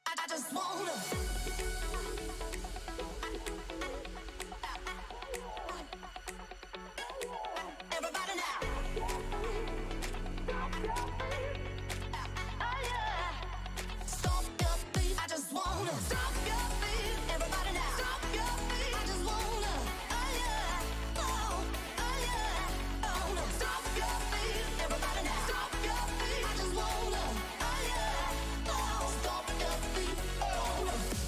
I just wanna. Everybody now. Oh yeah. Stomp your feet. I just wanna. Stomp your feet. Everybody now. Stomp your feet. I just wanna. Oh yeah. Oh, oh yeah. Oh no. Stomp your feet. Everybody now. Stomp your feet. I just wanna. Oh yeah. Oh, stomp your feet. Oh no.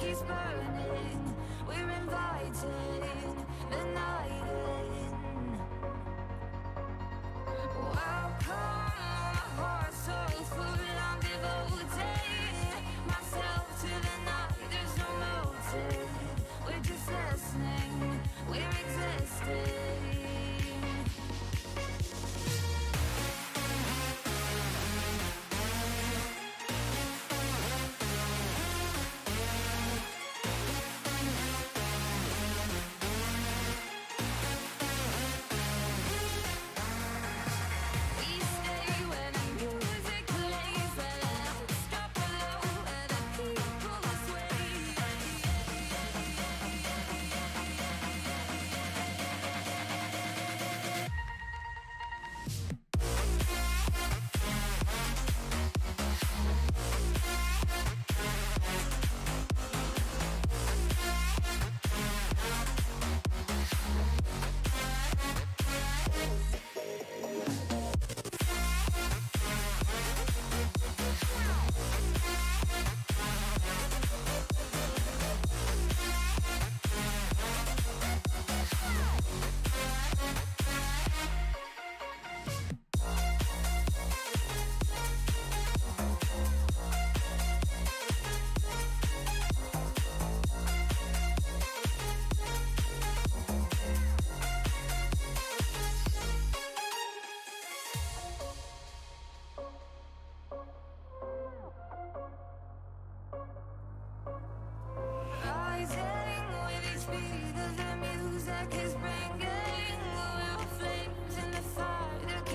keeps burning. We're inviting the night in.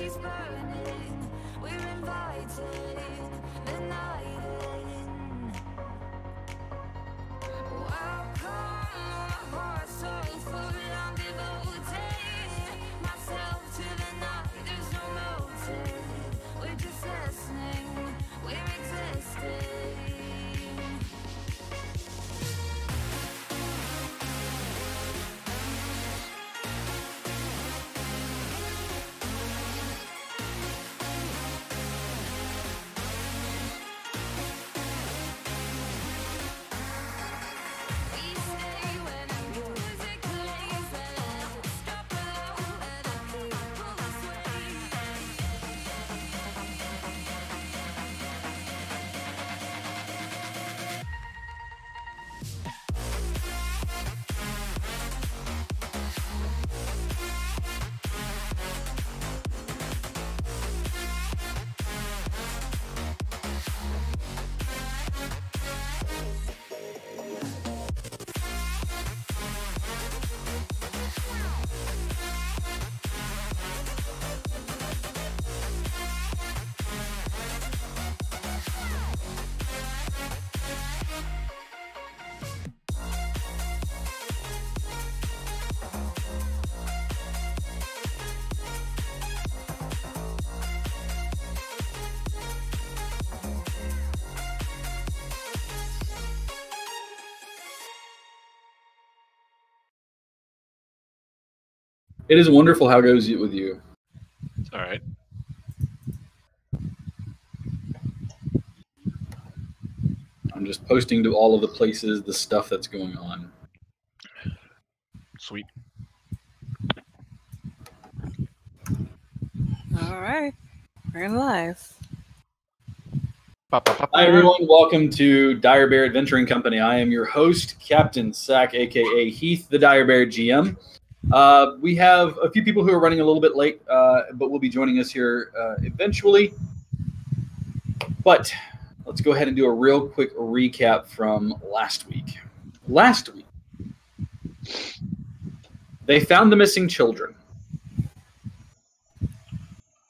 is burning. We're invited, the night in. Welcome, my heart's so full, I'm devoted myself to the night. There's no motive, we're just listening, we're existing. We stay when the music plays, let's drop below, let the people It is wonderful how it goes with you. It's all right. I'm just posting to all of the places the stuff that's going on. Sweet. All right. We're live. Hi, everyone. Welcome to Dire Bear Adventuring Company. I am your host, Captain Sack, a.k.a. Heath, the Dire Bear GM. We have a few people who are running a little bit late, but will be joining us here eventually. But let's go ahead and do a real quick recap from last week. Last week, they found the missing children,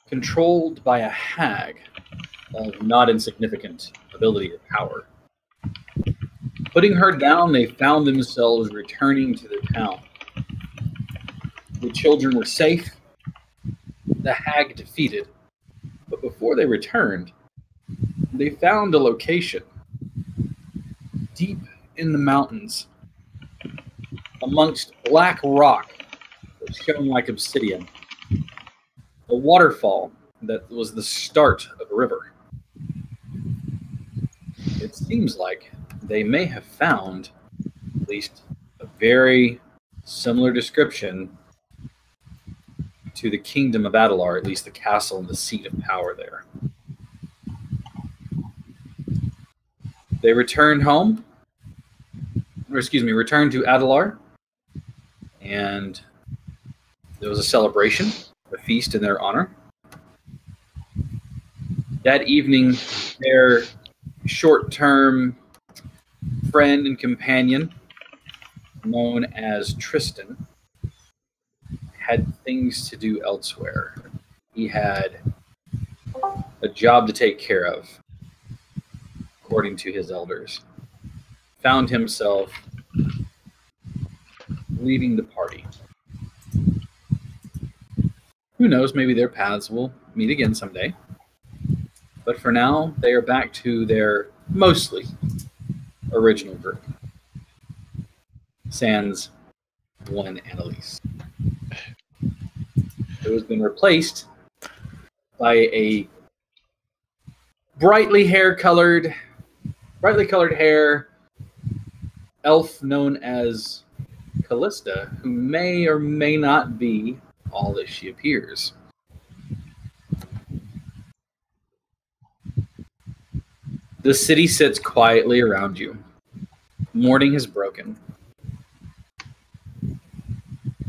controlled by a hag of not insignificant ability and power. Putting her down, they found themselves returning to the town. The children were safe, the hag defeated, but before they returned, they found a location deep in the mountains amongst black rock that shone like obsidian, a waterfall that was the start of a river. It seems like they may have found at least a very similar description to the kingdom of Adalar, at least the castle and the seat of power there. They returned home, returned to Adalar, and there was a celebration, a feast in their honor. That evening, their short-term friend and companion, known as Tristan, had things to do elsewhere. He had a job to take care of, according to his elders. Found himself leaving the party. Who knows, maybe their paths will meet again someday. But for now, they are back to their mostly original group. Sans one Annalise, who has been replaced by a brightly colored hair elf known as Callista, who may or may not be all that she appears. The city sits quietly around you. Morning has broken.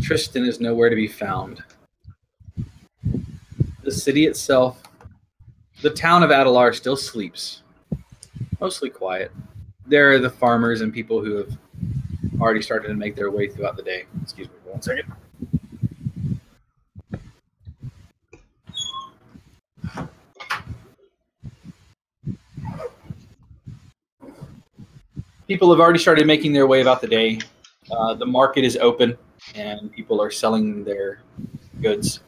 Tristan is nowhere to be found. The city itself, the town of Adalar, still sleeps. Mostly quiet. There are the farmers and people who have already started to make their way throughout the day. Excuse me for 1 second. People have already started making their way about the day. The market is open, and people are selling their goods.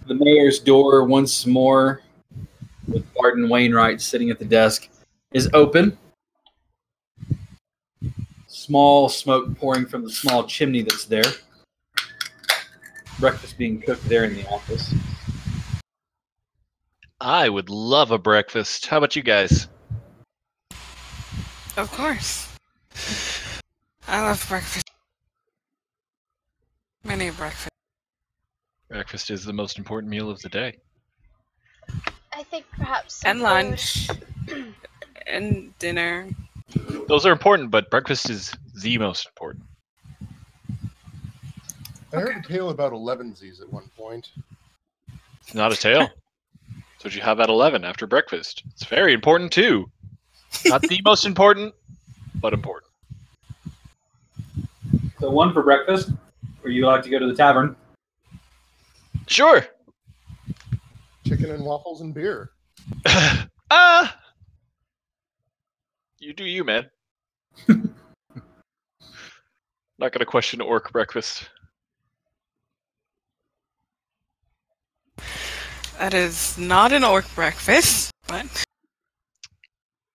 The mayor's door, once more, with Barton Wainwright sitting at the desk, is open. Small smoke pouring from the small chimney that's there. Breakfast being cooked there in the office. I would love a breakfast. How about you guys? Of course. I love breakfast. Many breakfast. Breakfast is the most important meal of the day. I think perhaps. And lunch. And dinner. Those are important, but breakfast is the most important. I heard a tale about 11sies at one point. It's not a tale. It's what you have at 11 after breakfast. It's very important too. Not the most important, but important. So one for breakfast, or you like to go to the tavern. Sure. Chicken and waffles and beer. You do you, man. Not gonna question orc breakfast. That is not an orc breakfast, but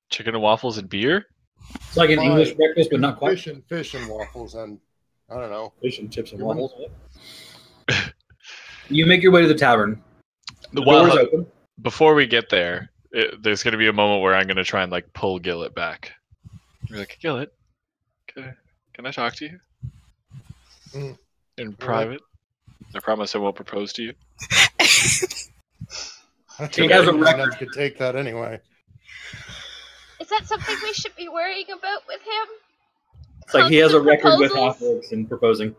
Chicken and waffles and beer? It's like an Fine. English breakfast, but not quite. Fish and waffles and I don't know. Fish and chips and Good waffles. You make your way to the tavern. The Well, door's open. before we get there, there's gonna be a moment where I'm gonna try and like pull Gillet back. You're like, Gillet, can I talk to you? Mm. In private? I promise I won't propose to you. I He has a anyone record. else could take that anyway. Is that something we should be worrying about with him? It's like he has a Constant record with proposals? half-orcs in proposing.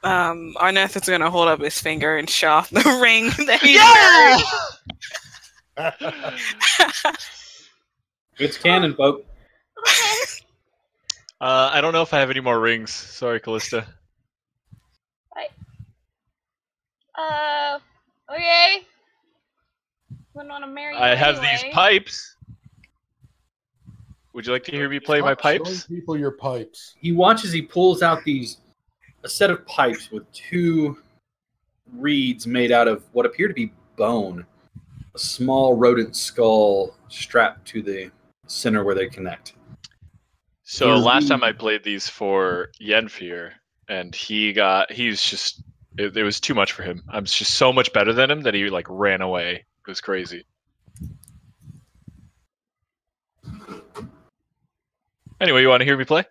Arneth is gonna hold up his finger and show off the ring that he's wearing. It's canon, folk. I don't know if I have any more rings. Sorry, Callista. Okay. Wouldn't want to marry you I have anyway. these pipes. Would you like to hear me play my Stop showing pipes? people your pipes. He watches, he pulls out a set of pipes with two reeds made out of what appear to be bone. A small rodent skull strapped to the center where they connect. So Yeah. last time I played these for Yenfir, and it was too much for him. I'm just so much better than him that he like ran away. It was crazy. Anyway, you want to hear me play?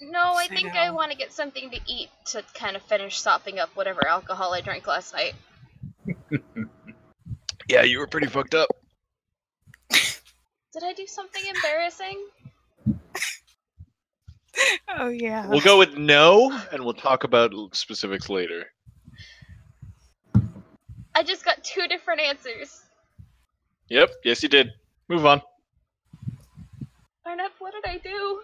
No, I Sit think I down. want to get something to eat to kind of finish sopping up whatever alcohol I drank last night. Yeah, you were pretty fucked up. Did I do something embarrassing? Oh yeah. We'll go with no, and we'll talk about specifics later. I just got two different answers. Yep, yes you did. Move on. Arnett, what did I do?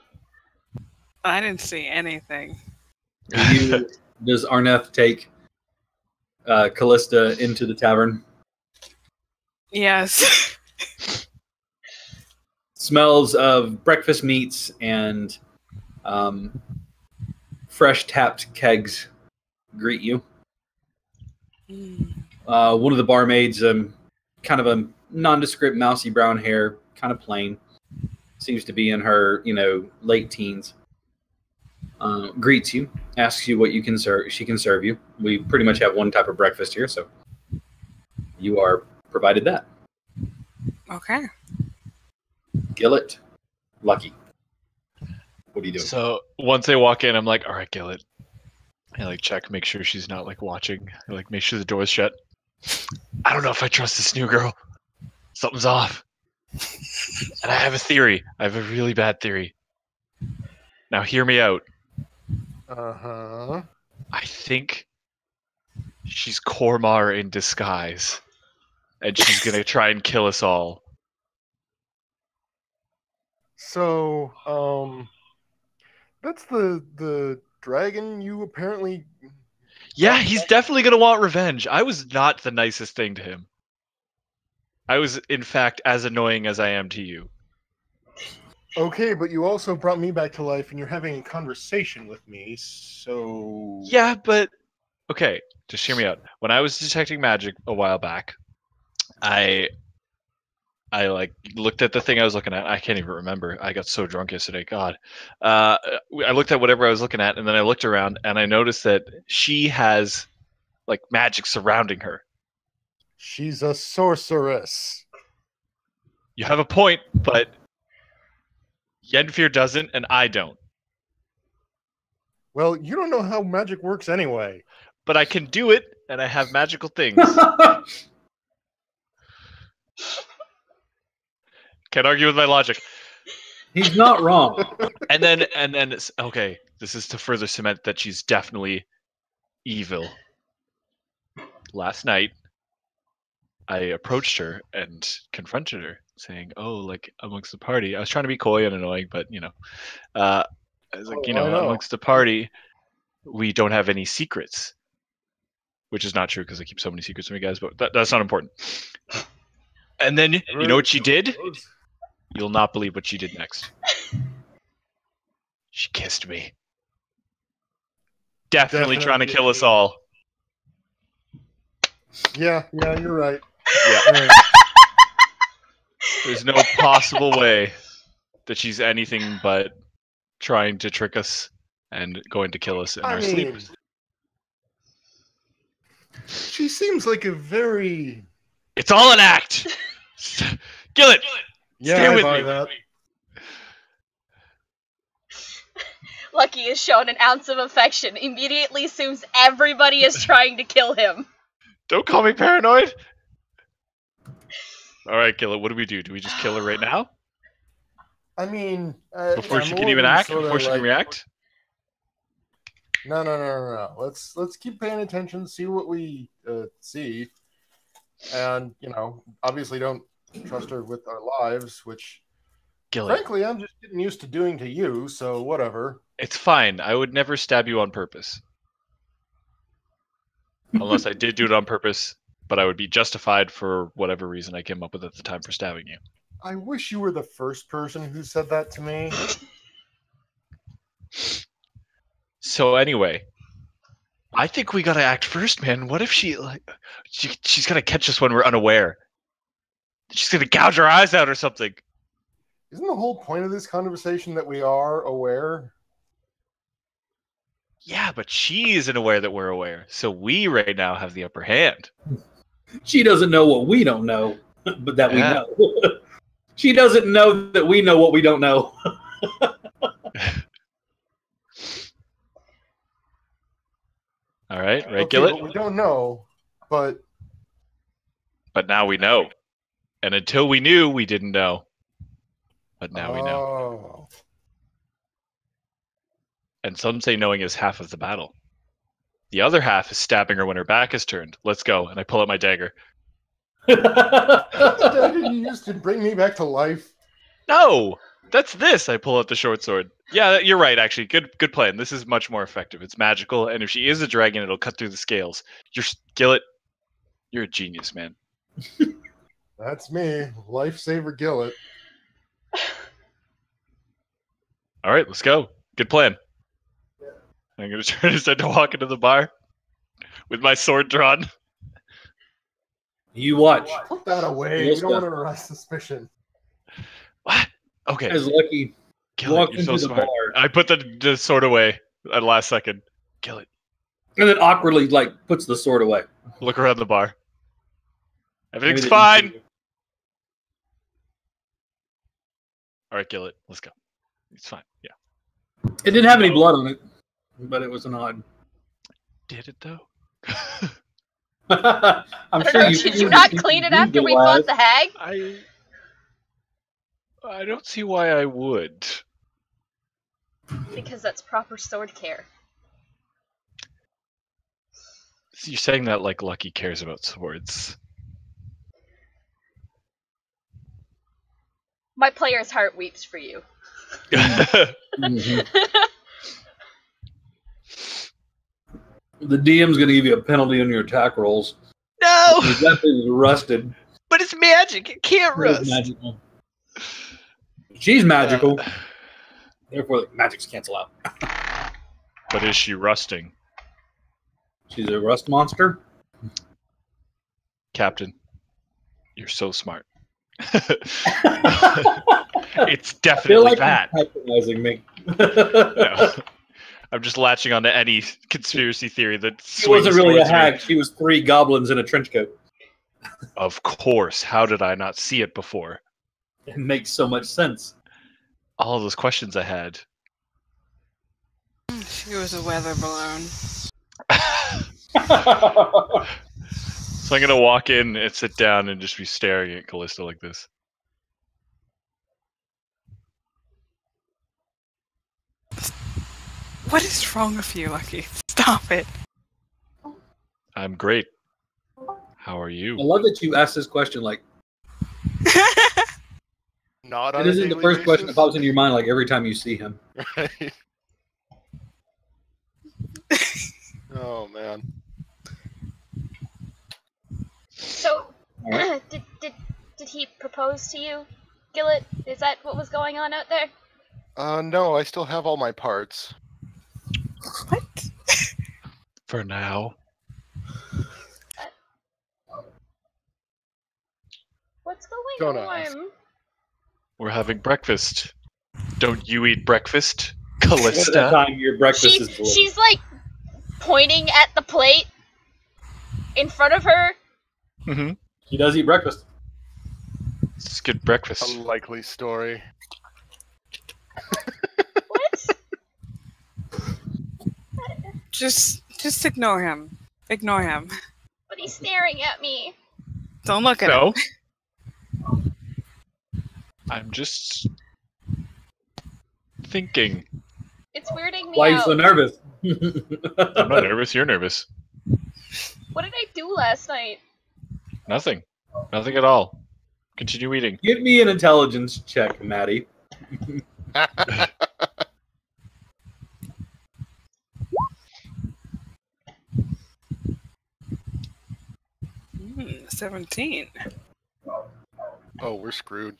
I didn't see anything. Does Arneth take Callista into the tavern? Yes. Smells of breakfast meats and fresh tapped kegs greet you. Mm. One of the barmaids, kind of a nondescript, mousy brown hair, kind of plain, seems to be in her, late teens. Greets you, asks you what she can serve you. We pretty much have one type of breakfast here, so you are provided that. Okay. Gillet, Lucky. What are you doing? So once they walk in, I'm like, all right, Gillet. I like check, make sure she's not like watching. I like make sure the door's shut. I don't know if I trust this new girl. Something's off. And I have a theory. I have a really bad theory. Now hear me out. Uh-huh. I think she's Kormar in disguise. And she's gonna try and kill us all. So, that's the dragon you apparently. Yeah, he's definitely gonna want revenge. I was not the nicest thing to him. I was, in fact, as annoying as I am to you. Okay, but you also brought me back to life, and you're having a conversation with me, so... Yeah, but okay, just hear me out. When I was detecting magic a while back, I like looked at the thing I was looking at. I can't even remember. I got so drunk yesterday. God. I looked at whatever I was looking at, and then I looked around, and I noticed that she has like magic surrounding her. She's a sorceress. You have a point, but Yenfir doesn't, and I don't. Well, you don't know how magic works anyway. But I can do it, and I have magical things. Can't argue with my logic. He's not wrong. And then, okay, this is to further cement that she's definitely evil. Last night, I approached her and confronted her, saying, "Oh, like amongst the party." I was trying to be coy and annoying, but I was like, I know. amongst the party, we don't have any secrets, which is not true because I keep so many secrets from you guys. But that's not important. And then you know what she did? You'll not believe what she did next. She kissed me. Definitely trying to kill us all. Yeah, you're right. Yeah. There's no possible way that she's anything but trying to trick us and going to kill us in our sleep. She seems like a very... It's all an act! Kill it! Yeah, Stay I with buy me. that. Lucky is shown an ounce of affection, immediately assumes everybody is trying to kill him. Don't call me paranoid! Alright, kill it. What do we do? Do we just kill her right now? I mean... Before I'm she can even act? sorta Before she can like- react? No. Let's keep paying attention, see what we see. And, obviously don't trust her with our lives, which, Kill it. frankly, I'm just getting used to doing to you, so whatever. It's fine. I would never stab you on purpose. Unless I did do it on purpose, but I would be justified for whatever reason I came up with at the time for stabbing you. I wish you were the first person who said that to me. So anyway, I think we gotta act first, man. What if she's gonna catch us when we're unaware? She's gonna gouge our eyes out or something. Isn't the whole point of this conversation that we are aware? Yeah, but she isn't aware that we're aware. So we right now have the upper hand. She doesn't know what we don't know, but that we Yeah. know. She doesn't know that we know what we don't know. All right, Okay, Gillet? but we don't know, but But now we know. And until we knew, we didn't know. But now we know. Oh. And some say knowing is half of the battle. The other half is stabbing her when her back is turned. Let's go. And I pull out my dagger. The dagger you used to bring me back to life. No! That's this! I pull out the short sword. Yeah, you're right, actually. Good plan. This is much more effective. It's magical, and if she is a dragon, it'll cut through the scales. Gillet, you're a genius, man. That's me, Lifesaver Gillet. All right, let's go. Good plan. I'm going to turn his head to walk into the bar with my sword drawn. You watch. Put that away. Yes, We don't sir. want to arouse suspicion. What? Okay. As Lucky Gillet, walks you're so into the smart. bar I put the sword away at the last second. Gillet, and then awkwardly puts the sword away. look around the bar. Everything's Maybe fine. All right, Gillet, let's go. It's fine. Yeah. It didn't have any blood on it, but it was an odd. Did it though? I'm I sure don't know, you did you not clean it after we fought the hag? I don't see why I would. Because that's proper sword care. You're saying that like Lucky cares about swords. My player's heart weeps for you. Mhm. The DM's going to give you a penalty on your attack rolls. No, That thing is rusted. but it's magic. It can't It is magical. She's magical. Therefore, like, magics cancel out. But is she rusting? She's a rust monster. Captain, you're so smart. I It's feel definitely like that. you're patronizing me. No. I'm just latching onto any conspiracy theory that She wasn't swings really a towards me. hag. She was 3 goblins in a trench coat. Of course. How did I not see it before? It makes so much sense. All of those questions I had. She was a weather balloon. So I'm gonna walk in and sit down and just be staring at Callista like this. What is wrong with you, Lucky? Stop it. I'm great. How are I you? love that you asked this question. Like, Not on it a isn't the daily first question that basis. pops into your mind. Like every time you see him. Right. Oh man. So, Alright. did he propose to you, Gillet? Is that what was going on out there? No, I still have all my parts. What? For now. What's Don't going ask. on? We're having breakfast. Don't you eat breakfast, At that Callista? time, your breakfast is delivered. She's like pointing at the plate in front of her. Mm-hmm. He does eat breakfast. It's good breakfast. Unlikely story. What? Just ignore him. Ignore him. But he's staring at me. Don't look at him. No. I'm just thinking. It's weirding me Why are you out. so nervous? I'm not nervous. You're nervous. What did I do last night? Nothing. Nothing at all. Continue eating. Give me an intelligence check, Maddie. Hmm, 17. Oh, we're screwed.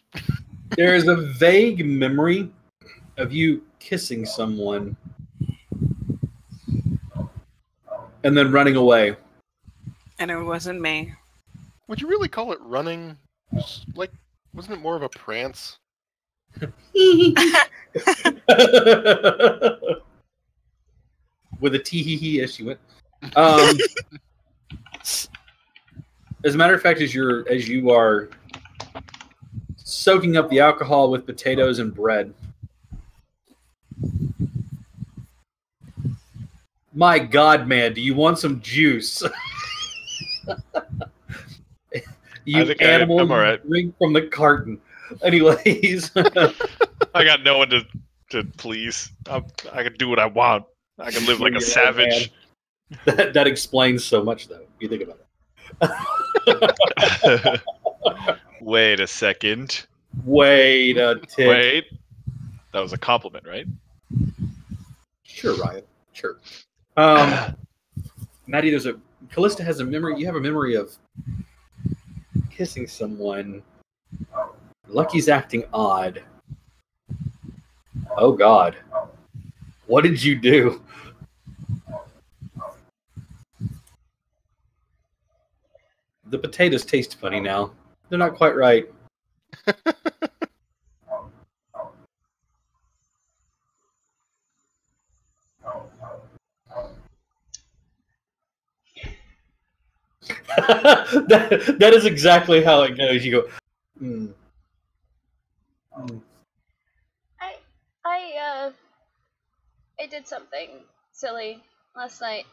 There is a vague memory of you kissing someone and then running away. And it wasn't me. Would you really call it running? Like, wasn't it more of a prance? With a tee hee hee as she went. As a matter of fact, as you are soaking up the alcohol with potatoes and bread. My God, man, do you want some juice? You think animal, I'm all right. drink from the carton. Anyways, I got no one to please. I can do what I want. I can live like a Yeah, savage. that explains so much, though. If you think about it. Wait a second. Wait a tick. Wait. That was a compliment, right? Sure, Ryan. Sure. Maddie, Callista has a memory. You have a memory of kissing someone. Lucky's acting odd. Oh God. What did you do? The potatoes taste funny now. They're not quite right. that is exactly how it goes. You go, mm. Mm. I did something silly last night.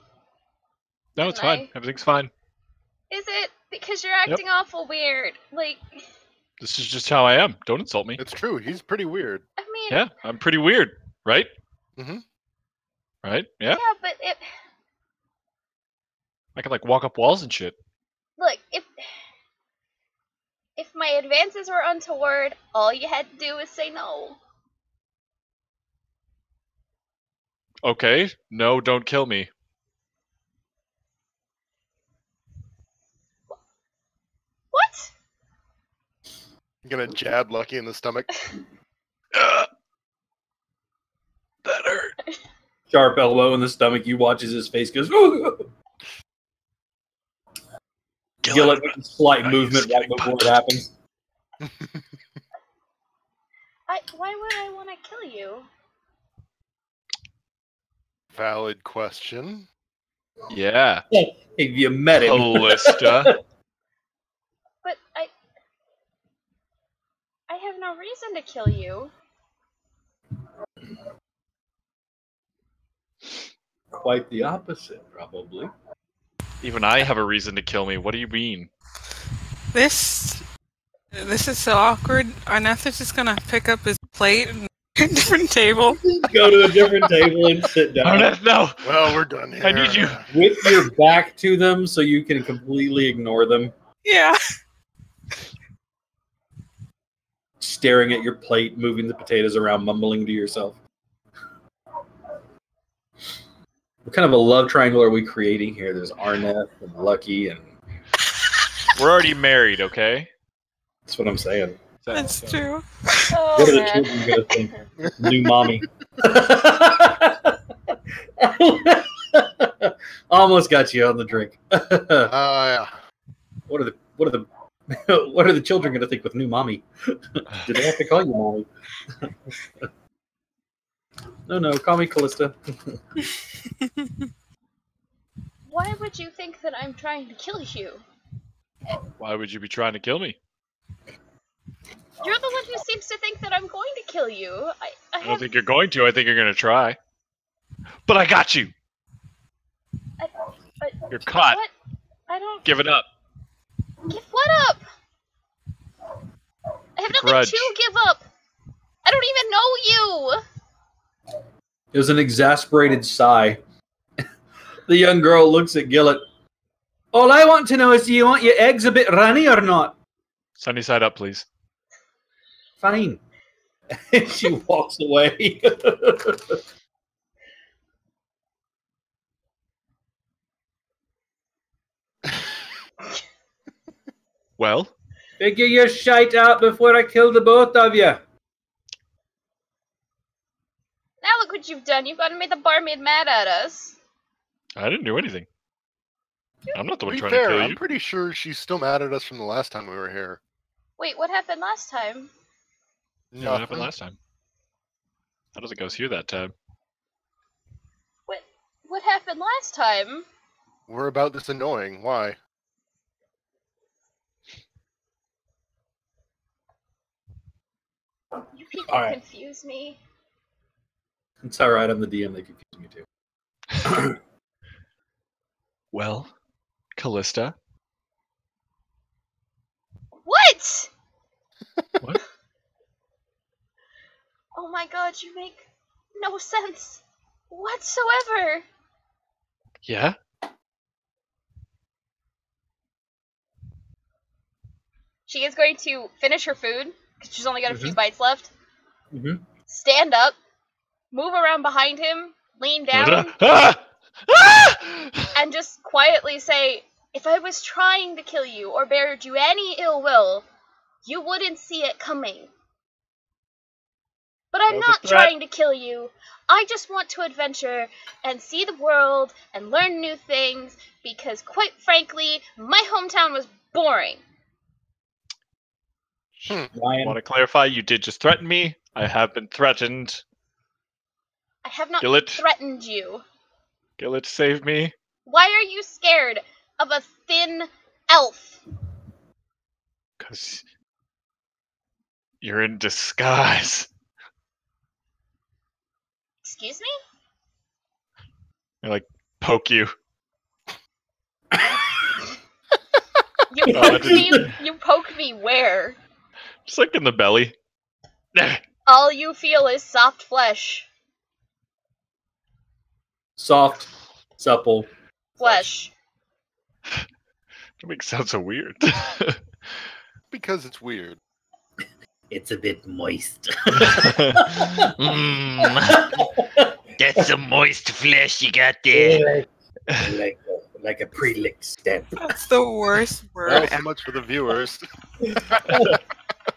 No, it's Didn't fine. Everything's fine. Is it? Because you're acting awful weird. Like, This is just how I am. Don't insult me. It's true. He's pretty weird. I mean, Yeah, I'm pretty weird, right? Mhm. Right? Yeah. yeah, but I can like walk up walls and shit. look, if my advances were untoward, all you had to do was say no. Okay. No, don't kill me. What? I'm gonna jab Lucky in the stomach. Sharp elbow in the stomach. You watch as his face goes. Ooh! Gillett with a slight movement right before it happens. Why would I want to kill you? Valid question. Yeah. Have you met him? Callista. But I have no reason to kill you. Quite the opposite, probably. Even I have a reason to kill me. What do you mean? This is so awkward. Arneth is just gonna pick up his plate and a different table. Go to a different table and sit down. Arneth, no! Well, we're done here. I need you. With your back to them so you can completely ignore them. Yeah. Staring at your plate, moving the potatoes around, mumbling to yourself. What kind of a love triangle are we creating here? There's Arneth and Lucky, and We're already married, okay? that's what I'm saying. That's true. Oh, What are the man. children going to think? New mommy. Almost got you on the drink. Yeah. What are the children going to think with new mommy? Do they have to call you mommy? No, call me Callista. Why would you think that I'm trying to kill you? Why would you be trying to kill me? You're the one who seems to think that I'm going to kill you. I I don't have... think you're going to. I think you're going to try. But I got you. You're caught. What? I don't... Give it up. Give what up? I have nothing Grudge. to give up. I don't even know you. It was an exasperated sigh. The young girl looks at Gillett. All I want to know is, do you want your eggs a bit runny or not? Sunny side up, please. Fine. She walks away. Well, Figure your shite out before I kill the both of you. Now look what you've done. You've got to make the barmaid mad at us. I didn't do anything. I'm not the To one be trying fair, to kill I'm you. pretty sure she's still mad at us from the last time we were here. Wait, what happened last time? Yeah, what happened last time? I don't think I was here that time. What happened last time? We're about this annoying. Why? You people All right. confuse me. It's all right. I'm the DM. They confuse me too. Well, Callista. What? What? Oh my god, you make no sense whatsoever. Yeah? She is going to finish her food, because she's only got a few bites left. Mm-hmm. Stand up, move around behind him, lean down, Ah! Ah! and just quietly say, if I was trying to kill you or bared you any ill will, you wouldn't see it coming. But I'm That was a not threat. trying to kill you. I just want to adventure and see the world and learn new things because, quite frankly, my hometown was boring. Ryan, Want to clarify, you did just threaten me. I have been threatened. I have not Gillett. threatened you. Gillett, save me. Why are you scared of a thin elf? Because you're in disguise. Excuse me? I like poke you. You Oh, I poke me? didn't- You poke me where? Just like in the belly. All you feel is soft flesh. soft, supple. Flesh. That makes it sound so weird. Because it's weird. It's a bit moist. That's some moist flesh you got there. like a pre-licked stamp. That's the worst word Well, so ever. much for the viewers.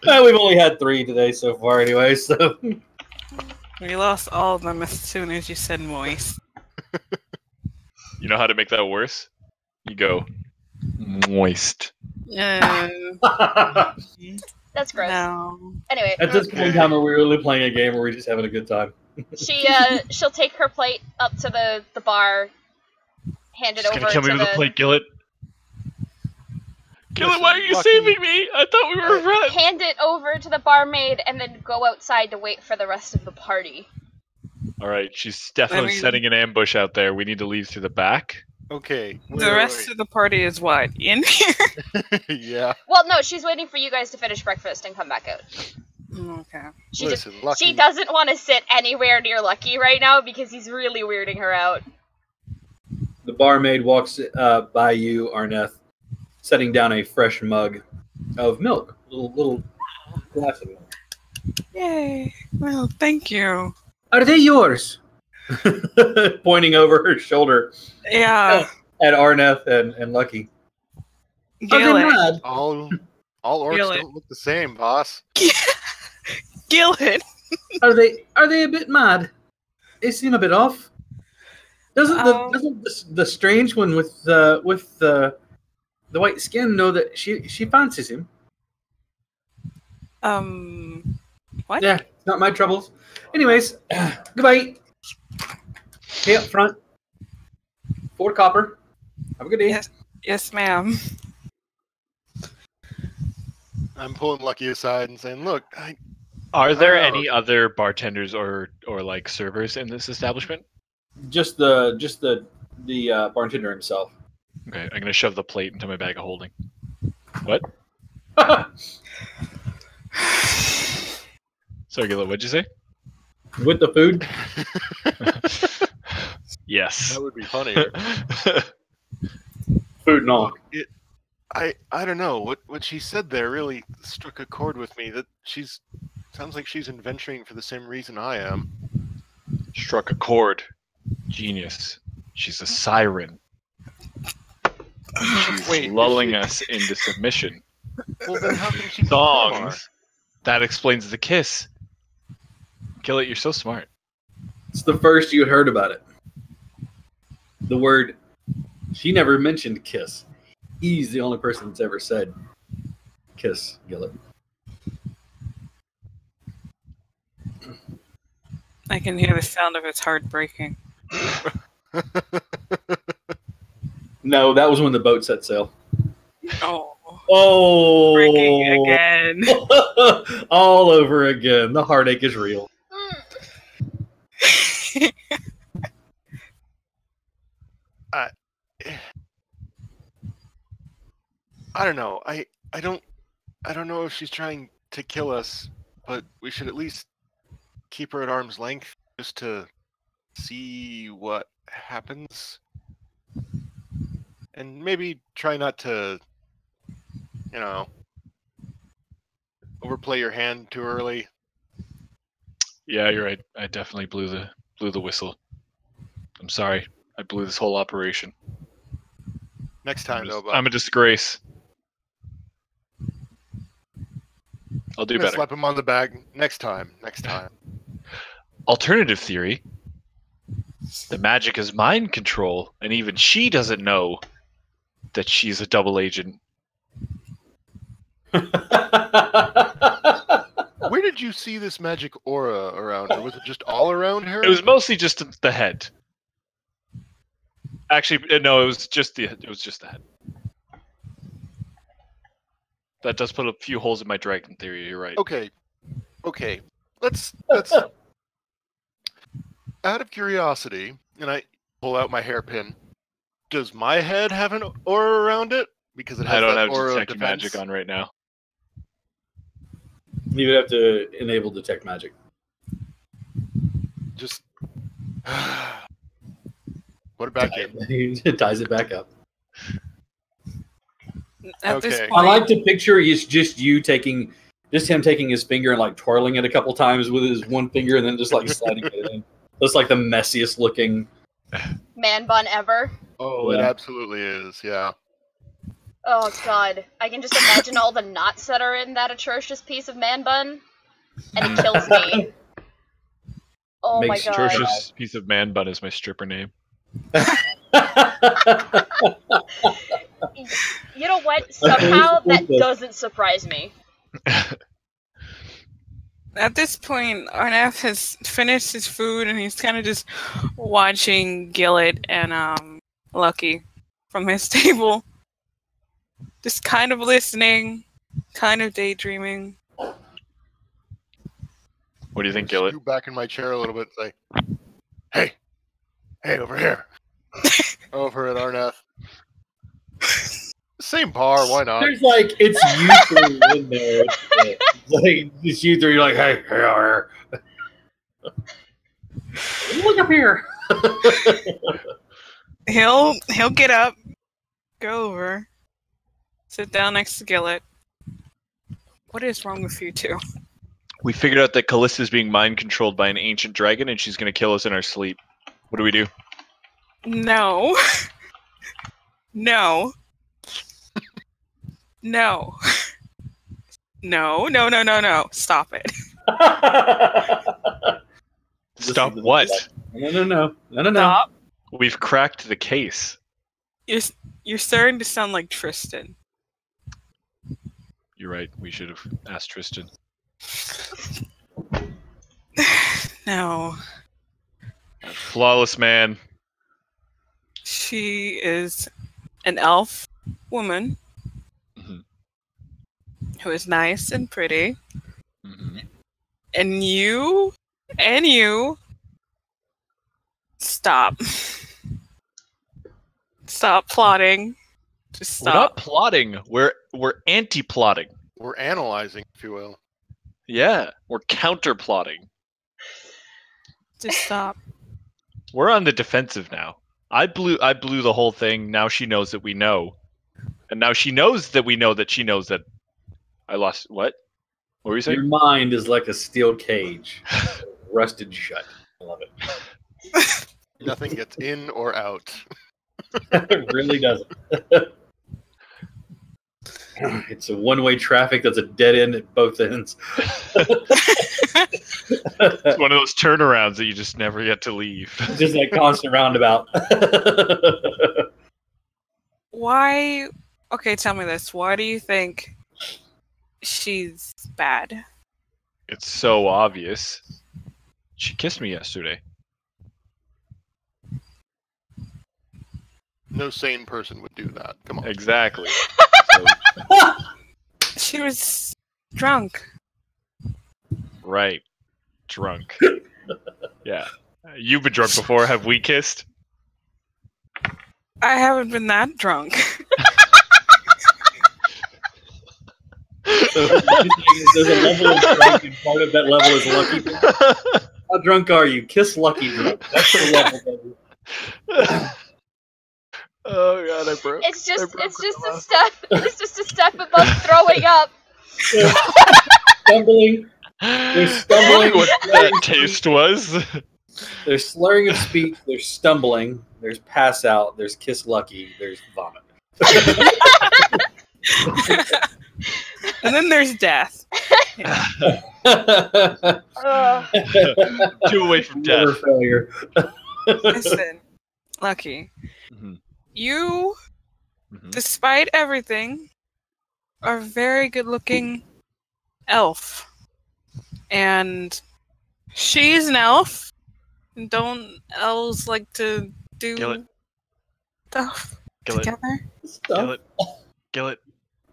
Well, we've only had 3 today so far, anyway. So We lost all of them as soon as you said moist. You know how to make that worse? You go moist. That's gross. No. Anyway, At this point in time, are we really playing a game or are we just having a good time? she'll take her plate up to the bar, hand it Just over gonna kill to me with a plate, Gillet. Gillet, Listen, why are you Lucky- saving me? I thought we were friends. hand it over to the barmaid, and then go outside to wait for the rest of the party. All right, she's definitely I mean- setting an ambush out there. We need to leave through the back. Okay. The rest of the party is what? In here? Yeah. Well, no, she's waiting for you guys to finish breakfast and come back out. Okay. Listen, Lucky. She doesn't want to sit anywhere near Lucky right now because he's really weirding her out. The barmaid walks by you, Arneth, setting down a fresh mug of milk. Little glass of milk. Yay. Well, thank you. Are they yours? Pointing over her shoulder Yeah. at Arneth and Lucky. Are they Gillet. mad? All orcs Gillet. don't look the same, boss. Gillet. Are they a bit mad? They seem a bit off. Doesn't the strange one with the white skin know that she fancies him? What? Yeah, it's not my troubles. Anyways, goodbye. Pay up front. 4 copper. Have a good day. Yes, ma'am. I'm pulling Lucky aside and saying, "Look, Are there Oh. any other bartenders or like servers in this establishment? Just the bartender himself. Okay, I'm gonna shove the plate into my bag of holding. What? Sorry, Gillet, what'd you say? With the food. Yes. that would be funny." Food and all. I don't know what she said there really struck a chord with me. That sounds like she's adventuring for the same reason I am. Struck a chord. Genius. She's a siren. She's Wait, is lulling she- us into submission. Well, then how can she be Tamar? Songs. That explains the kiss. Gillet, you're so smart. It's the first you had heard about it. The word. She never mentioned kiss. He's the only person that's ever said kiss, Gillet. I can hear the sound of its heart breaking. No, that was when the boat set sail. Oh. Oh, Breaking again. all over again. The heartache is real. I don't know. I don't know if she's trying to kill us, but we should at least keep her at arm's length just to see what happens. And maybe try not to, overplay your hand too early. Yeah, you're right. I definitely blew the whistle. I'm sorry. I blew this whole operation. Next time, though, but I'm a disgrace. I'll do better. slap him on the back. Next time. Alternative theory. The magic is mind control, and even she doesn't know that she's a double agent. Where did you see this magic aura around her? Was it just all around her? It was mostly just the head. Actually, no, it was just the head. That does put a few holes in my dragon theory. You're right. Okay. Let's out of curiosity, and I pull out my hairpin. Does my head have an aura around it? Because it has I don't that have aura of detect defense. magic on right now. You would have to enable detect magic. Just what about you? It ties it back up. At this Okay. point, I like to picture it's just him taking his finger and like twirling it a couple times with his one finger and then just like sliding it in. That's like the messiest looking. Man bun ever. Oh, it Yeah. absolutely is. Yeah. Oh god, I can just imagine all the knots that are in that atrocious piece of man bun, and it kills me. Oh my Makes god. Atrocious piece of man bun is my stripper name. You know what? Somehow that Okay. doesn't surprise me. At this point, Arnath has finished his food and he's kind of just watching Gillet and Lucky from his table. Just kind of listening, kind of daydreaming. What do you think, Gillet? Scoot back in my chair a little bit and say, hey, over here. Over at Arnath. Same bar, why not? There's like it's you three in there. It's like it's you three. You're like, hey, look up here. He'll get up, go over, sit down next to Gillet. What is wrong with you two? We figured out that Callista is being mind controlled by an ancient dragon, and she's going to kill us in our sleep. What do we do? No. No. No. No. Stop it. Stop what? No. Stop. We've cracked the case. You're starting to sound like Tristan. You're right. We should have asked Tristan. No. Flawless man. She is an elf woman Mhm. who is nice and pretty. Mhm. And you stop. Stop plotting. Just We're not stop. plotting. We're anti-plotting. We're analyzing, if you will. Yeah, we're counter-plotting. Just stop. We're on the defensive now. I blew the whole thing. Now she knows that we know, and now she knows that we know that she knows that. I lost what? What were you Your saying? mind is like a steel cage, rusted shut. I love it. Nothing gets in or out. It really doesn't. It's a one-way traffic that's a dead end at both ends. It's one of those turnarounds that you just never get to leave. Just like constant roundabout. Why? Okay, tell me this. Why do you think she's bad? It's so obvious. She kissed me yesterday. No sane person would do that. Come on. Exactly. So, She was drunk. right. Drunk. Yeah. You've been drunk before. Have we kissed? I haven't been that drunk. There's a level of drunk, and part of that level is lucky. How drunk are you? Kiss lucky drunk. That's the level. Baby. Oh god, I broke. It's just I broke a step. It's just a step above throwing up. They're stumbling. They're stumbling. what that taste was. There's slurring of speech. There's stumbling. There's pass out. There's kiss lucky. There's vomit. And then there's death. Two away from Never death. failure. Listen, Lucky, Mhm. you, Mhm. despite everything, are a very good-looking elf. And she's an elf. And don't elves like to do Gillet. stuff Gillet. together? Gillet. Gillet.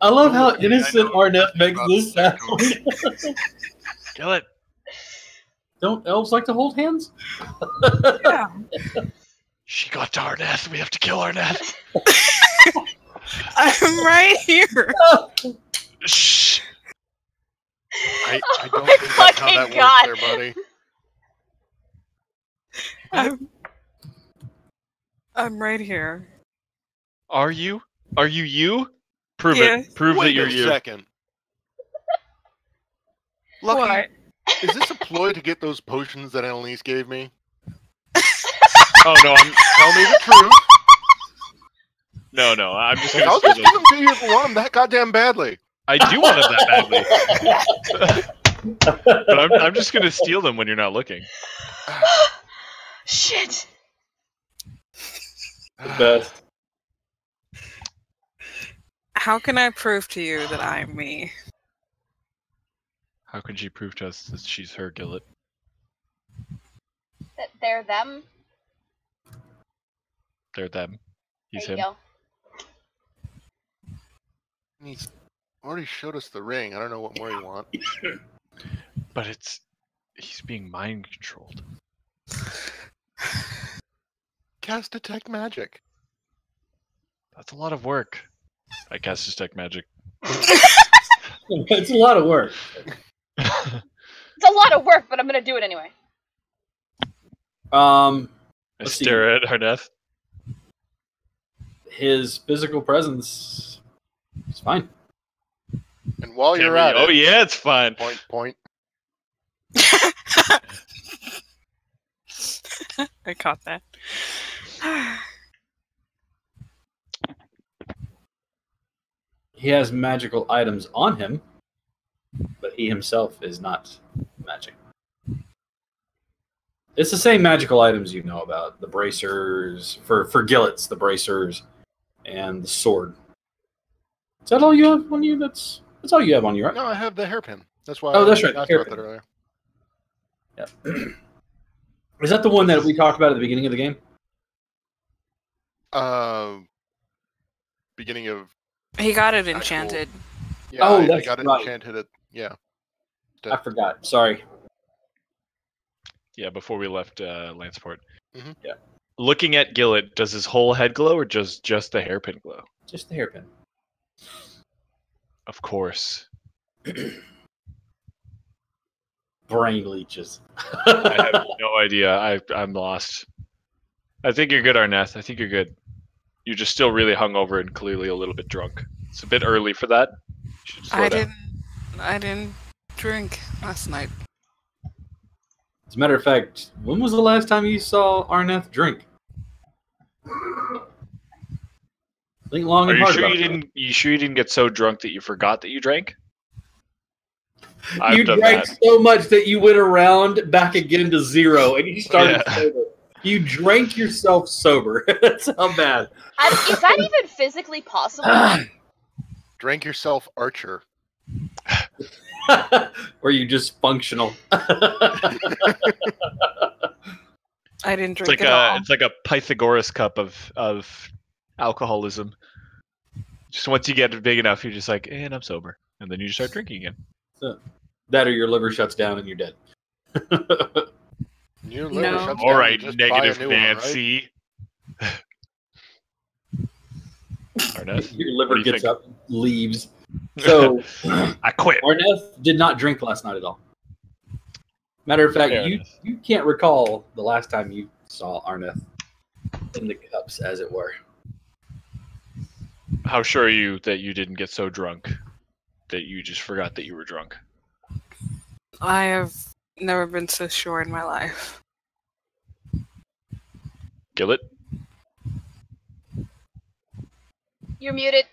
I love how I innocent know. Arnett makes this sound. Gillet. Don't elves like to hold hands? Yeah. She got to Arnath. We have to kill Arnath. I'm right here. Shh. I don't Oh think my that's how that fucking God. works there, buddy. I'm right here. Are you? Are you you? Prove Yeah. it. Prove that Wait you're a you. second. Lucky, What? is this a ploy to get those potions that Annalise gave me? Oh no, Tell me the truth. no. I'm just I'll gonna just steal give them. them to you if you want them that goddamn badly. I do want them that badly. But I'm just gonna steal them when you're not looking. Shit. The best. How can I prove to you that I'm me? How can she prove to us that she's her, Gillet? That they're them. They're them. He's There him. you go. He's already showed us the ring. I don't know what more you want. But he's being mind controlled. Cast detect magic. That's a lot of work. I cast detect magic. It's a lot of work. It's a lot of work, but I'm gonna do it anyway. I Let's see. stare at Arneth. His physical presence is fine. And while you're Can at we- oh it, yeah, it's fine. point. I caught that. He has magical items on him, but he himself is not magic. It's the same magical items you know about. The bracers, for Gillett's, the bracers, and the sword. Is that all you have on you? That's all you have on you, right? No, I have the hairpin. That's why. Oh, that's I right, the asked about hairpin. that earlier. Yeah. Is that the one that we talked about at the beginning of the game? Beginning of He got it Actual- enchanted. yeah. Oh, I that's got it right. enchanted. Yeah. I forgot. Sorry. Yeah, before we left Lanceport. Mhm. Yeah. Looking at Gillet, does his whole head glow or just the hairpin glow? Just the hairpin. Of course. Brain leeches. I have no idea. I'm lost. I think you're good, Arneth. I think you're good. You're just still really hungover and clearly a little bit drunk. It's a bit early for that. You should slow down. I didn't drink last night. As a matter of fact, when was the last time you saw Arneth drink? Think long Are and you hard sure about you it. didn't? You sure you didn't get so drunk that you forgot that you drank? I've You done drank that. so much that you went around back again to zero, and you started Yeah. sober. You drank yourself sober. That's how bad. Is that even physically possible? Drank yourself, Archer. Or you just functional. I didn't It's drink like at all. it's like a Pythagoras cup of alcoholism. Just once you get big enough, you're just like, and I'm sober, and then you just start drinking again. That or your liver shuts down and you're dead. Your No. liver shuts All down, right, you just buy a negative new one, right? Nancy. Arneth, Your What liver do you gets think? up, leaves. So I quit. Arneth did not drink last night at all. Matter of fact, Fair you can't recall the last time you saw Arneth in the cups, as it were. How sure are you that you didn't get so drunk that you just forgot that you were drunk? I have never been so sure in my life. Gillet? You're muted.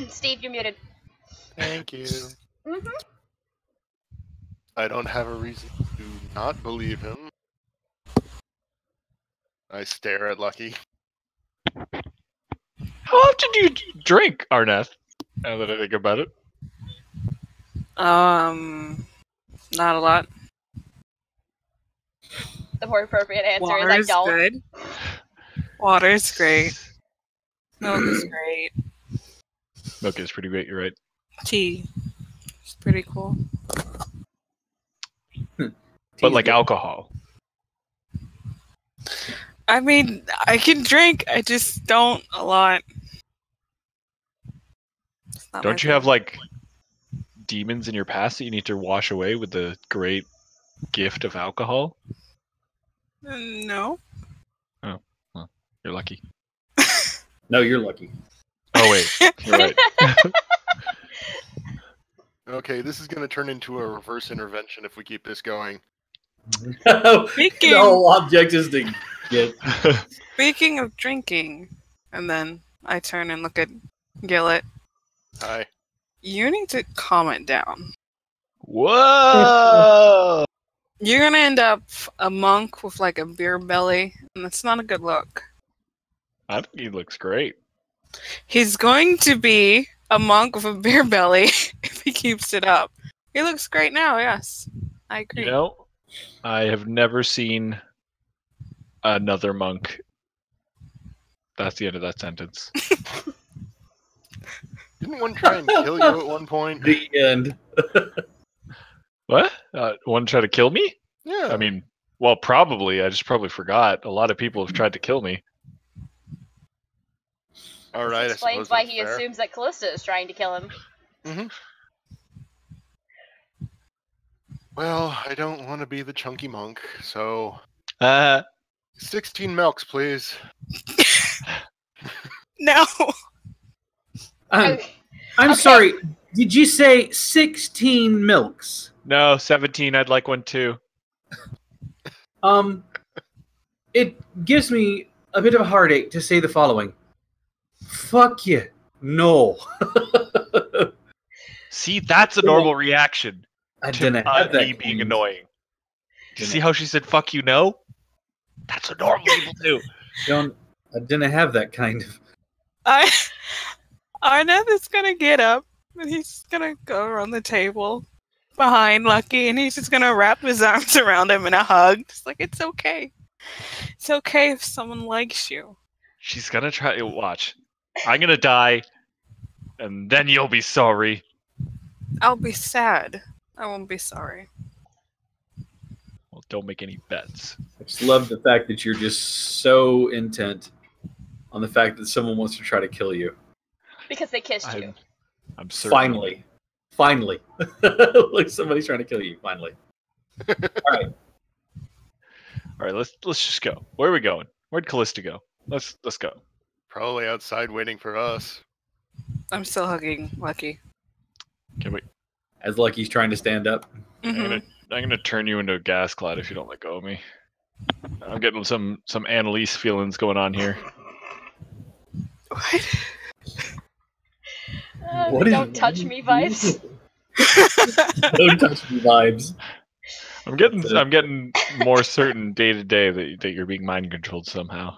Steve, you're muted. Thank you. Mhm. I don't have a reason to not believe him. I stare at Lucky. How often do you drink, Arneth? Now that I think about it. Not a lot. The more appropriate answer is I Water's don't. good. Water's great. Milk is great. Milk is pretty great, you're right. Tea. It's pretty cool. But like alcohol. I mean, I can drink. I just don't a lot. It's not my Don't you have thing. like demons in your past that you need to wash away with the great gift of alcohol? No. You're lucky. No, you're lucky. Oh wait, you're right. Okay, this is going to turn into a reverse intervention if we keep this going. Speaking- The whole object is to get. Speaking of drinking, and then I turn and look at Gillet. Hi. You need to calm it down. Whoa! You're gonna end up a monk with like a beer belly, and that's not a good look. I think he looks great. He's going to be a monk with a beer belly if he keeps it up. He looks great now, yes. I agree. You know, I have never seen another monk. That's the end of that sentence. Didn't one try and kill you at one point? The end. What? One try to kill me? Yeah. I mean, well, probably. I just probably forgot. A lot of people have tried to kill me. all right. I Explains suppose why that's he fair. assumes that Callista is trying to kill him. Well, I don't want to be the chunky monk, so Uh, 16 milks, please. No. I'm sorry. Did you say 16 milks? no, 17. I'd like one too. It gives me a bit of a heartache to say the following. Fuck you. No. See, that's a normal reaction I to didn't have that. me being annoying. Do you see how she said "fuck you"? No, that's what normal people do. I didn't have that kind of. Arnath is gonna get up and he's gonna go around the table behind Lucky and he's just gonna wrap his arms around him in a hug. Just like, it's okay. It's okay if someone likes you. She's gonna try. Watch. I'm gonna die, and then you'll be sorry. I'll be sad. I won't be sorry. Well, don't make any bets. I just love the fact that you're just so intent on the fact that someone wants to try to kill you. Because they kissed you. I'm certain. Finally. Like somebody's trying to kill you. Finally. All right. All right, let's just go. Where are we going? Where'd Callista go? Let's go. Probably outside waiting for us. I'm still hugging Lucky. Can we? As Lucky's trying to stand up. Mhm. I'm gonna turn you into a gas cloud if you don't let go of me. I'm getting some Annalise feelings going on here. What? What is- Don't touch me vibes. Don't touch me vibes. I'm getting more certain day to day that you're being mind controlled somehow.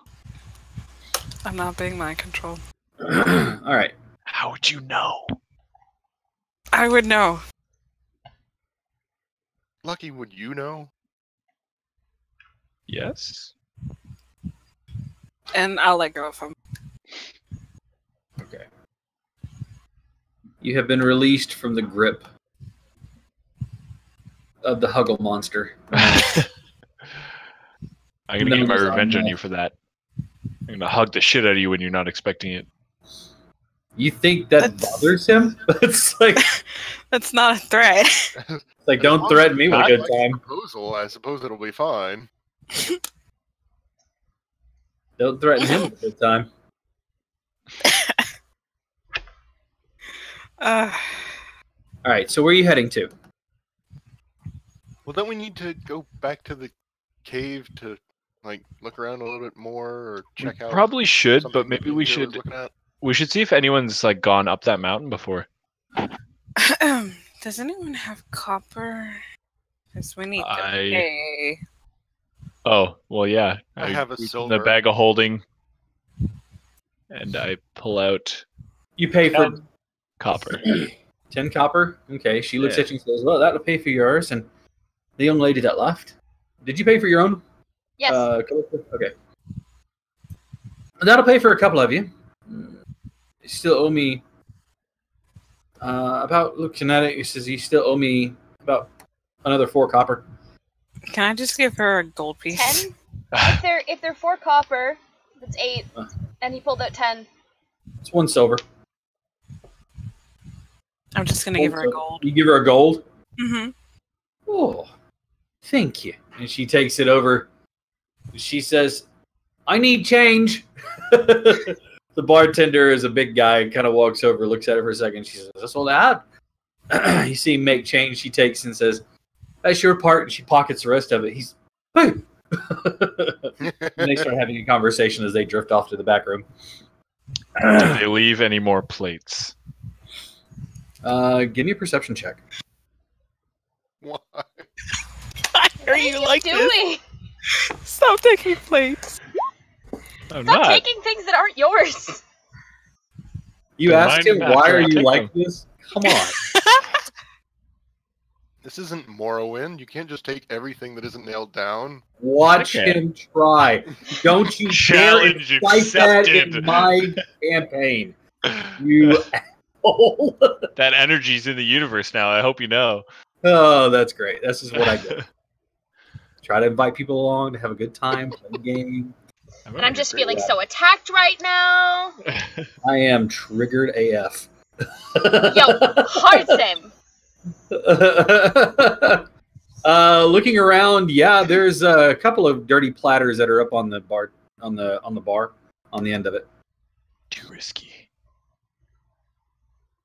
I'm not being mind controlled. All right. How would you know? I would know. Lucky, would you know? Yes. And I'll let go of him. Okay. You have been released from the grip of the Huggle monster. I'm gonna get my Numbers on revenge on that. you for that. I'm gonna hug the shit out of you when you're not expecting it. You think that That's- bothers him? It's like, That's not a threat. don't As threaten long me as with a I good like the time. Proposal, I suppose it'll be fine. Don't threaten him with a good time. Uh, All right. So where are you heading to? Well, don't we need to go back to the cave to like look around a little bit more or check out? Probably should, something but maybe that we Peter was should looking at? see if anyone's like gone up that mountain before. does anyone have copper? Because we need to I- pay. Oh, well, yeah. I have a reach in silver. the bag of holding, and I pull out You pay for 10 copper. 10 copper. Okay. She looks Yeah. at you and says, "Well, that'll pay for yours." And the young lady that left. Did you pay for your own? Yes. Okay. That'll pay for a couple of you. You still owe me about, looking at it, he says you still owe me about another 4 copper. Can I just give her a gold piece? 10? If they're 4 copper, that's 8. And he pulled out 10. It's 1 silver. I'm just gonna give her a gold. You give her a gold? Mm-hmm. Oh, thank you. And she takes it over. She says, "I need change." The bartender is a big guy and kind of walks over, looks at her for a second. She says, "That's all I had." You see him make change. She takes and says, "That's your part." And she pockets the rest of it. He's, "Hey." And they start having a conversation as they drift off to the back room. Do they leave any more plates? Give me a perception check. Why? are you like this? doing? Stop taking plates. I'm Stop not. taking things that aren't yours. You Then asked mine him, why after are I you take like them. this? Come on. This isn't Morrowind. You can't just take everything that isn't nailed down. Watch Okay. him try. Don't you dare Challenge incite that accepted. in my campaign. You asshole. That energy's in the universe now. I hope you know. Oh, that's great. This is what I do. Try to invite people along to have a good time, play a game. And I'm just feeling so attacked right now. I am triggered AF. Yo, hard same. Looking around, yeah, there's a couple of dirty platters that are up on the bar, on the bar, on the end of it. Too risky.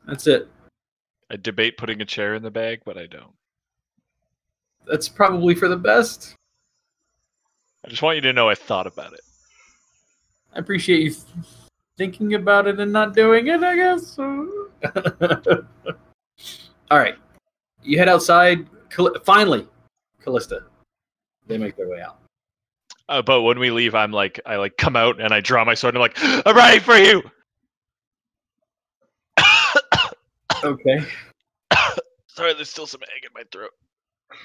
That's it. I debate putting a chair in the bag, but I don't. That's probably for the best. I just want you to know I thought about it. I appreciate you thinking about it and not doing it, I guess. All right. You head outside. Finally, Callista. They make their way out. But when we leave, I come out and I draw my sword and I'm like, I'm ready for you. Okay. Sorry, there's still some egg in my throat.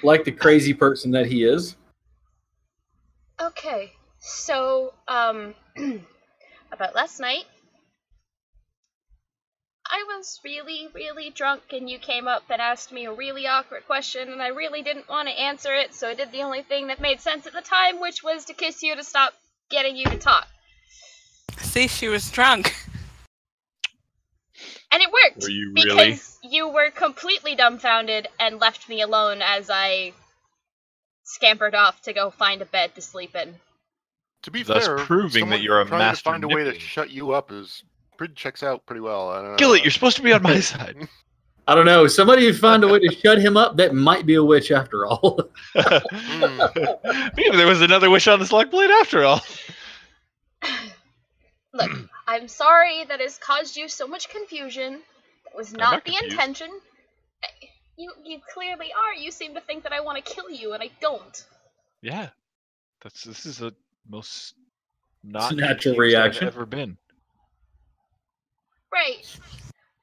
Like the crazy person that he is. Okay, so, about last night, I was really, really drunk and you came up and asked me a really awkward question and I really didn't want to answer it, so I did the only thing that made sense at the time, which was to kiss you to stop getting you to talk. See, she was drunk. And it worked! Were you because really? you were completely dumbfounded and left me alone as I scampered off to go find a bed to sleep in. To be Thus fair, proving that someone you're a trying master to find a way to manipulator. shut you up is checks out pretty well. I don't know. Gillet, you're supposed to be on my side. I don't know. Somebody found a way to shut him up. That might be a witch after all. Maybe there was another wish on this luck blade after all. Look, I'm sorry that has caused you so much confusion. That was not not the confused. intention. You clearly are. You seem to think that I want to kill you, and I don't. Yeah, this is the most not Natural confused reaction. I've ever been. Right.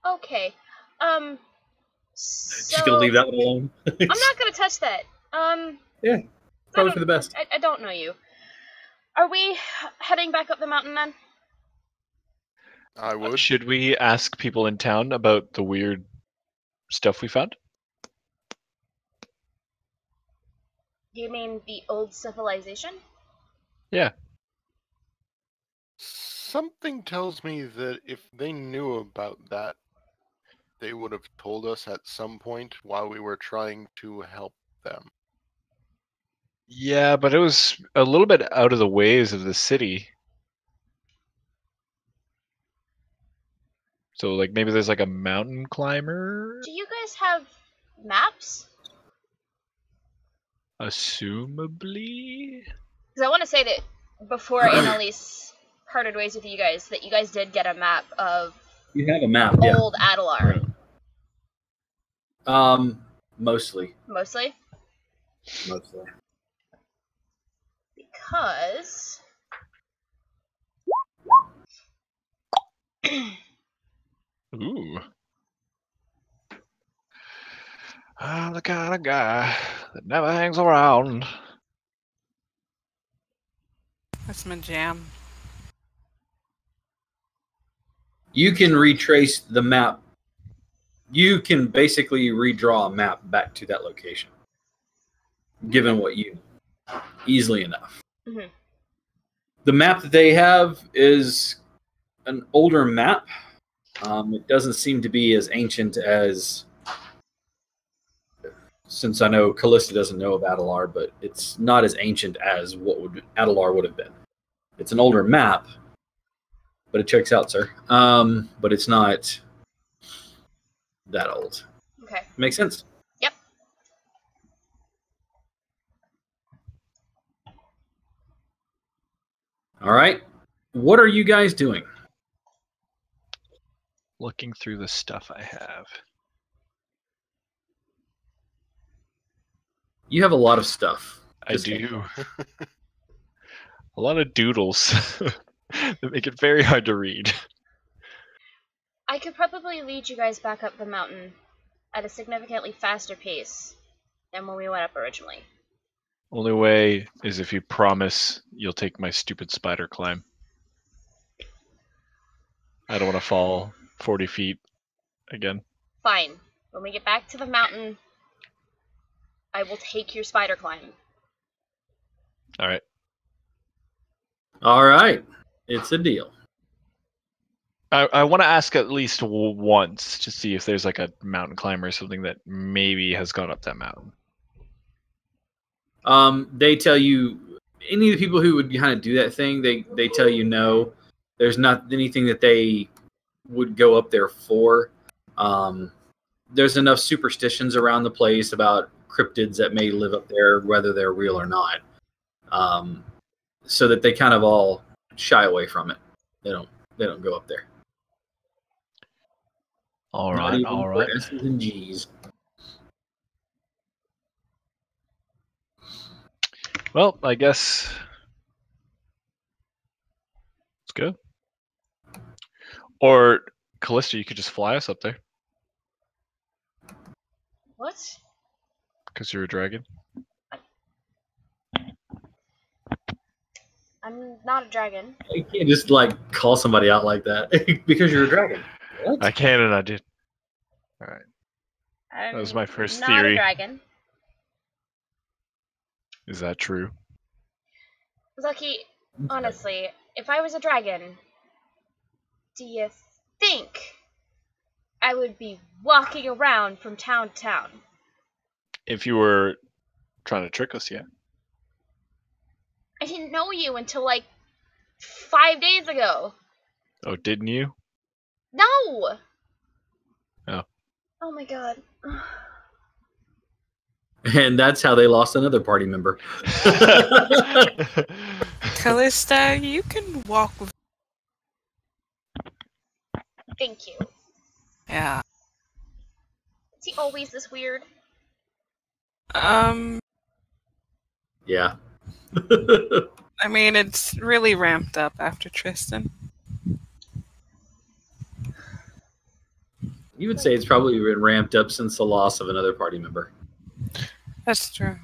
Okay. Just So gonna leave that one alone. I'm not gonna touch that. Yeah, probably for the best. I don't know you. Are we heading back up the mountain then? I would. Should we ask people in town about the weird stuff we found? You mean the old civilization? Yeah. Something tells me that if they knew about that, they would have told us at some point while we were trying to help them. Yeah, but it was a little bit out of the ways of the city. So, like, maybe there's like a mountain climber, Do you guys have maps? assumably. Because I want to say that before Annalise parted ways with you guys, that you guys did get a map of You have a map, yeah. old Adelar. Mostly. Mostly. Because... Ooh. I'm the kind of guy that never hangs around. That's my jam. You can retrace the map. You can basically redraw a map back to that location, given what you easily enough. Mhm. The map that they have is an older map. It doesn't seem to be as ancient as, since I know Callista doesn't know of Adelar, but it's not as ancient as what Adelar would have been. It's an older map, but it checks out, sir. But it's not that old. Okay. Makes sense? Yep. All right. What are you guys doing? Looking through the stuff I have. You have a lot of stuff. I Just do. A lot of doodles that make it very hard to read. I could probably lead you guys back up the mountain at a significantly faster pace than when we went up originally. Only way is if you promise you'll take my stupid spider climb. I don't want to fall 40 feet again. Fine. When we get back to the mountain, I will take your spider climb. All right. All right, it's a deal. I want to ask at least once to see if there's like a mountain climber or something that maybe has gone up that mountain. They tell you, any of the people who would kind of do that thing, they tell you no. There's not anything that they would go up there for. There's enough superstitions around the place about cryptids that may live up there, whether they're real or not, so that they kind of all shy away from it. They don't go up there. All Not right, even all for right. S's and G's. Well, I guess let's go. Or Callista, you could just fly us up there What? because you're a dragon. I'm not a dragon. You can't just like call somebody out like that because you're a dragon. What? I can and I did. All right. I'm was my first not theory. a dragon. Is that true? Lucky, honestly, if I was a dragon, do you think I would be walking around from town to town? If you were trying to trick us, yeah. I didn't know you until like 5 days ago. Oh, didn't you? No! Oh. Oh my god. And that's how they lost another party member. Callista, you can walk with. Thank you. Yeah. Is he always this weird? Yeah. I mean, it's really ramped up after Tristan. You would say it's probably been ramped up since the loss of another party member. That's true.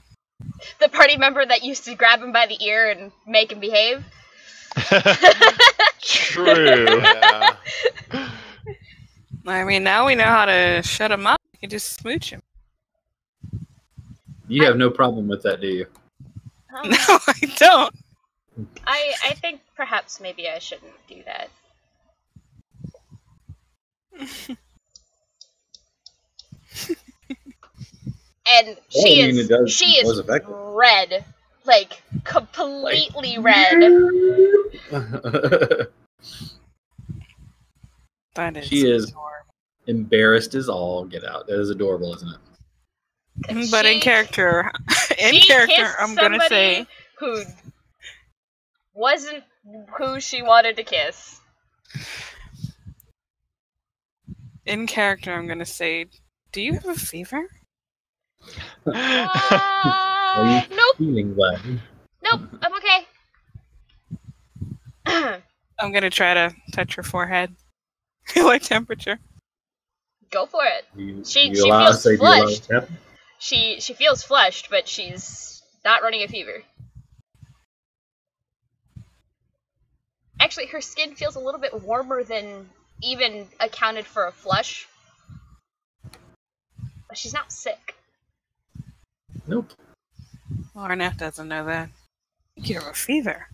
The party member that used to grab him by the ear and make him behave? True. Yeah. I mean, now we know how to shut him up. You can just smooch him. You have no problem with that, do you? No, I don't. I think perhaps maybe I shouldn't do that. And she I mean, it does- she it was is effective. red. Like, completely red. That is. She is adorable. embarrassed as all get out. That is adorable, isn't it? But in She- character, she kissed I'm gonna say somebody who wasn't who she wanted to kiss. in character, I'm gonna say, do you have a fever? Are you Nope, feeling well? nope, I'm okay. I'm gonna try to touch her forehead. Feel like temperature. Go for it. You, She you allow, feels say, do you allow flushed. temp? She feels flushed, but she's not running a fever. Actually, her skin feels a little bit warmer than even accounted for a flush. But she's not sick. Nope. Arnett doesn't know that. You have a fever.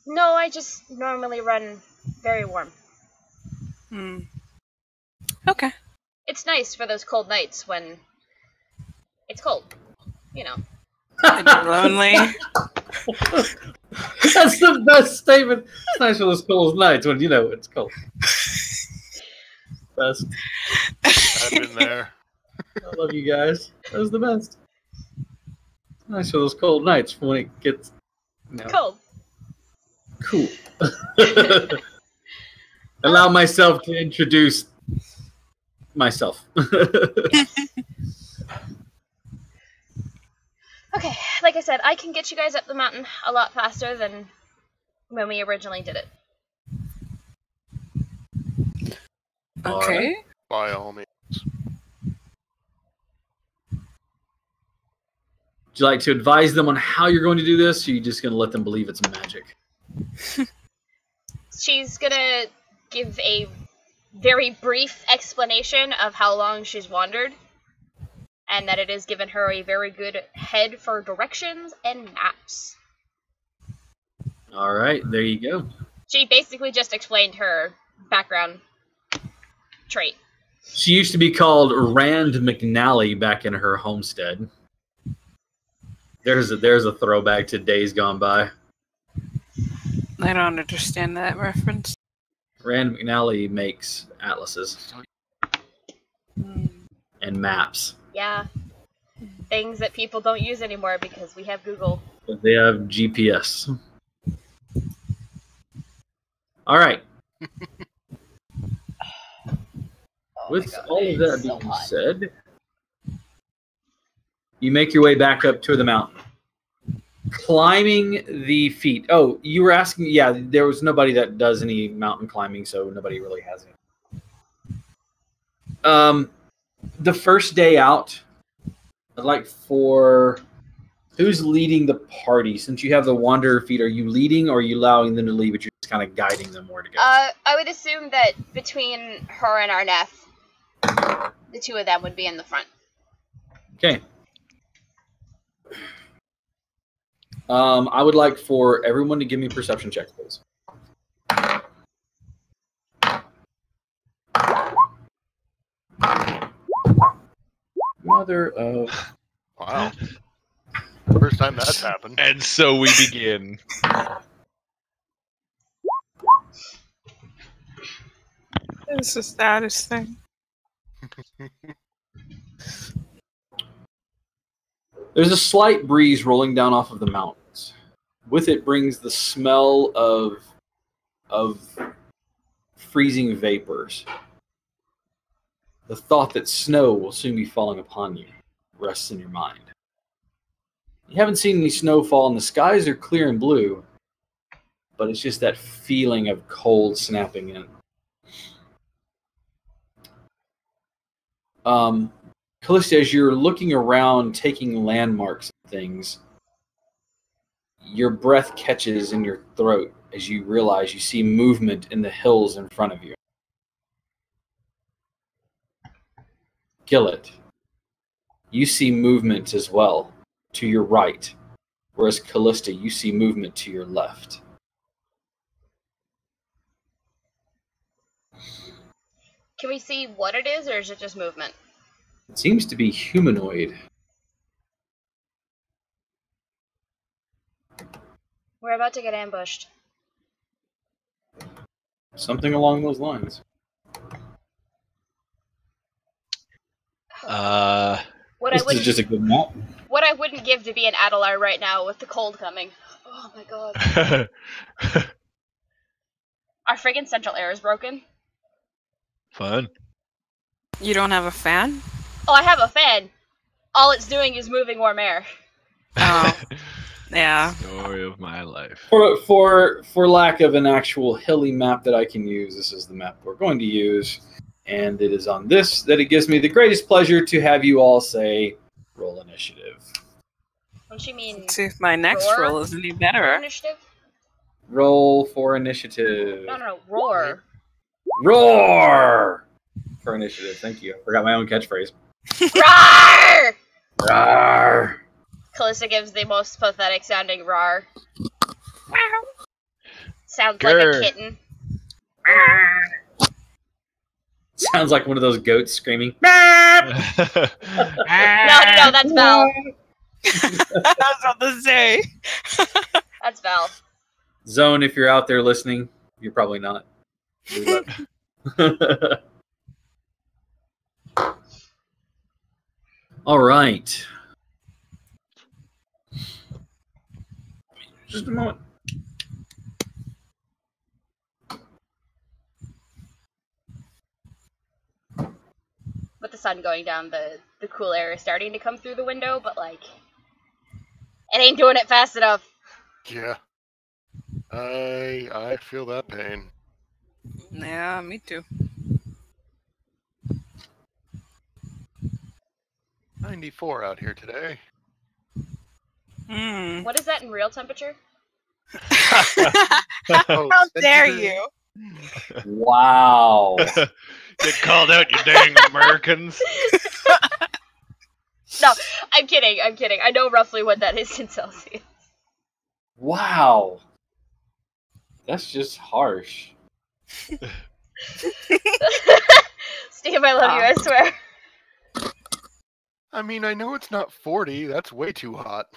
No, I just normally run very warm. Okay. It's nice for those cold nights when it's cold. You know. And you're lonely. That's the best statement. It's nice for those cold nights when you know it's cold. Best. I've been there. I love you guys. That was the best. Nice for those cold nights when it gets Cold. cool. Allow myself to introduce myself. Okay, like I said, I can get you guys up the mountain a lot faster than when we originally did it. Okay. By all means. Would you like to advise them on how you're going to do this, or are you just going to let them believe it's magic? She's gonna give a very brief explanation of how long she's wandered, and that it has given her a very good head for directions and maps. All right, there you go. She basically just explained her background trait. She used to be called Rand McNally back in her homestead. There's a throwback to days gone by. I don't understand that reference. Rand McNally makes atlases and maps. Yeah. Things that people don't use anymore because we have Google. They have GPS. All right. With all of that being said, you make your way back up to the mountain. Climbing the feet. Oh, you were asking. Yeah, there was nobody that does any mountain climbing, so nobody really has any. The first day out, I'd like for who's leading the party? Since you have the wanderer feet, are you leading, or are you allowing them to lead, but you're just kind of guiding them where to go? I would assume that between her and Arnef, the two of them would be in the front. Okay. I would like for everyone to give me perception checks, please. Mother of... Wow. First time that's happened. And so we begin. It's the saddest thing. There's a slight breeze rolling down off of the mountains. With it brings the smell of freezing vapors. The thought that snow will soon be falling upon you rests in your mind. You haven't seen any snowfall, and the skies are clear and blue, but it's just that feeling of cold snapping in. Callista, as you're looking around, taking landmarks and things, your breath catches in your throat as you realize you see movement in the hills in front of you. Gillet, you see movement as well to your right, whereas Callista, you see movement to your left. Can we see what it is, or is it just movement? It seems to be humanoid. We're about to get ambushed. Something along those lines. What This I wouldn't, is just a good map. what I wouldn't give to be in Adelar right now with the cold coming. Oh my god. Our friggin' central air is broken. Fun. You don't have a fan? Oh, I have a fan. All it's doing is moving warm air. Oh. Yeah. Story of my life. For lack of an actual hilly map that I can use, this is the map we're going to use. And it is on this that it gives me the greatest pleasure to have you all say, roll initiative. Don't you mean Let's see if my next roar? roll is any better. initiative? Roll for initiative. No, roar. Roar! For initiative, thank you. I forgot my own catchphrase. Roar! Roar! Callista gives the most pathetic sounding roar. Sounds Grr. like a kitten. Sounds like one of those goats screaming. No, that's Val. I was about to say. That's Val. Zone, if you're out there listening, you're probably not. All right. Just a moment. With the sun going down, the cool air is starting to come through the window, but like It ain't doing it fast enough. Yeah. I feel that pain. Yeah, me too. 94 out here today. Hmm. What is that in real temperature? Oh, How dare centigrade. you? Wow. Get called out, you dang Americans. No, I'm kidding. I'm kidding. I know roughly what that is in Celsius. Wow. That's just harsh. Steve, I love you, I swear. I mean, I know it's not 40. That's way too hot.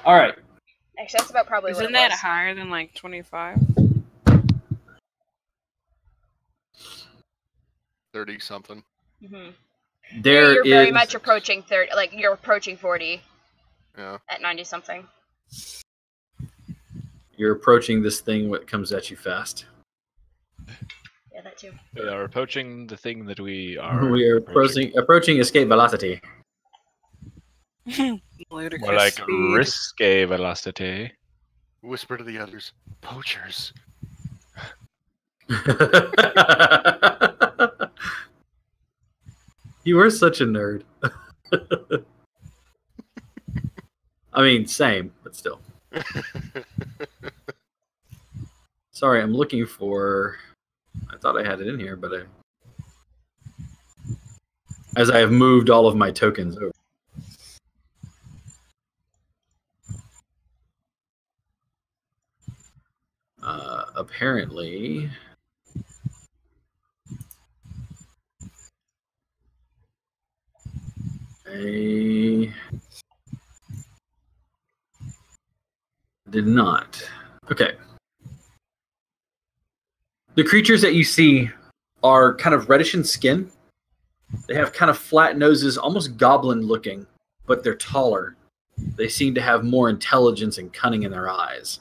All right. Actually, that's about probably Isn't what it that was. higher than like 25? 30 something. There You're very is- much approaching 30. Like, you're approaching 40 Yeah. at 90 something. You're approaching this thing that comes at you fast. Yeah, that too. We are approaching the thing that we are. We are approaching escape velocity. Ludicrous. More like speed. risque velocity. Whisper to the others. Poachers. You are such a nerd. I mean, same, but still. Sorry, I'm looking for... I thought I had it in here, but as I have moved all of my tokens over. Apparently... Did not. Okay. The creatures that you see are kind of reddish in skin. They have kind of flat noses, almost goblin looking, but they're taller. They seem to have more intelligence and cunning in their eyes.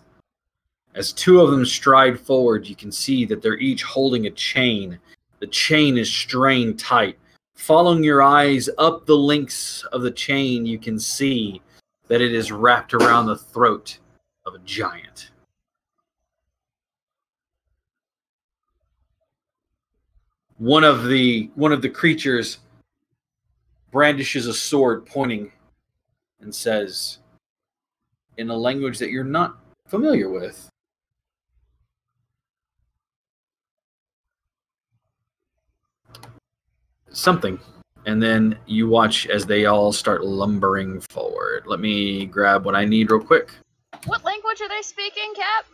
As two of them stride forward, you can see that they're each holding a chain. The chain is strained tight. Following your eyes up the links of the chain, you can see that it is wrapped around the throat of a giant. One of the creatures brandishes a sword, pointing, and says, in a language that you're not familiar with, something. And then you watch as they all start lumbering forward. Let me grab what I need real quick. What language are they speaking, Cap?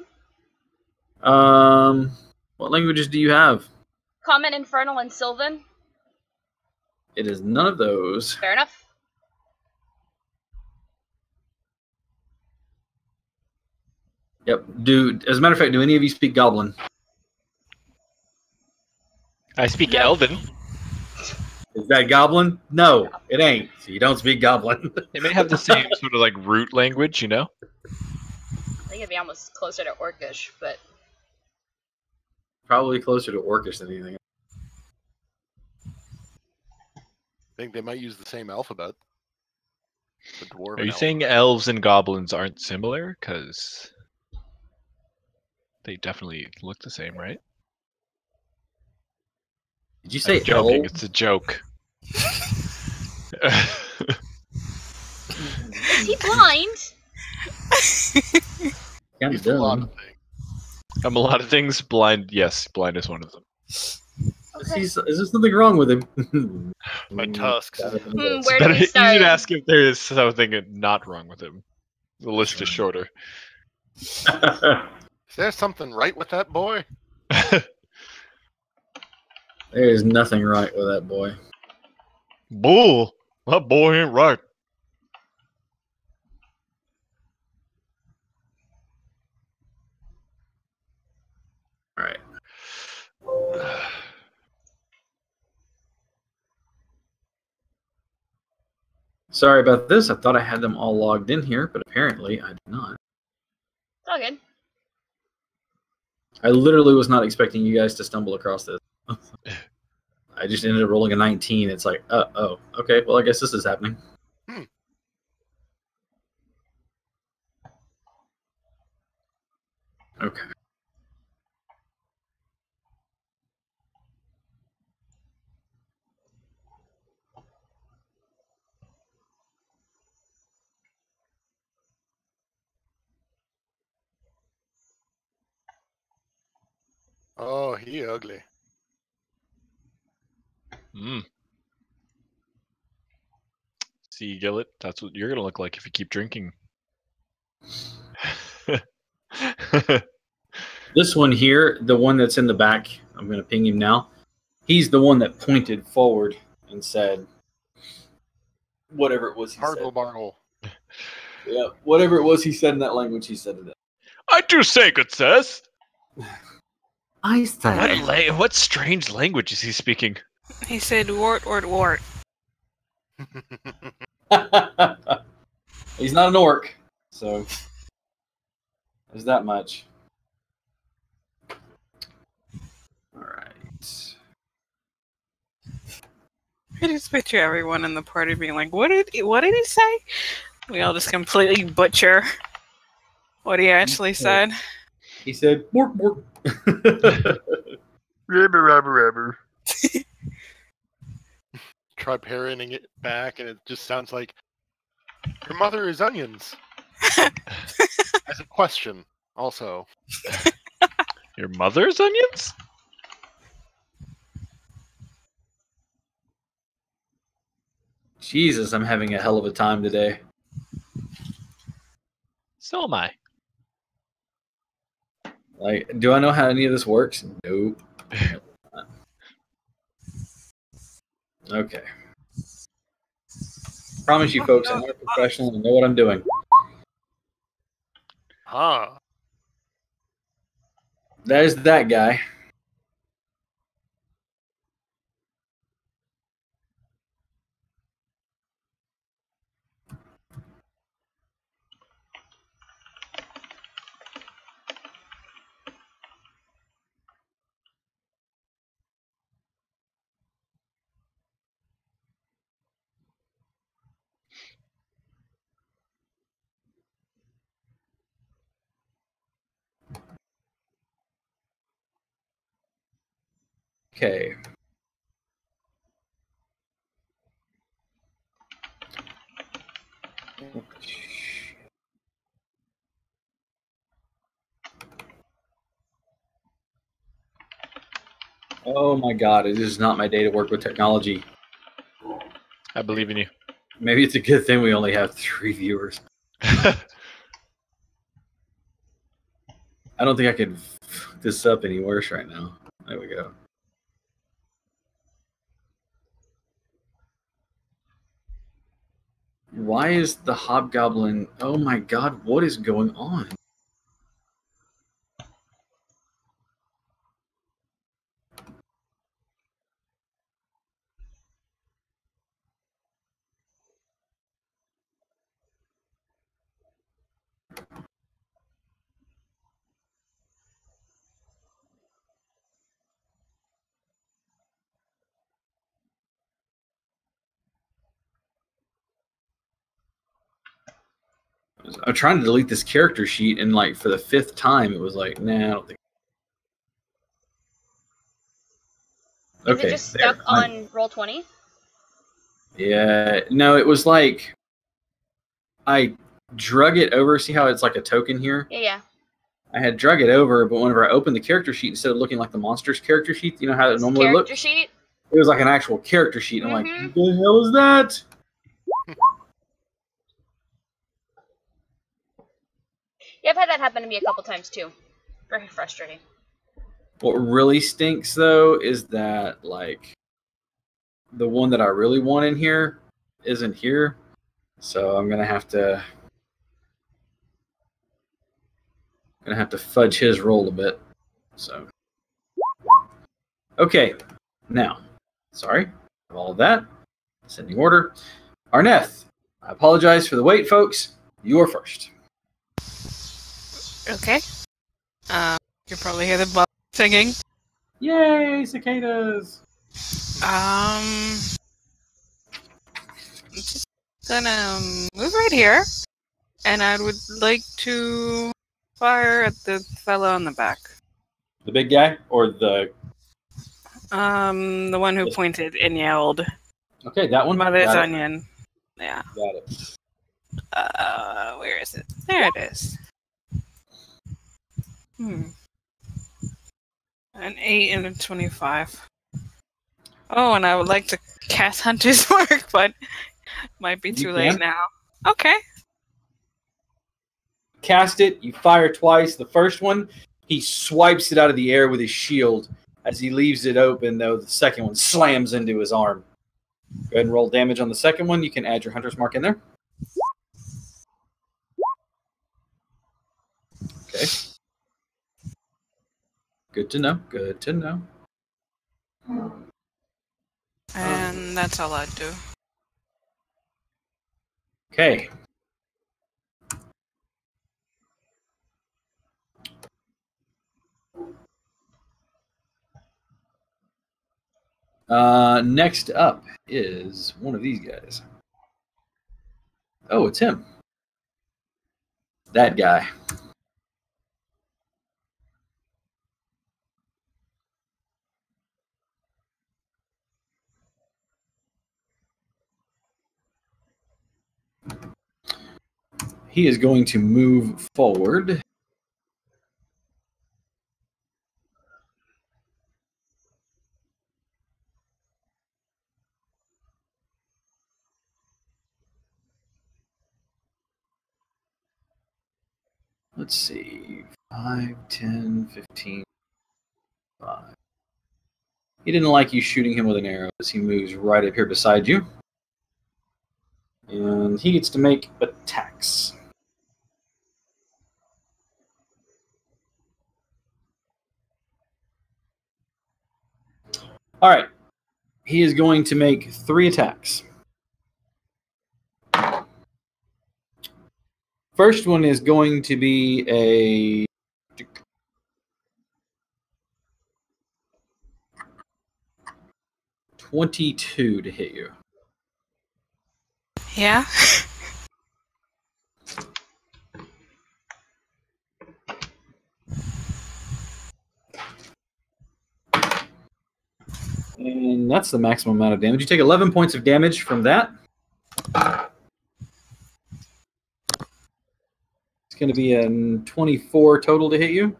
What languages do you have? Common, Infernal, and Sylvan? It is none of those. Fair enough. Yep. As a matter of fact, do any of you speak Goblin? I speak Elven. Is that Goblin? No, it ain't. So you don't speak Goblin. They may have the same sort of like root language, you know? I think it'd be almost closer to Orcish, but... Probably closer to Orcish than anything. I think they might use the same alphabet. The dwarven Are you alphabet. saying elves and goblins aren't similar? Because they definitely look the same, right? Did you say I'm joking. elf? It's a joke. Is he blind? Kind He's of a lot dumb. of things. I'm a lot of things. Blind, yes, blind is one of them. Okay. Is there something wrong with him? My tusks. Where do Better, we you start? should ask if there is something not wrong with him. The list is shorter. Is there something right with that boy? There is nothing right with that boy. Bull, that boy ain't right. All right. Sorry about this. I thought I had them all logged in here, but apparently I did not. It's all good. I literally was not expecting you guys to stumble across this. I just ended up rolling a 19. It's like, oh, okay. Well, I guess this is happening. Okay. Oh, he ugly. Mm. See, Gillet, that's what you're gonna look like if you keep drinking. This one here, the one that's in the back, I'm going to ping him now. He's the one that pointed forward and said whatever it was he Hargle said. bargle. Yeah, whatever it was he said in that language, he said it. I do say, good sirs. I said. What strange language is he speaking? He said wart, wart, wart. He's not an orc, so there's that much. All right. I just picture everyone in the party being like, what did he say? We all just completely butcher what he actually said. He said, "Bork, bork." Rubber, rubber, rubber. Try parroting it back, and it just sounds like, your mother is onions. As a question, also. Your mother's onions? Jesus, I'm having a hell of a time today. So am I. Like, do I know how any of this works? Nope. Okay. Promise you folks, I'm not a professional and know what I'm doing. Huh. There's that guy. Okay. Oh my god, it is not my day to work with technology. I believe in you. Maybe it's a good thing we only have 3 viewers. I don't think I could fuck this up any worse right now. There we go. Why is the hobgoblin... Oh my god, what is going on? I'm trying to delete this character sheet, and like for the 5th time, it was like, nah, I don't think. Is it just stuck on Roll20? Yeah, no, it was like I drug it over. See how it's like a token here? Yeah. I had drug it over, but whenever I opened the character sheet, instead of looking like the monster's character sheet, you know how it normally looks? Character sheet? It was like an actual character sheet. I'm like, Mhm. what the hell is that? Yeah, I've had that happen to me a couple times too. Very frustrating. What really stinks, though, is that, like, the one that I really want in here isn't here. So I'm going to have to fudge his roll a bit. So, okay. Now, sorry. All of that. Sending order. Arneth, I apologize for the wait, folks. You are first. Okay. You can probably hear the bug singing. Yay, cicadas! I'm just gonna move right here, and I would like to Fire at the fellow on the back. The big guy or the? The one who pointed and yelled, Okay, that one. "Mother's Got it. onion." Yeah. Got it. Where is it? There it is. An 8 and a 25. Oh, and I would like to cast Hunter's Mark, but might be You too late can? now. Okay. Cast it. You fire twice. The first one, he swipes it out of the air with his shield. As he leaves it open, though, the second one slams into his arm. Go ahead and roll damage on the second one. You can add your Hunter's Mark in there. Okay. Good to know. Good to know. And that's all I'd do. Okay. Next up is one of these guys. Oh, it's him. That guy. He is going to move forward. Let's see. 5, 10, 15, 5. He didn't like you shooting him with an arrow as he moves right up here beside you. And he gets to make attacks. All right. He is going to make 3 attacks. First one is going to be a 22 to hit you. Yeah? And that's the maximum amount of damage. You take 11 points of damage from that. It's going to be a 24 total to hit you.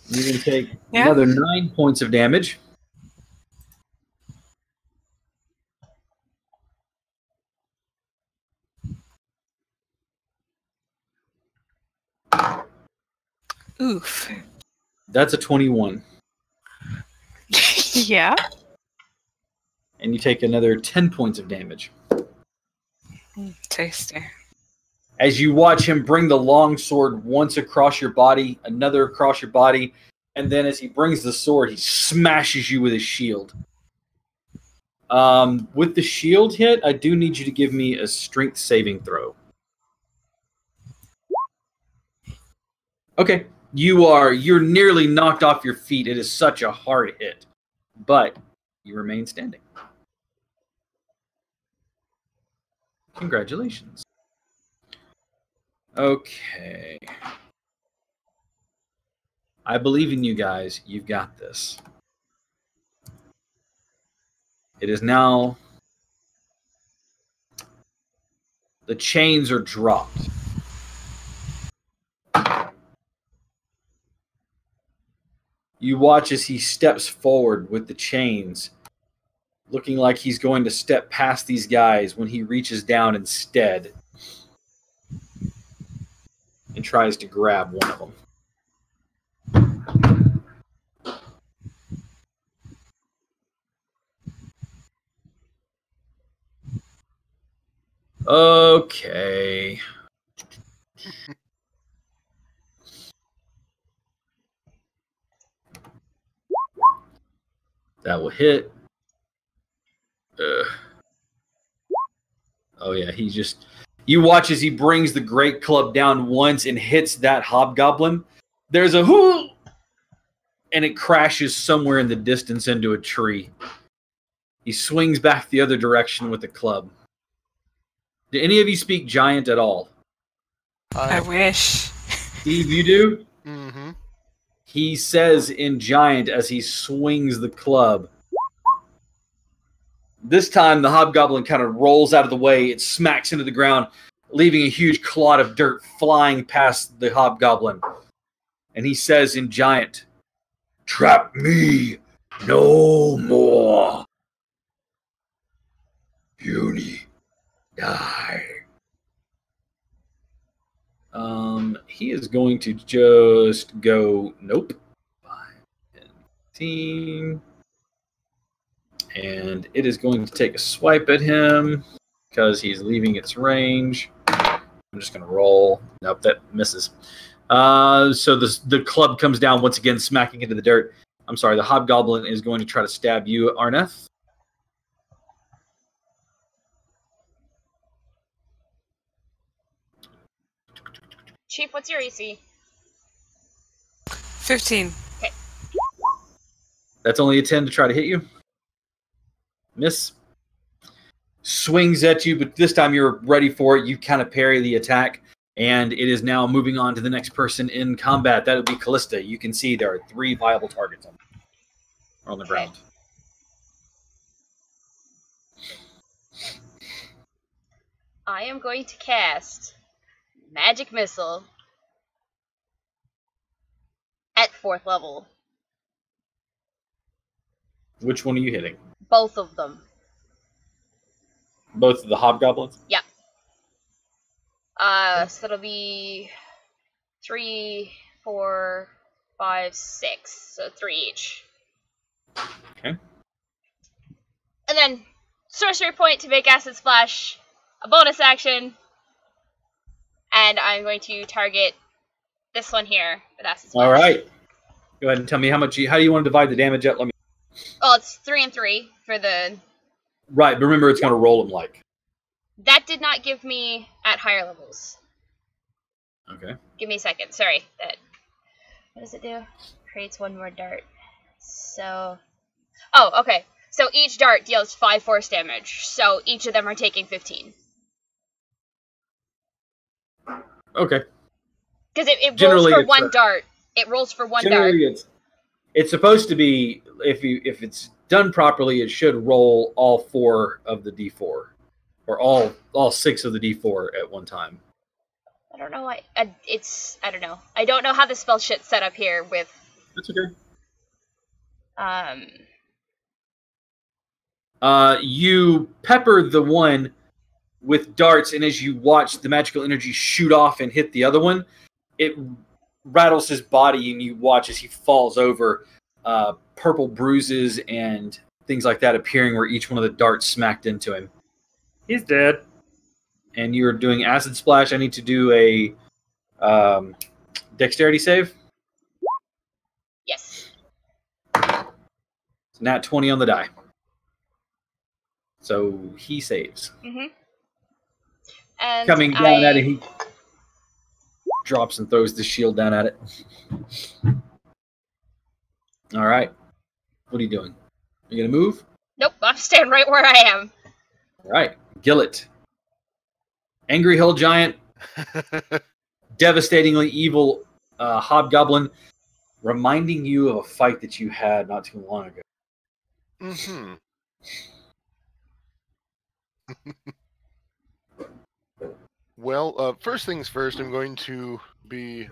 You can take another 9 points of damage. Oof. That's a 21. Yeah? And you take another 10 points of damage. Tasty. As you watch him bring the long sword once across your body, another across your body, and then as he brings the sword, he smashes you with his shield. With the shield hit, I do need you to give me a strength saving throw. Okay. You're nearly knocked off your feet. It is such a hard hit. But you remain standing. Congratulations. Okay. I believe in you guys. You've got this. It is now... The chains are dropped. You watch as he steps forward with the chains, looking like he's going to step past these guys when he reaches down instead and tries to grab one of them. Okay. That will hit. Oh, yeah, he just... You watch as he brings the great club down once and hits that hobgoblin. There's a whoo! And it crashes somewhere in the distance into a tree. He swings back the other direction with the club. Do any of you speak giant at all? I wish. Steve, you do? Mm-hmm. He says in Giant as he swings the club. This time, the hobgoblin kind of rolls out of the way. It smacks into the ground, leaving a huge clod of dirt flying past the hobgoblin. And he says in Giant, "Trap me no more. Puny, die." He is going to just go, nope. 5, 10, 15. And it is going to take a swipe at him because he's leaving its range. I'm just going to roll. Nope, that misses. So the club comes down once again, smacking into the dirt. I'm sorry, the hobgoblin is going to try to stab you, Arneth. Chief, what's your AC? 15. That's only a 10 to try to hit you. Miss. Swings at you, but this time you're ready for it. You kind of parry the attack, and it is now moving on to the next person in combat. That would be Callista. You can see there are 3 viable targets on the ground. I am going to cast Magic Missile at 4th level. Which one are you hitting? Both of them. Both of the hobgoblins? Yeah. So that'll be 3, 4, 5, 6. So 3 each. Okay. And then sorcery point to make acid splash. A bonus action. And I'm going to target this one here with acid splash. All right. Go ahead and tell me how do you want to divide the damage up? Let me. Well, it's 3 and 3 for the. Right, but remember it's going to roll them like. That did not give me at higher levels. Okay. Give me a second. Sorry. What does it do? Creates 1 more dart. So. Oh, okay. So each dart deals 5 force damage. So each of them are taking 15. Okay. Because it rolls Generally, for it's 1 dart. It rolls for 1 dart. Generally, it's supposed to be if it's done properly, it should roll all 4 of the D4, or all 6 of the D4 at one time. I don't know. I don't know. I don't know how the spell shit's set up here with. That's okay. Um. You pepper the one with darts, and as you watch the magical energy shoot off and hit the other one, it rattles his body, and you watch as he falls over, purple bruises and things like that appearing where each one of the darts smacked into him. He's dead. And you're doing acid splash. I need to do a dexterity save. Yes. It's nat 20 on the die. So he saves. Mhm. And Coming down at it, he drops and throws the shield down at it. All right. What are you doing? You gonna move? Nope. I'm staying right where I am. All right. Gillet. Angry Hill Giant. Devastatingly evil hobgoblin. Reminding you of a fight that you had not too long ago. Mm-hmm. Well, first things first, I'm going to be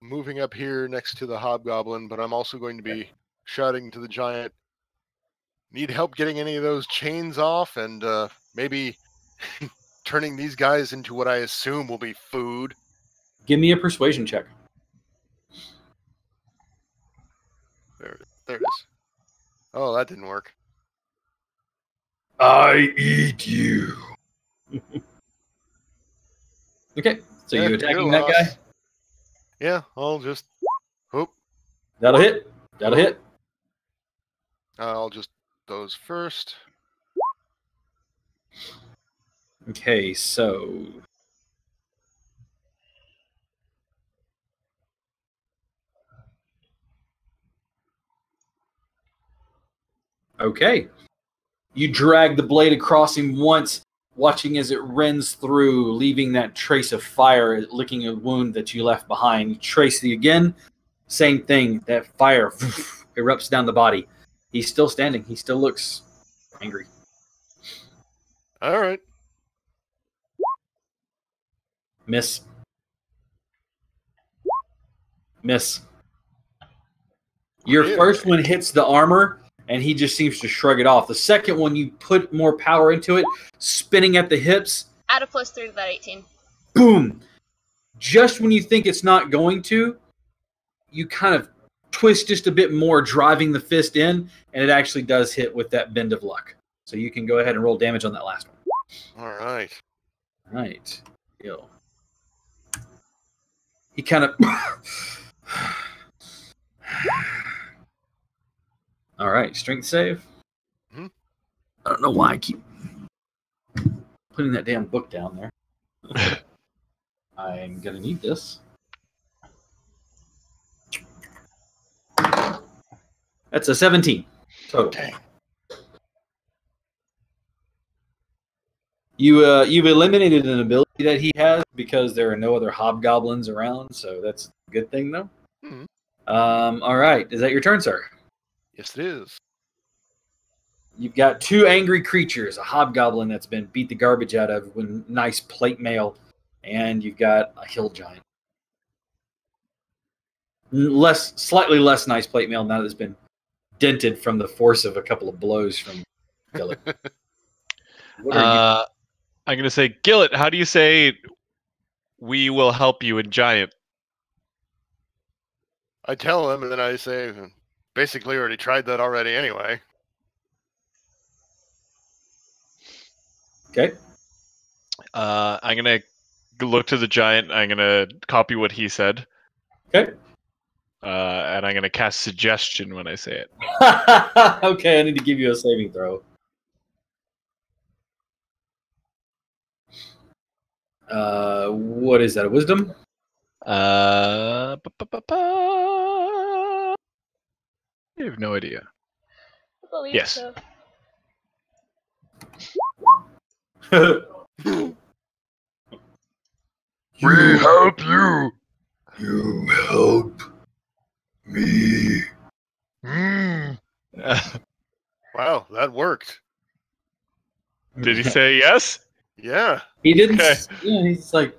moving up here next to the hobgoblin, but I'm also going to be shouting to the giant, need help getting any of those chains off, and maybe turning these guys into what I assume will be food. Give me a persuasion check. There it is. Oh, that didn't work. I eat you. Okay, so Yeah, you attacking you're that lost. guy? Yeah, I'll just hope. That'll hit. That'll hit. I'll just those first. Okay, so okay. You drag the blade across him once, watching as it rends through, leaving that trace of fire, licking a wound that you left behind. You trace it again, same thing. That fire erupts down the body. He's still standing. He still looks angry. All right. Miss. Miss. Your Really? first one hits the armor, and he just seems to shrug it off. The second one, you put more power into it, spinning at the hips. Add a +3 to that 18. Boom! Just when you think it's not going to, you kind of twist just a bit more, driving the fist in, and it actually does hit with that bend of luck. So you can go ahead and roll damage on that last one. All right. Right. Yo. He kind of... All right, strength save. Mm-hmm. I don't know why I keep putting that damn book down there. I'm going to need this. That's a 17 total. Dang. You've eliminated an ability that he has because there are no other hobgoblins around, so that's a good thing, though. Mhm. All right, is that your turn, sir? Yes, it is. You've got two angry creatures, a hobgoblin that's been beat the garbage out of with nice plate mail, and you've got a hill giant. Slightly less nice plate mail now that it's been dented from the force of a couple of blows from Gillet. What are I'm going to say, Gillet, how do you say we will help you in Giant? I tell him, and then I say, basically already tried that already anyway. you? Okay. I'm going to look to the Giant. I'm going to copy what he said. Okay. And I'm going to cast Suggestion when I say it. Okay, I need to give you a saving throw. What is that? A wisdom? I have no idea. I believe Yes. so. We help you. You help me. Wow, that worked. Did he say yes? Yeah. He didn't. Okay. Yeah, he's like.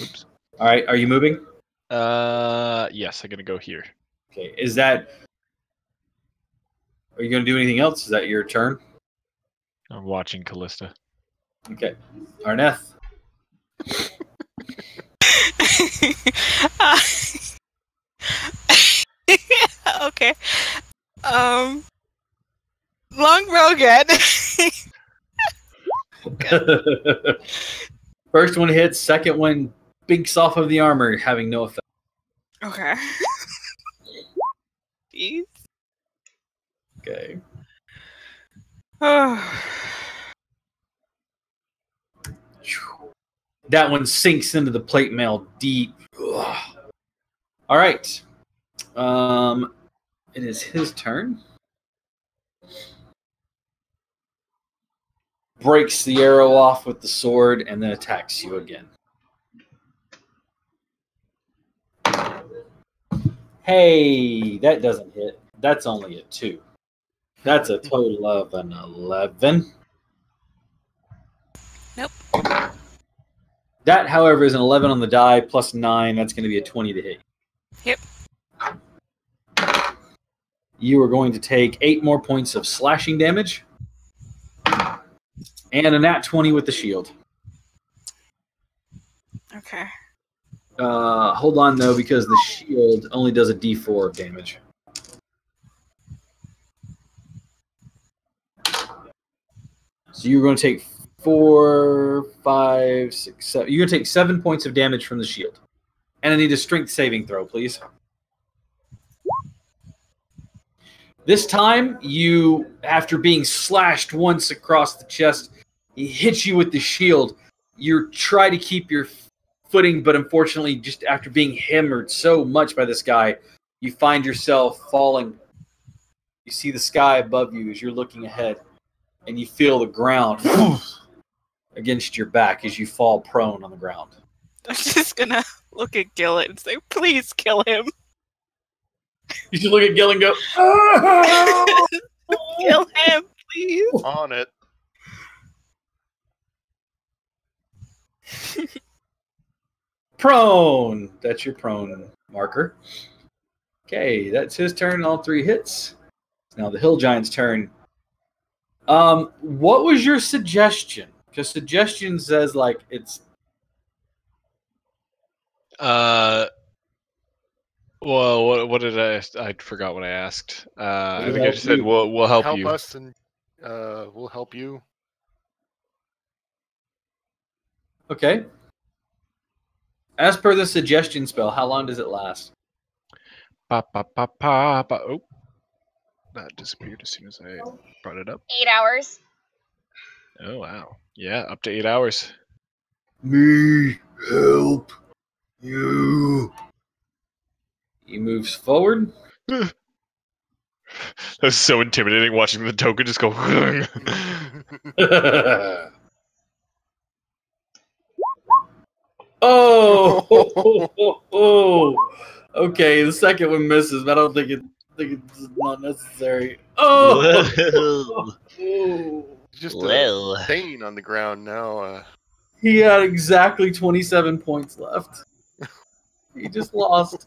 Oops. All right, are you moving? Yes, I'm going to go here. Okay, is that? Are you going to do anything else? Is that your turn? I'm watching Callista. Okay, Arneth. Okay. Longbow again. First one hits. Second one binks off of the armor, having no effect. Okay. Jeez. Okay. That one sinks into the plate mail deep. Ugh. All right. It is his turn. Breaks the arrow off with the sword and then attacks you again. Hey, that doesn't hit. That's only a 2. That's a total of an 11. Nope. That, however, is an 11 on the die plus 9. That's going to be a 20 to hit. Yep. You are going to take 8 more points of slashing damage. And a nat 20 with the shield. Okay. Hold on, though, because the shield only does a d4 of damage. So you're going to take 4, 5, 6, 7. You're going to take 7 points of damage from the shield. And I need a strength saving throw, please. This time, you, after being slashed once across the chest, he hits you with the shield. You try to keep your footing, but unfortunately, just after being hammered so much by this guy, you find yourself falling. You see the sky above you as you're looking ahead. and you feel the ground against your back as you fall prone on the ground. I'm just gonna look at Gillet and say, please kill him. You should look at Gil and go, Kill him, please. On it. prone. That's your prone marker. Okay, that's his turn. All 3 hits. Now the hill giant's turn. What was your suggestion? Because suggestion says like it's. Well, what did I forgot what I asked. I think I just said you. we'll help you. us and we'll help you. Okay. As per the suggestion spell, how long does it last? Oh, that disappeared as soon as I brought it up. 8 hours. Oh wow, yeah, up to 8 hours. Me help you. He moves forward. That was so intimidating watching the token just go. Oh, okay. The second one misses, but I don't think it's not necessary. Oh, Just Well. a stain on the ground now. he had exactly 27 points left. He just lost.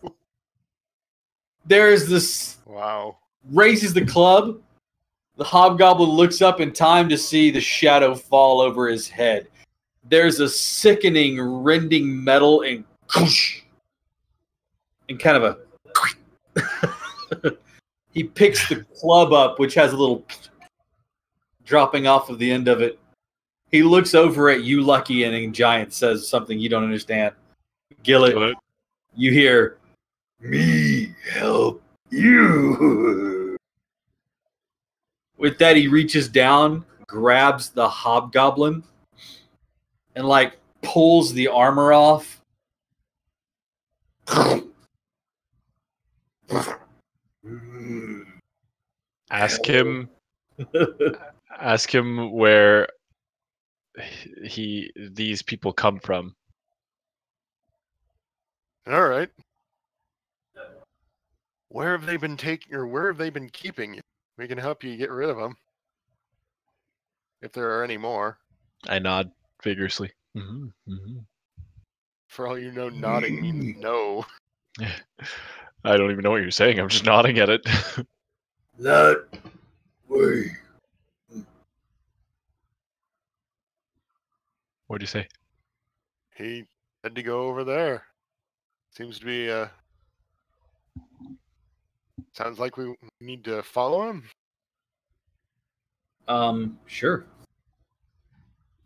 There's this. Wow. Raises the club. The hobgoblin looks up in time to see the shadow fall over his head. There's a sickening, rending metal and kind of a. He picks the club up, which has a little dropping off of the end of it. He looks over at you, Lucky, and Giant says something you don't understand. Gillet, you hear, "Me help you." With that, he reaches down, grabs the hobgoblin, and like pulls the armor off. Ask him where these people come from. All right. Where have they been taking, or where have they been keeping you? We can help you get rid of them. If there are any more. I nod vigorously. For all you know, nodding means no. I don't even know what you're saying. I'm just nodding at it. That way. What'd you say? He had to go over there. Seems to be, sounds like we need to follow him. Sure.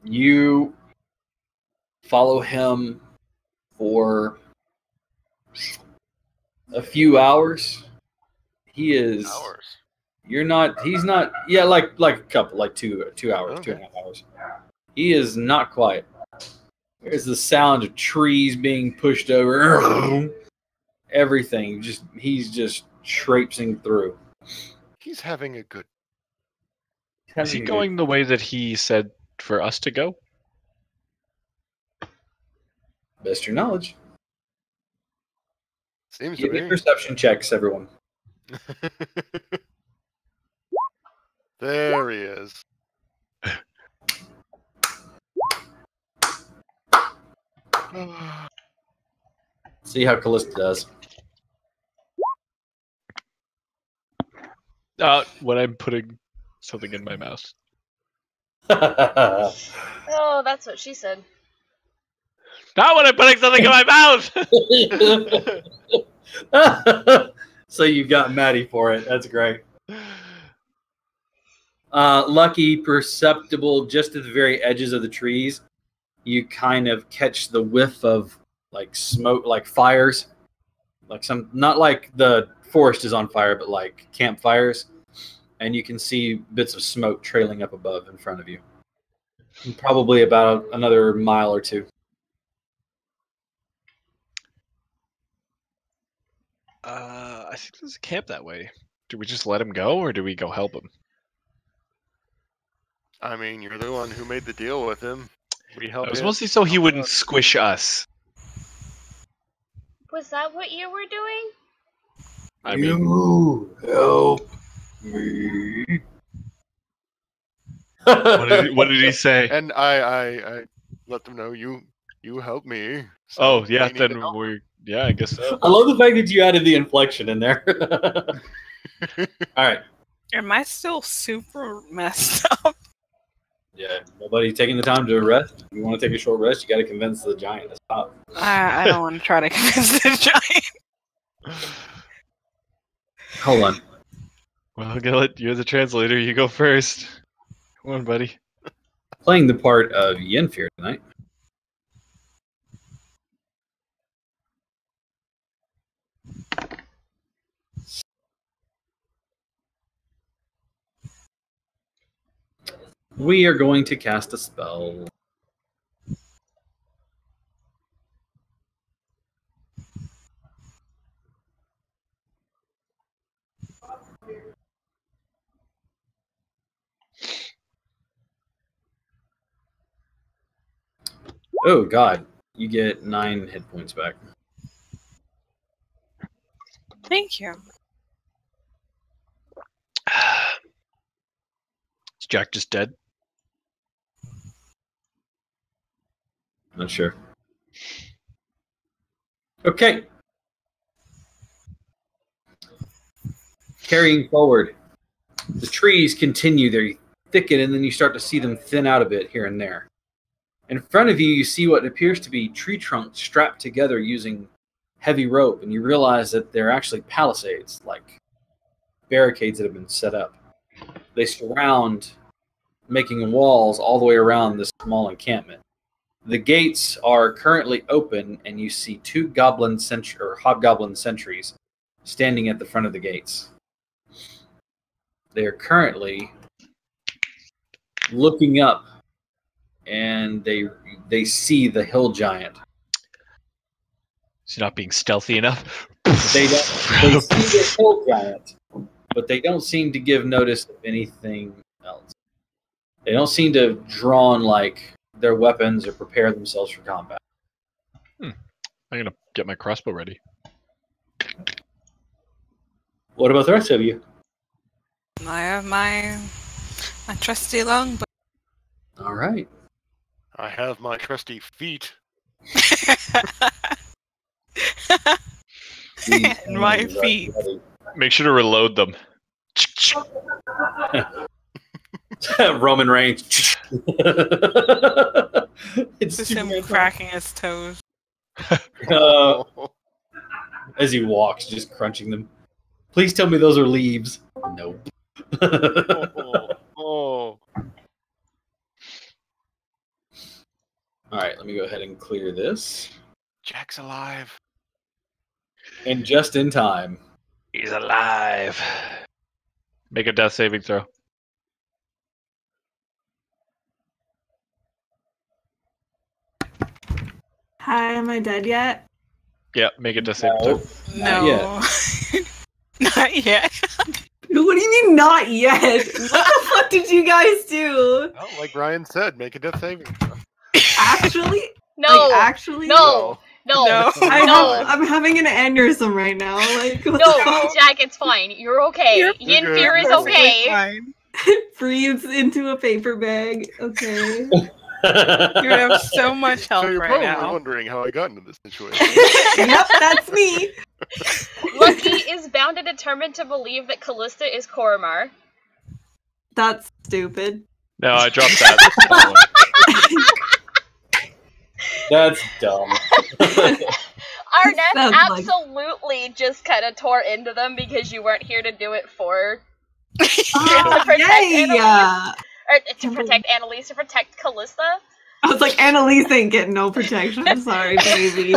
You follow him for a few hours. He is. Hours. You're not. He's not. Yeah, like a couple, like 2 hours, Okay. 2.5 hours. He is not quiet. There's the sound of trees being pushed over. Everything. He's just traipsing through. He's having a good. Is he going the way that he said for us to go? Best your knowledge. Seems Give to me be. perception checks, everyone. There he is. See how Callista does. When I'm putting something in my mouth. Oh, that's what she said. Not when I'm putting something in my mouth! So you got Maddie for it. That's great. Lucky, perceptible just at the very edges of the trees. You kind of catch the whiff of like smoke, like fires. Like not like the forest is on fire, but like campfires. And you can see bits of smoke trailing up above in front of you. And probably about another mile or 2. I think there's a camp that way. Do we just let him go, or do we go help him? I mean, you're the one who made the deal with him. We helped. It was him. mostly so he wouldn't squish us. Was that what you were doing? I mean, You help me. what did he say? And I let them know you helped me. So Oh yeah, they need to then help. yeah, I guess so. I love the fact that you added the inflection in there. All right. Am I still super messed up? Yeah, nobody taking the time to rest. If you want to take a short rest, you got to convince the giant to stop. I don't want to try to convince the giant. Hold on. Well, Gillet, you're the translator. You go first. Come on, buddy. Playing the part of Yenfear tonight. We are going to cast a spell. Oh god, you get 9 hit points back. Thank you. Is Jack just dead? Not sure. Okay. Carrying forward, the trees continue their thicket, and then you start to see them thin out a bit here and there. In front of you, you see what appears to be tree trunks strapped together using heavy rope, and you realize that they're actually palisades, like barricades that have been set up. They surround, making walls all the way around this small encampment. The gates are currently open, and you see 2 hobgoblin sentries standing at the front of the gates. They are currently looking up, and they see the hill giant. Is he not being stealthy enough? They see the hill giant, but they don't seem to give notice of anything else. They don't seem to have drawn like their weapons or prepare themselves for combat. I'm gonna get my crossbow ready. What about the rest of you? I have my trusty longbow. All right. I have my trusty feet. And my feet. Make sure to reload them. Roman Reigns. It's Just him Superman. cracking his toes. As he walks, just crunching them. Please tell me those are leaves. Nope. Oh. All right, let me go ahead and clear this. Jack's alive. And just in time. He's alive. Make a death saving throw. Hi, am I dead yet? Yeah, make a death saving No, throw. not No. Not yet. What do you mean not yet? What the fuck did you guys do? Well, like Ryan said, make a death saving throw. Actually? No. Like, actually? No. No. No. I'm having an aneurysm right now. Like, what the No, fuck? Jack, it's fine. You're okay. You're Yin good. Fear is Perfectly okay. fine. Breathes into a paper bag. Okay. You have so much help So you're right probably now. wondering how I got into this situation. Yep, that's me. Lucky is bound and determined to believe that Callista is Koromar. That's stupid. No, I dropped that. That's dumb. Arnett Sounds like- absolutely just kind of tore into them because you weren't here to do it for, Oh, protect yay! Annalise. Or to protect Annalise, to protect Callista. I was like, Annalise ain't getting no protection. I'm sorry, baby.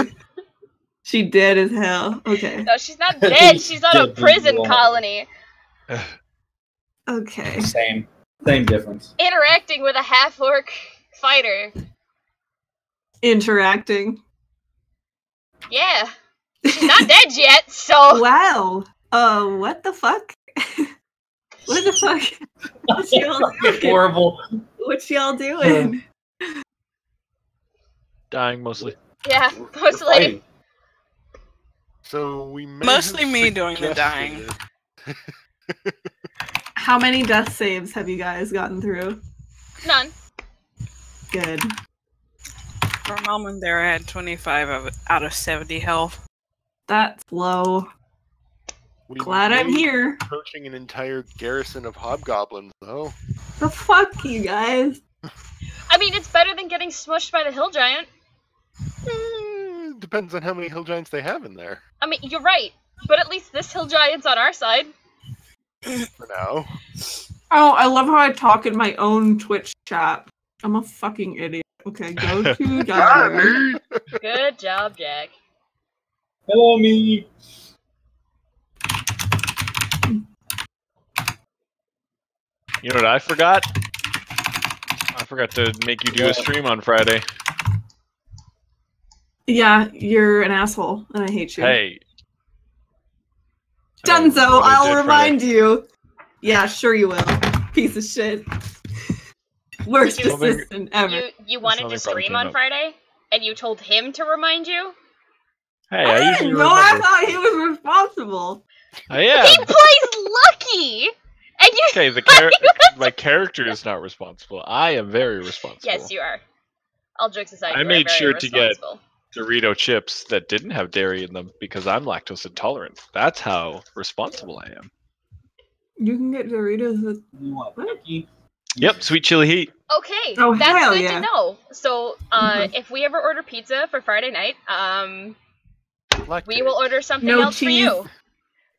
She dead as hell. Okay. No, she's not dead. She's on a Dead prison wrong. colony, Okay. Same difference. interacting with a half-orc fighter. Interacting. Yeah. She's not dead yet, so... Wow. What the fuck? What the fuck? What y'all doing? Horrible. What y'all doing? Dying mostly. Yeah, We're mostly. fighting. So we may Mostly have me doing the suggested- How many death saves have you guys gotten through? None. Good. For a moment there, I had 25 out of 70 health. That's low. We Glad I'm may be here. Approaching an entire garrison of hobgoblins, though. The fuck, you guys? I mean, it's better than getting smushed by the hill giant. Depends on how many hill giants they have in there. I mean, you're right, but at least this hill giant's on our side. For now. Oh, I love how I talk in my own Twitch chat. I'm a fucking idiot. Okay, go to dialogue. Good job, Jack. Hello, me. You know what I forgot? I forgot to make you do a stream on Friday. Yeah, you're an asshole, and I hate you. Hey. Dunzo, What I I'll did remind you. Yeah, sure you will. Piece of shit. Worst Did you- assistant ever. You wanted Something to probably stream came on up. Friday, and you told him to remind you? Hey, I I usually didn't know. I remember. thought he was responsible. I am. He plays Lucky! And you Okay, my character is not responsible. I am very responsible. Yes, you are. All jokes aside, I you are made very sure to get- responsible. Dorito chips that didn't have dairy in them because I'm lactose intolerant. That's how responsible I am. You can get Doritos with. You want cookie? Yep, sweet chili heat. Okay, Oh, that's hell good yeah. to know. So, Mhm. if we ever order pizza for Friday night, Like we will order something No else cheese. for you.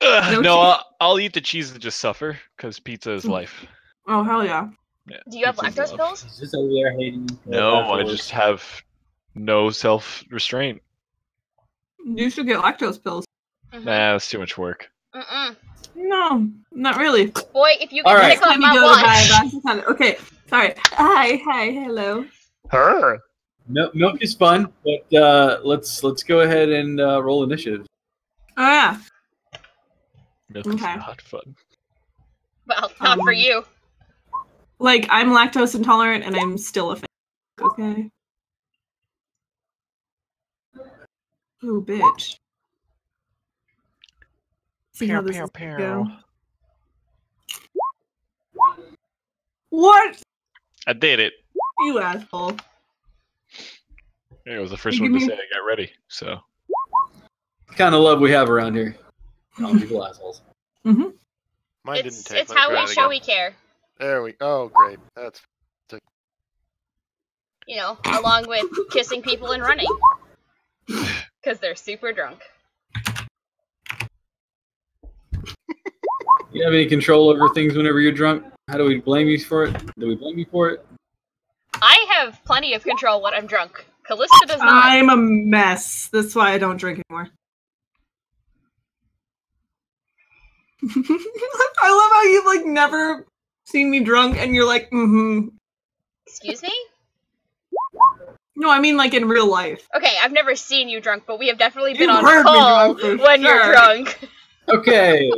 Ugh, No no, cheese. I'll eat the cheese and just suffer because pizza is Mm. life. Oh, hell yeah. Yeah, Do you have pizza's lactose love. pills? Is this over there, Hayden? No, I Afterwards. just have no self-restraint. You should get lactose pills. Mhm. Nah, that's too much work. Mm-mm. No, not really. Boy, if you All can right. pick on Time you my go to buy a watch. box of condoms. Okay, sorry. Hi, hello. Her. Milk is fun, but let's go ahead and roll initiative. Oh, yeah. Milk is Okay. not fun. Well, not for Um, you. Like, I'm lactose intolerant and I'm still a fan. Okay. Oh, bitch. See how Pew, this pew, is gonna pew. go. What? I did it. You asshole. It was the first Give one to me- say I got ready. So Kind of love we have around here. Calling people assholes. Mine didn't It's take. it's Let me how try we that show again. we care. There we. Oh, great. That's. You know, along with kissing people and running. Because they're super drunk. You have any control over things whenever you're drunk? How do we blame you for it? Do we blame you for it? I have plenty of control when I'm drunk. Callista does not. I'm a mess. That's why I don't drink anymore. I love how you've like never seen me drunk and you're like, mm-hmm. Excuse me? No, I mean like in real life. Okay, I've never seen you drunk, but we have definitely been You've on heard me call drunk for when you're sure. drunk. Okay,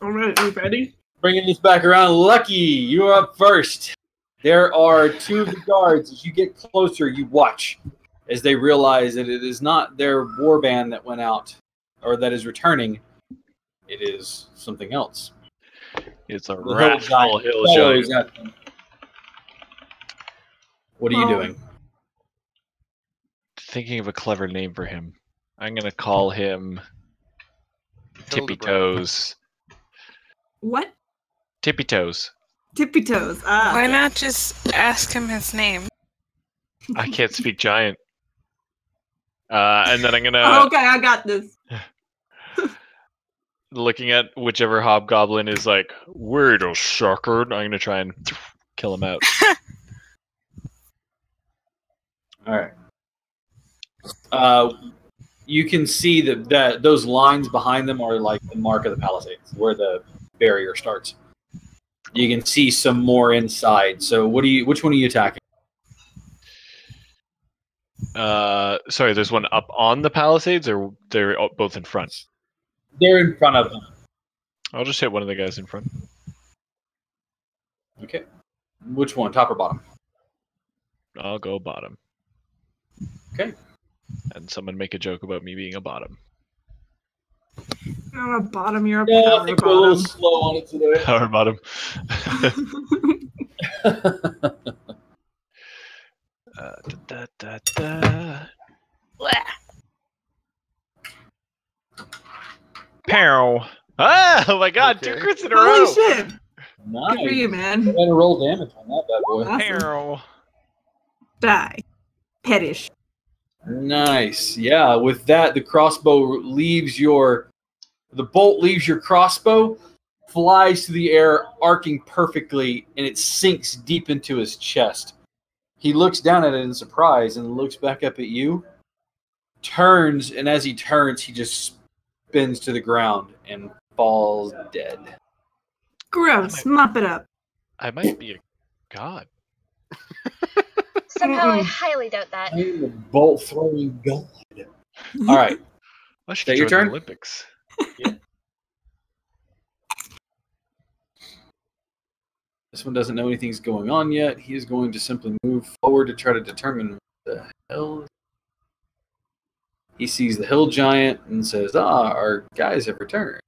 Alright, you ready? bringing this back around. Lucky, you are up first. There are two of the guards. As you get closer, you watch as they realize that it is not their warband that went out or that is returning. It is something else. it's a The hill wrathful giant hill follows giant. at them. What are you Oh. doing? Thinking of a clever name for him. I'm gonna call him Tippy Hildebrand. Toes. What? Tippy Toes. Tippy toes. Ah. Why not just ask him his name? I can't speak giant. And then I'm Oh, gonna okay, I got this. looking at whichever hobgoblin is like, wait a second. I'm gonna try and kill him out. All right. You can see that those lines behind them are like the mark of the palisades, where the barrier starts. You can see some more inside. So, which one are you attacking? Sorry, there's one up on the palisades, or they're both in front? They're in front of them. I'll just hit one of the guys in front. Okay. Which one, top or bottom? I'll go bottom. Okay. And someone make a joke about me being a bottom. I'm a bottom, you're a Yeah, I power think we're a little bottom. slow on it today. Power bottom. Da, da, da. Pow. Ah, oh my god, Okay. 2 crits in a Holy row. shit! Nice. Good for you, man. I'm gonna roll damage on that bad boy. Awesome. Pow. Die. Pettish. Nice. Yeah, with that, the bolt leaves your crossbow, flies through the air, arcing perfectly, and it sinks deep into his chest. He looks down at it in surprise and looks back up at you, turns, and as he turns, he just spins to the ground and falls dead. Gross. Mop it up. I might be a god. Somehow I Mm-mm. highly doubt that. I am the bolt throwing god. All right. I should Is that your join turn? the Olympics. This one doesn't know anything's going on yet. He is going to simply move forward to try to determine what the hell. He sees the hill giant and says, our guys have returned.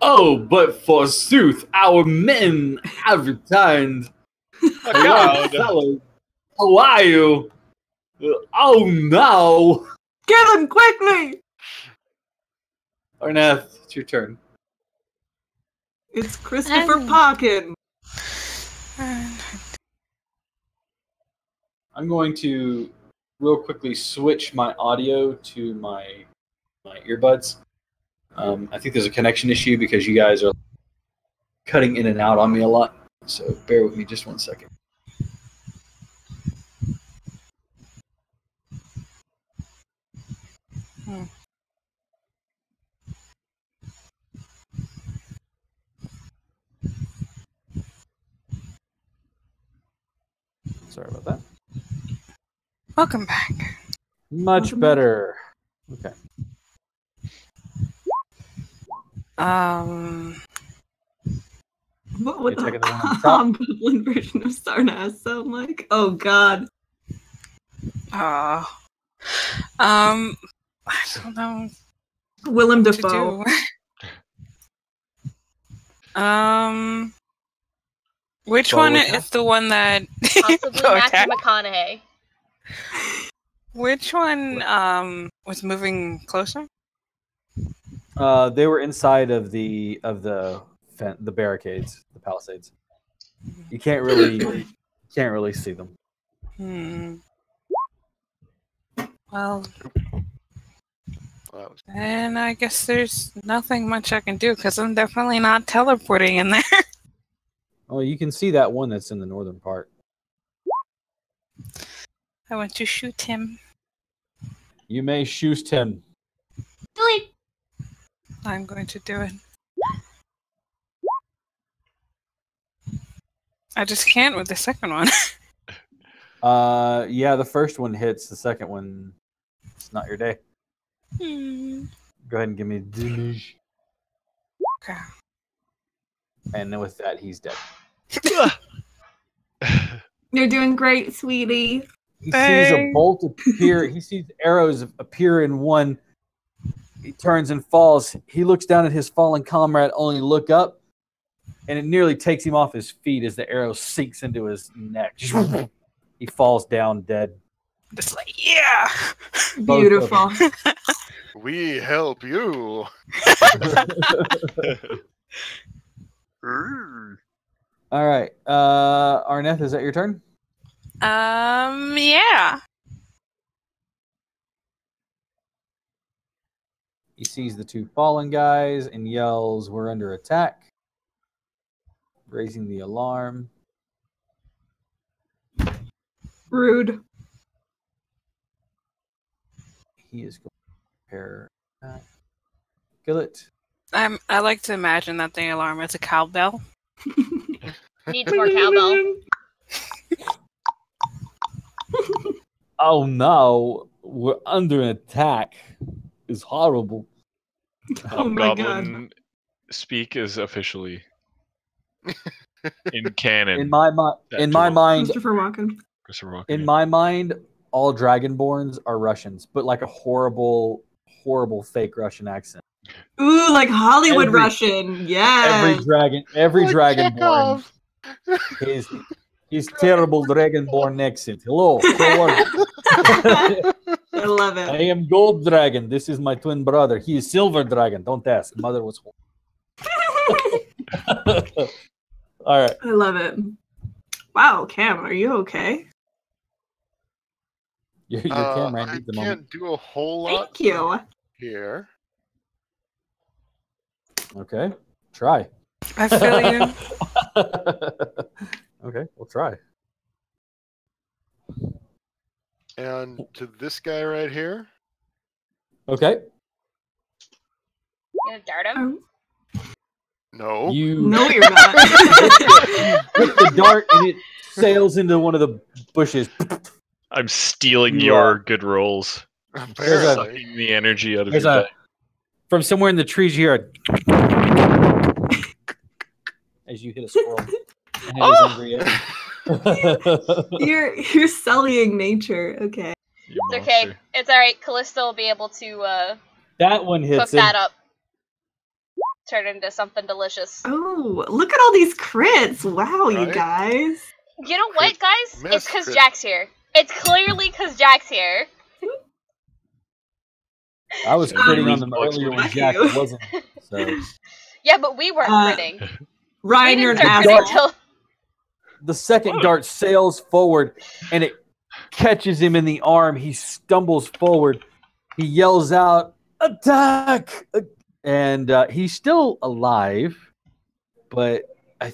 Oh, but forsooth, our men have returned. A Hello, god. fellows. How are you? Oh, no. Kill him quickly! Arnath, it's your turn. It's Christopher Parkin. I'm going to real quickly switch my audio to my earbuds. I think there's a connection issue because you guys are cutting in and out on me a lot. So bear with me just 1 second. Sorry about that. Welcome back. Much Welcome better. Okay. What would You taking the the one on top? hobgoblin version of Sarnath sound like? Oh god. I don't know Willem what Dafoe. to do. Which Well, one what's is the one that Possibly Oh, Matthew attack? McConaughey. Which one was moving closer? They were inside of the barricades, the palisades. You can't really see them. Well, Well, that was then I guess there's nothing much I can do because I'm definitely not teleporting in there. Oh, you can see that one that's in the northern part. I want to shoot him. You may shoot him. Delete. I'm going to do it. I just can't with the second one. Yeah, the first one hits. The second one, it's not your day. Go ahead and give me damage. Okay. And then with that, he's dead. You're doing great, sweetie. He sees a Bang. bolt appear. He sees arrows appear in one. He turns and falls. He looks down at his fallen comrade, only look up, and it nearly takes him off his feet as the arrow sinks into his neck. He falls down dead. Just like, yeah. Both Beautiful. we help you. All right. Arneth, is that your turn? Yeah. He sees the two fallen guys and yells, "We're under attack." Raising the alarm. Rude. He is going to prepare that. Kill it. I like to imagine that the alarm is a cowbell. Needs more cowbell. Oh no, we're under attack. It's horrible. Oh my god. Hobgoblin speak is officially in canon. In my mind, Christopher Walken. Christopher Walken, in yeah. my mind, all Dragonborns are Russians, but like a horrible, horrible fake Russian accent. Ooh, like Hollywood Every- Russian. Yeah. Every Like Dragonborn Chekhov. is terrible Dragonborn accent. Hello, how are you? I love I it. am Gold Dragon. This is my twin brother. He is Silver Dragon. Don't ask. Mother was. All right. I love it. Wow, Cam, are you okay? Your camera I needs a moment. can't do a whole lot Thank you. here. Okay. Try. I feel you. Okay, we'll try. And to this guy right here. Okay. You gonna dart him? No. You No, you're not. hit the dart and it sails into one of the bushes. I'm stealing You your are- good rolls. Apparently. Sucking the energy out of There's your a day. from somewhere in the trees you hear as you hit a squirrel. And it is angry yet. You're sullying nature. Okay. You It's okay. monster. It's alright. Callista will be able to That one cook hits him. that up. Turn it into something delicious. Oh, look at all these crits. Wow, you Right? guys. You know what, Crit guys? miss, It's because crit. Jack's here. It's clearly because Jack's here. I was Yeah, critting you on them lose earlier when fuck Jack you. wasn't. So Yeah, but we weren't critting. We Ryan, you're didn't an start critting asshole. till the second dart sails forward and it catches him in the arm. He stumbles forward. He yells out, "Attack!" And he's still alive, but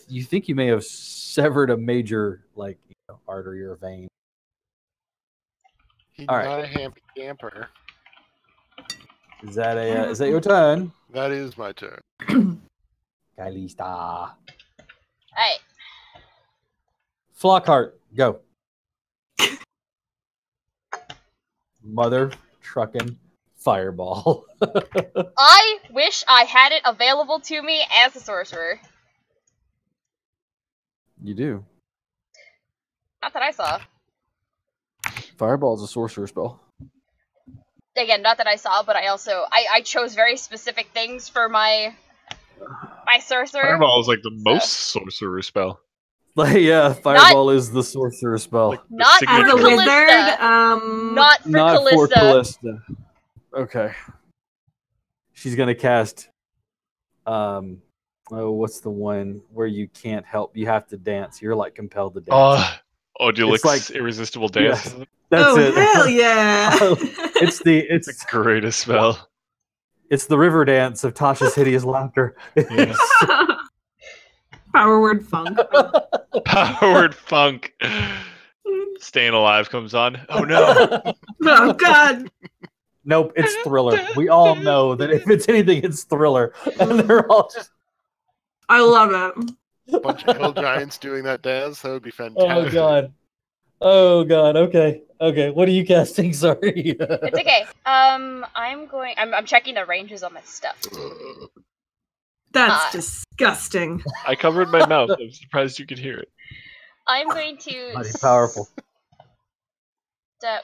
you think you may have severed a major artery or vein. He's All right. not a happy camper. Is that your turn? That is my turn. Kalista. Alright. Flockhart, go. Mother trucking fireball. I wish I had it available to me as a sorcerer. You do. Not that I saw. Fireball is a sorcerer spell. Again, not that I saw, but I chose very specific things for my sorcerer. Fireball is like the most sorcerer spell. Yeah, fireball is the sorcerer spell. Like the Not As signature a for one. wizard, Callista. Not for Not Callista. for Callista. Okay. She's gonna cast. What's the one where you can't help? You have to dance. You're like compelled to dance. Odulix's It's like- irresistible dance. Yeah. That's oh, it. hell yeah. It's the Greatest spell. it's the river dance of Tasha's hideous laughter. Yeah. Power word funk. Powered funk. Staying Alive comes on. Oh no. Oh, God. Nope, it's Thriller. We all know that if it's anything, it's Thriller, and they're all just. I love it. A bunch of hill giants doing that dance. That would be fantastic. Oh god. Oh god. Okay. Okay. What are you casting? Sorry. It's okay. I'm checking the ranges on my stuff. That's disgusting. I covered my mouth. I'm surprised you could hear it. I'm going to Mighty powerful. step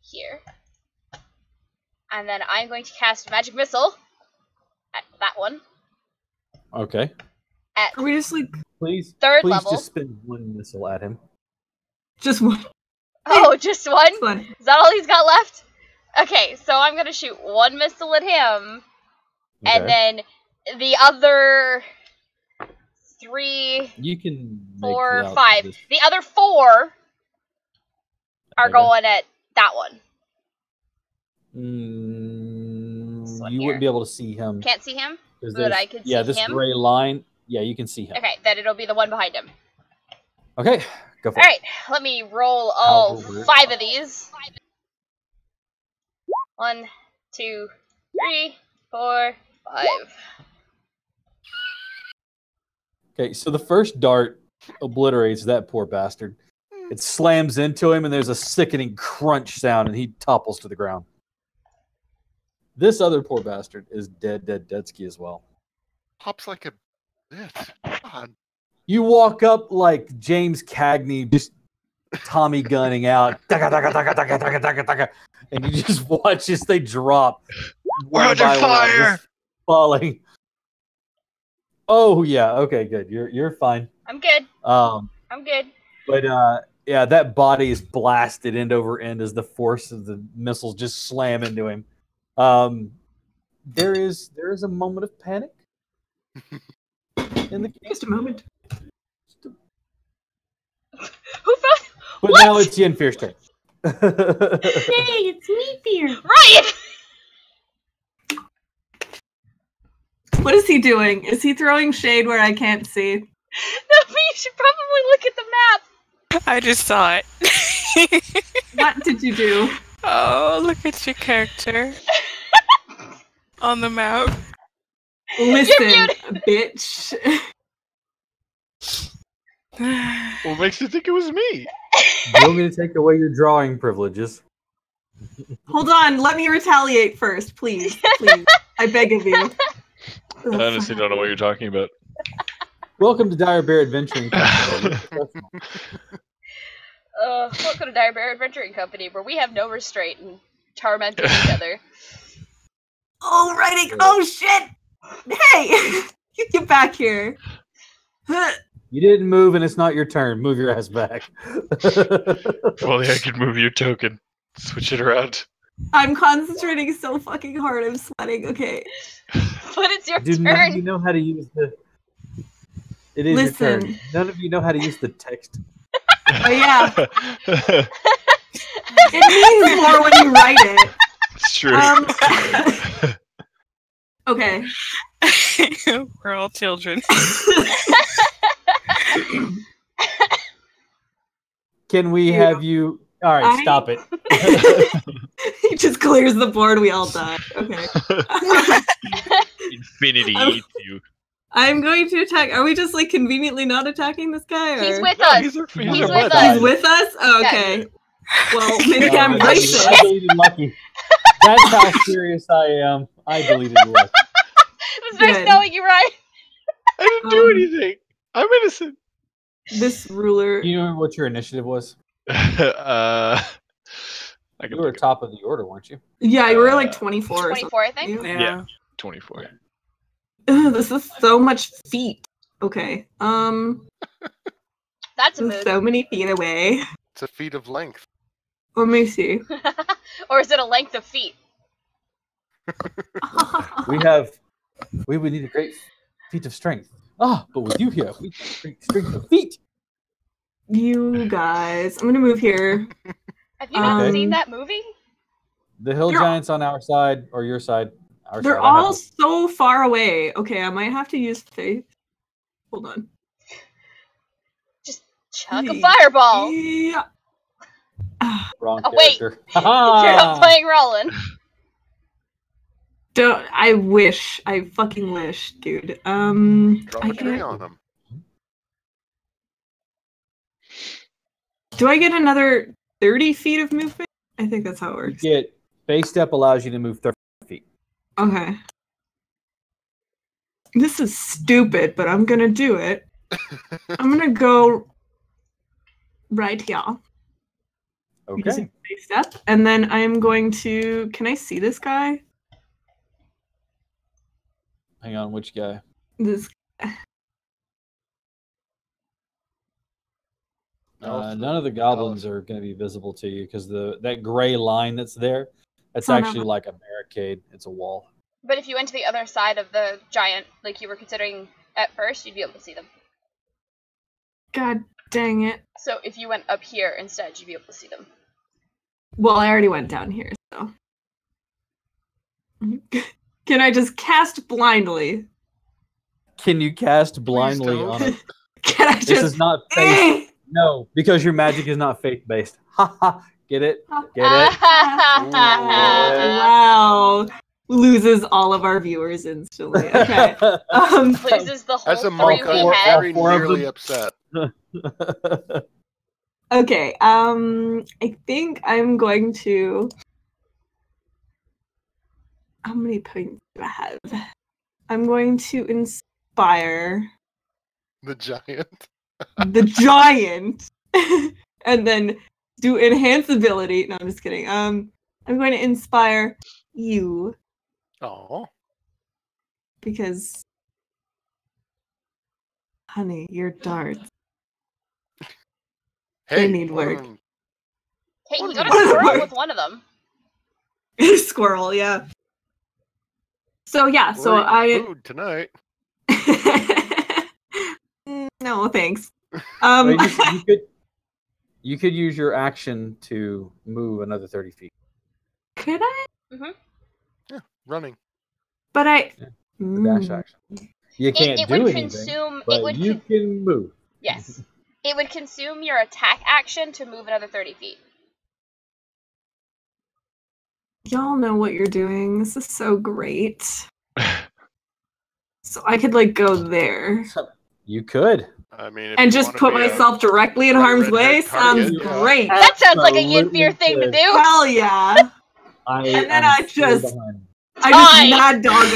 here. And then I'm going to cast Magic Missile at that one. Okay. At Are we just like Please. Third please level. just spin one missile at him. just one? oh, just one? One. Is that all he's got left? Okay, so I'm gonna shoot one missile at him, and Okay. then the other 3, You can. make 4, out 5. this- The other 4 are Okay. going at that one. This one you here. wouldn't be able to see him. Can't see him? 'cause but there's- I can Yeah, see this him? gray line. Yeah, you can see him. Okay, then it'll be the one behind him. Okay, go for it. Alright, let me roll all How weird. 5 of these. 1, 2, 3, 4, 5. Okay, so the first dart obliterates that poor bastard. It slams into him, and there's a sickening crunch sound, and he topples to the ground. This other poor bastard is deadski as well. Pops like a bitch. God. You walk up like James Cagney, just Tommy gunning out, and you just watch as they drop. We're one under by one, fire! just falling. Oh yeah, okay, good. You're fine. I'm good. I'm good. But yeah, that body is blasted end over end as the force of the missiles just slam into him. There is a moment of panic in the case. Just a moment. Who found? But What? now it's Yenfear's turn. Hey, it's me, Fear. Ryan! What is he doing? Is he throwing shade where I can't see? No, but you should probably look at the map. I just saw it. What did you do? Oh, look at your character on the map. Listen, bitch. What makes you think it was me? You want me to take away your drawing privileges? Hold on, let me retaliate first, please. Please. I beg of you. I honestly don't know what you're talking about. Welcome to Dire Bear Adventuring Company. Welcome to Dire Bear Adventuring Company, where we have no restraint and torment each other. Oh, writing. Oh, shit. Hey, you get back here. You didn't move, and it's not your turn. Move your ass back. If only I could move your token. Switch it around. I'm concentrating so fucking hard. I'm sweating. Okay. But it's your Dude, none of you turn. know how to use the. It is your turn. Listen. None of you know how to use the text. Oh, yeah. It means more when you write it. It's true. Okay. We're all children. Can we have you? All right, stop it. He just clears the board. We all die. Okay. Infinity I'm- eats you. I'm going to attack. Are we just like conveniently not attacking this guy? Or? He's with No, us. he's our He's buddy. with He's us. with us? Oh, Yeah. okay. Well, maybe I'm I racist. deleted Lucky. That's how serious I am. I deleted Lucky. It was nice Good. knowing you, Ryan. I didn't do anything. I'm innocent. This ruler. Do you remember what your initiative was? I can You were look it top of the order, weren't you? Yeah, you were like 24 or 24, I think. something. Yeah. 24. Ugh, this is so much feet. Okay. That's a mood. So many feet away. It's a feat of length. Let me see. Or is it a length of feet? We would need a great feat of strength. Ah, but with you here, we have great strength of feet. You guys, I'm gonna move here. Have you not Okay. seen that movie? The hill They're- giants on our side or your side? Our They're side, all so far away. Okay, I might have to use faith. Hold on. Just chuck a fireball. Yeah. Wrong Oh, wait. character. You're not playing Roland. Don't. I wish. I fucking wish, dude. Drop I a tree can't. on them. Do I get another 30 feet of movement? I think that's how it You works. get base step allows you to move 30 feet. Okay. This is stupid, but I'm gonna do it. I'm gonna go right here. Okay. Using base step, and then I'm going to. Can I see this guy? Hang on, which guy? This. None of the goblins are going to be visible to you because that gray line that's there, that's Oh, no. actually like a barricade. It's a wall. But if you went to the other side of the giant, like you were considering at first, you'd be able to see them. God dang it. So if you went up here instead, you'd be able to see them. Well, I already went down here, so. Can I just cast blindly? Can you cast blindly don't. on it? Can I This just? is not faith. No, because your magic is not faith based. Ha ha. Get it? Get it? Wow. Loses all of our viewers instantly. Okay. Loses the whole As a three monk, we I'm had. very Four of nearly them. upset. Okay. I think I'm going to. How many points do I have? I'm going to inspire The giant. the giant, and then do enhance ability. No, I'm just kidding. I'm going to inspire you Oh. because, honey, your darts. Hey, need one of work. them- Hey, you What got a is it? squirrel with one of them. Squirrel, yeah. So yeah, we're so eating food tonight. no, thanks. Well, you could use your action to move another 30 feet. Could I? Running. But I. The dash action. You can't It do would anything, consume. but It would. you can move. Yes. It would consume your attack action to move another 30 feet. Y'all know what you're doing. This is so great. So I could like go there You could. I mean, if and you just wanna put be a myself directly in bright harm's red way. haired target, Sounds yeah. great. That sounds like a Yin Fear Absolutely thing to could. do. Hell yeah! I And then am I still just- behind him. I just Fine. mad dog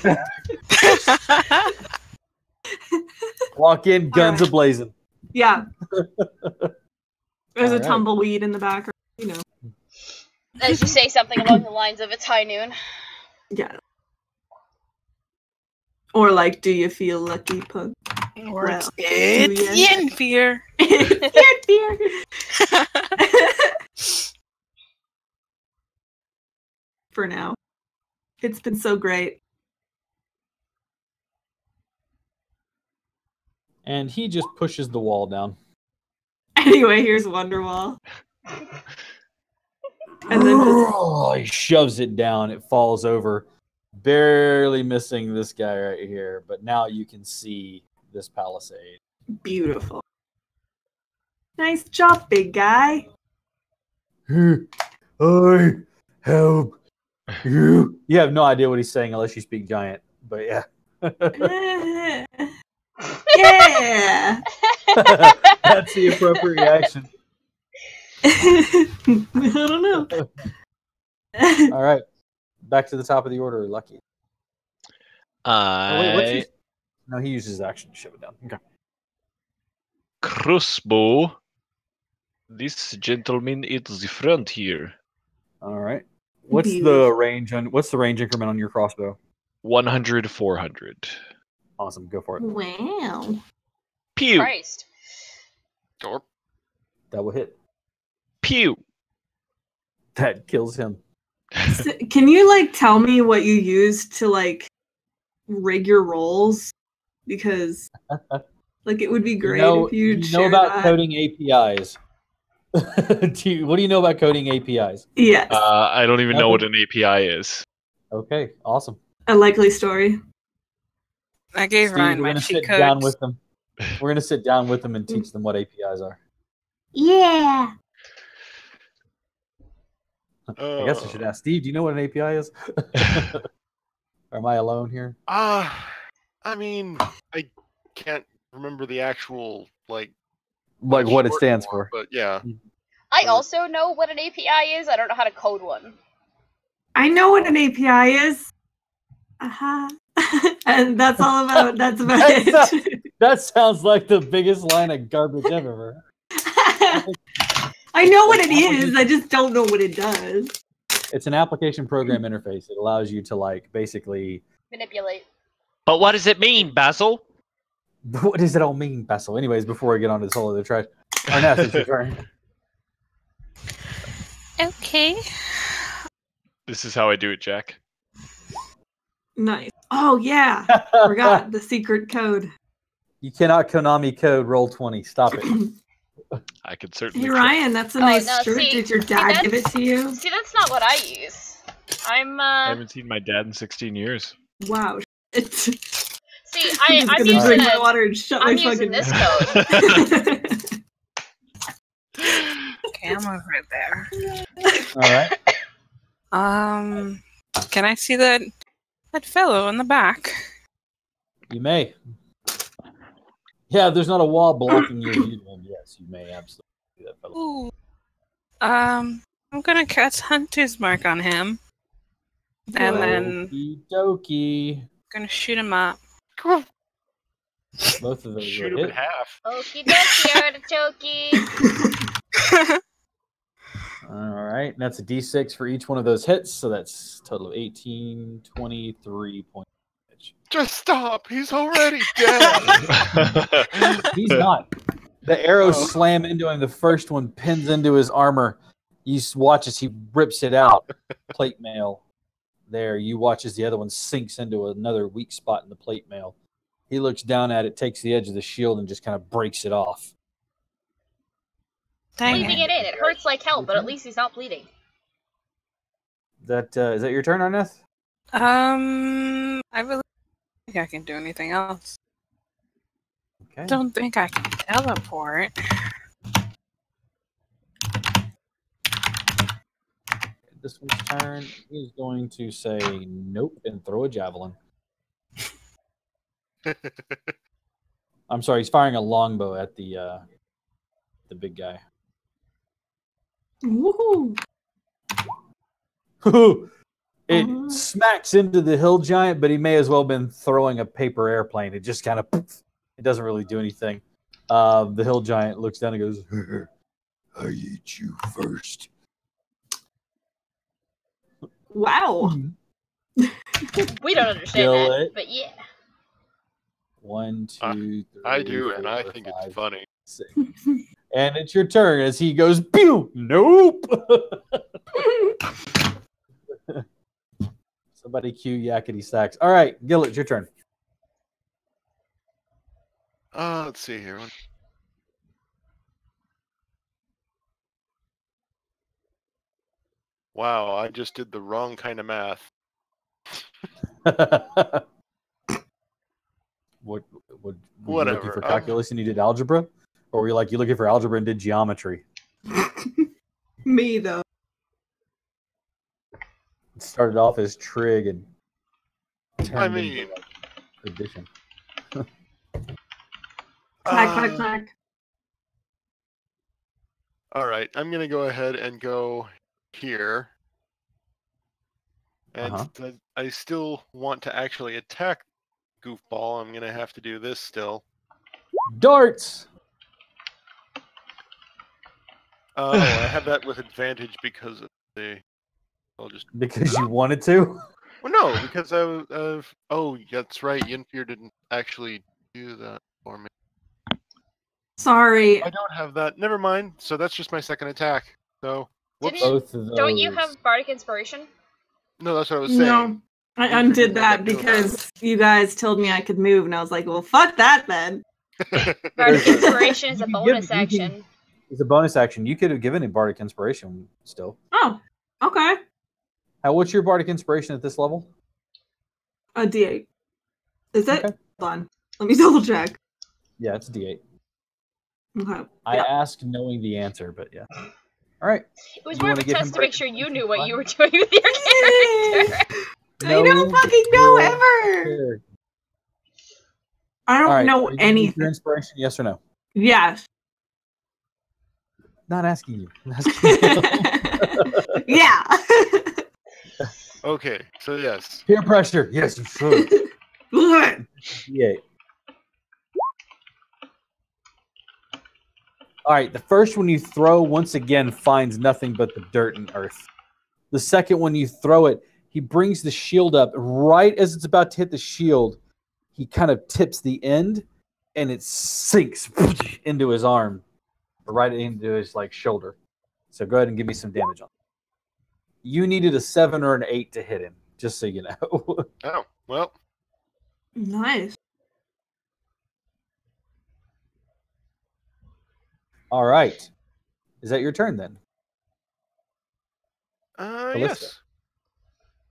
him. Walk in, guns Alright. ablazing. Yeah. There's a Alright. tumbleweed in the background. You know. As you say something along the lines of it's high noon. Yeah. Or like, do you feel lucky, pug? Or Well, it's yeah. Yin Fear. Dear. For now. It's been so great. And he just pushes the wall down. Anyway, here's Wonderwall. And then just, He shoves it down. It falls over, barely missing this guy right here. But now you can see this palisade. beautiful. Nice job, big guy. I help you. You have no idea what he's saying unless you speak giant. But yeah. Yeah. That's the appropriate reaction. I don't know. All right. Back to the top of the order, Lucky. Oh, wait, what's his... No, he uses his action to shove it down. Okay. Crossbow. This gentleman is the front here. All right. What's the Beautiful. range increment on your crossbow? 100, 400. Awesome. Go for it. Wow. Pew! Christ. Or That will hit. Pew! That kills him. So, can you like tell me what you use to like rig your rolls? Because like it would be great if you know share about that. coding APIs. What do you know about coding APIs? Yes, I don't even know what an API is. Okay, awesome. a likely story. I gave Steve, Ryan we're my gonna cheat sit down codes. with them. We're gonna sit down with them and teach them what APIs are. Yeah. I guess I should ask Steve. Do you know what an API is? Or am I alone here? I mean, I can't remember the actual Like what it short stands form, for? but yeah. I also know what an API is. I don't know how to code one. I know what an API is. And that's all about. That's about That's it. That sounds like the biggest line of garbage I've ever heard. I know what it is. I just don't know what it does. It's an application program interface. It allows you to like basically. Manipulate. But what does it mean, Basil? What does it all mean, Basil? Anyways, before I get on to this whole other trash, Arnett, it's your turn. Okay. This is how I do it, Jack. Nice. Oh yeah, forgot the secret code. You cannot Konami code roll 20. Stop it. I could certainly Hey try. Ryan, that's a Oh, nice no, shirt. see- Did your see, dad that's- give it to you? See, that's not what I use. I'm I haven't seen my dad in 16 years. Wow. It's See, I'm I'm just gonna using drink my a, water and shut I'm my using fucking this code. Okay, I'm over it there. All right. Can I see that fellow in the back? You may. Yeah, there's not a wall blocking your view. Then yes, you may absolutely do that, fellow. Ooh. I'm gonna cast Hunter's Mark on him. And then Okie dokie. gonna shoot him up. Both of those Shoot will him in hit. half. Okie dokie, artichoke. All right, and that's a d6 for each one of those hits, so that's a total of 18, 23 points. Just stop. He's already dead. He's not. The arrows slam into him. The first one pins into his armor. You watch as he rips it out. Plate mail. There. You watch as the other one sinks into another weak spot in the plate mail. He looks down at it, takes the edge of the shield, and just kind of breaks it off. Dang Leaving it. it in. It hurts like hell, but at least he's not bleeding. That is that your turn, Arneth? I really don't think I can do anything else. Okay. Don't think I can teleport. This one's turn. He's going to say nope and throw a javelin. I'm sorry, he's firing a longbow at the big guy. Woohoo! It smacks into the hill giant, but he may as well have been throwing a paper airplane. It just kind of, it doesn't really do anything. The hill giant looks down and goes, I eat you first. Wow. We don't understand Kill that, it. but yeah. 1, 2, 3. I do, and I 4, think 5, it's funny. 6. And it's your turn as he goes, pew! Nope! Somebody cue Yakety Sax. All right, Gillett, your turn. Let's see here. Wow, I just did the wrong kind of math. What were you Whatever. looking for calculus and you did algebra? Or were you like, you looking for algebra and did geometry? Me, though. It started off as trig and turned I into, mean, like, addition. Clack, clack, clack. All right, I'm gonna go ahead and go here, and I still want to actually attack Goofball. I'm gonna have to do this still. Darts! Oh, I have that with advantage because of the. I'll just Because you wanted to? well, no, because oh, that's right. Yinfir didn't actually do that for me. Sorry. I don't have that. Never mind. So that's just my second attack. So whoops. Both of those. Don't you have Bardic Inspiration? No, that's what I was saying. No, I You undid forget that that too. because you guys told me I could move, and I was like, well, fuck that then. Bardic Inspiration is a You can bonus give- you can- action. It's a bonus action. You could have given him Bardic Inspiration still. Oh, okay. What's your Bardic Inspiration at this level? A D8. Is it? Okay. Hold on. Let me double check. Yeah, it's a D8. Okay. I Yeah. asked knowing the answer, but yeah. All right. It was You more of wanna a give him test to make Bardic sure you Inspiration? knew what you were doing with your character. I don't fucking know ever. Sure. I don't All right. know are you gonna use anything. Your inspiration, yes or no? Yes. Not asking you. I'm asking you. Yeah. Okay, so yes. Peer pressure. Yes, you should. D8. All right. The first one you throw once again finds nothing but the dirt and earth. The second one you throw it, he brings the shield up right as it's about to hit the shield. He kind of tips the end, and it sinks into his arm, right into his shoulder. So go ahead and give me some damage on it. You needed a 7 or an 8 to hit him, just so you know. Oh, well. Nice. All right. Is that your turn then? Callista. Yes.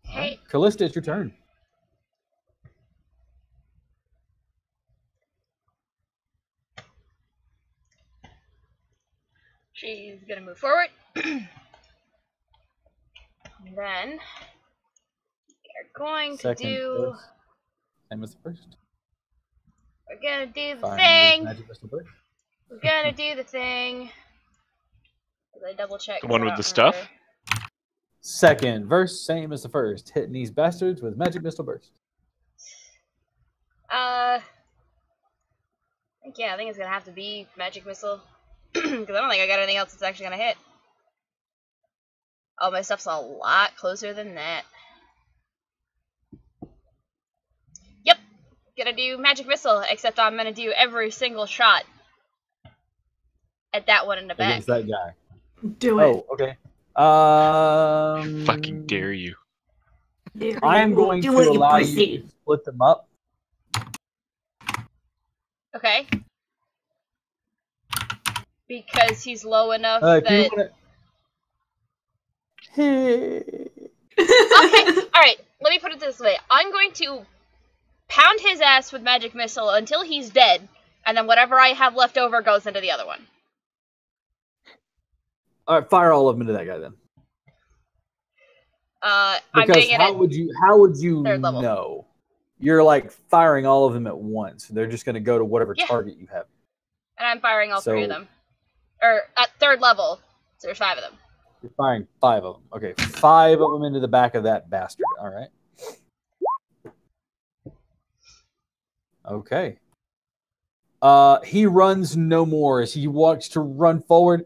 Hey, Callista, it's your turn. she's gonna move forward. And then we're going to Second, do. first. Same as the first. We're gonna do the Fire thing. Magic Missile Burst. We're gonna do the thing. Did I double check? The one 'Cause I with the don't stuff? remember. Second verse, same as the first. Hitting these bastards with magic missile burst. I think it's gonna have to be magic missile. Because I don't think I got anything else that's actually gonna hit. Oh, my stuff's a lot closer than that. Yep, gonna do magic missile, except I'm gonna do every single shot at that one in the back. Against that guy. Do it. Oh, okay. Fucking dare you. I am going to allow you to split them up. Okay. Because he's low enough Okay, Okay, alright, let me put it this way. I'm going to pound his ass with magic missile until he's dead, and then whatever I have left over goes into the other one. Alright, fire all of them into that guy then. I'm Because doing it how would you third level. know? You're like firing all of them at once. They're just going to go to whatever Yeah. target you have. And I'm firing all 3 of So- them. Or at third level, so there's 5 of them. You're firing 5 of them. Okay, 5 of them into the back of that bastard. All right. Okay. He runs no more. As he walks to run forward,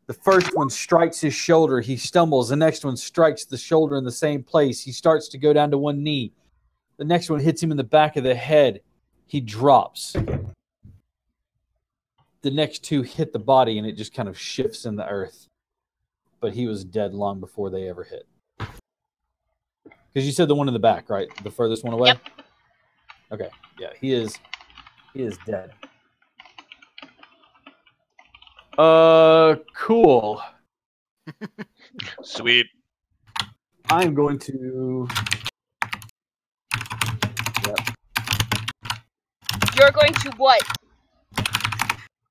the first one strikes his shoulder. He stumbles. The next one strikes the shoulder in the same place. He starts to go down to one knee. The next one hits him in the back of the head. He drops. The next 2 hit the body, and it just kind of shifts in the earth. But he was dead long before they ever hit. Because you said the one in the back, right? The furthest one away? Yep. Okay. Yeah, he is dead. Cool. Sweet. I'm going to... Yep. You're going to what?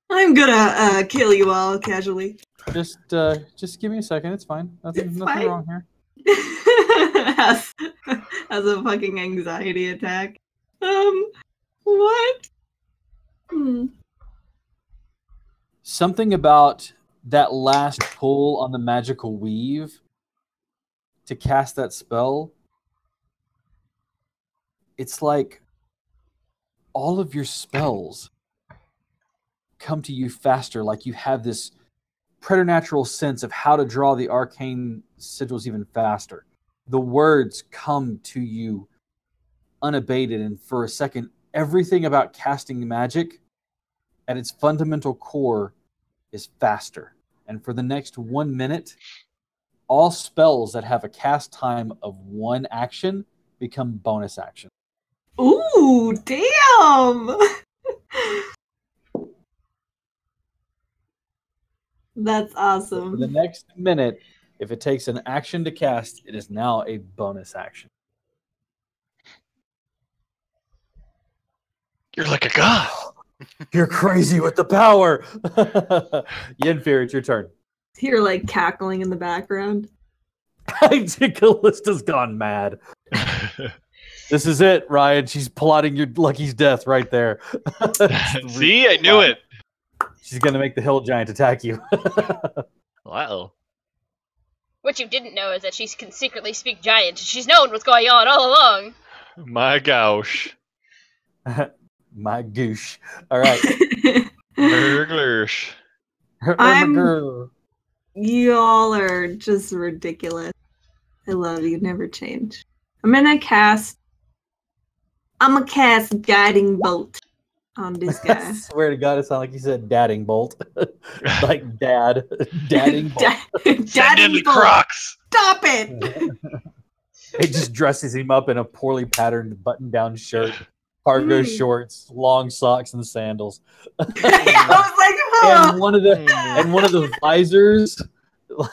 I'm gonna kill you all casually. Just give me a second. It's fine. Nothing fine. wrong here. as a fucking anxiety attack. What? Something about that last pull on the magical weave to cast that spell. It's like all of your spells come to you faster, like you have this preternatural sense of how to draw the arcane sigils even faster. The words come to you unabated, and for a second, everything about casting magic at its fundamental core is faster. And for the next 1 minute, all spells that have a cast time of 1 action become bonus action. Ooh, damn! That's For awesome. the next minute, if it takes an action to cast, it is now a bonus action. You're like a god. You're crazy with the power! Yenfear, it's your turn. You're like cackling in the background. Callista's gone mad. This is it, Ryan. She's plotting your Lucky's death right there. See, I knew it. She's going to make the hill giant attack you. Wow. What you didn't know is that she can secretly speak giant. She's known what's going on all along. My gosh. My goosh. All right. Burglars. I'm- Y'all are just ridiculous. I love you. Never change. I'm gonna cast guiding bolt on this I guy. swear to God, it sounded like you said dadding bolt. Like dad. Dadding bolt. Send in Dadding the bolt. Crocs. Stop it! It just dresses him up in a poorly patterned button-down shirt, cargo shorts, long socks, and sandals. I was like, huh. And one of the visors,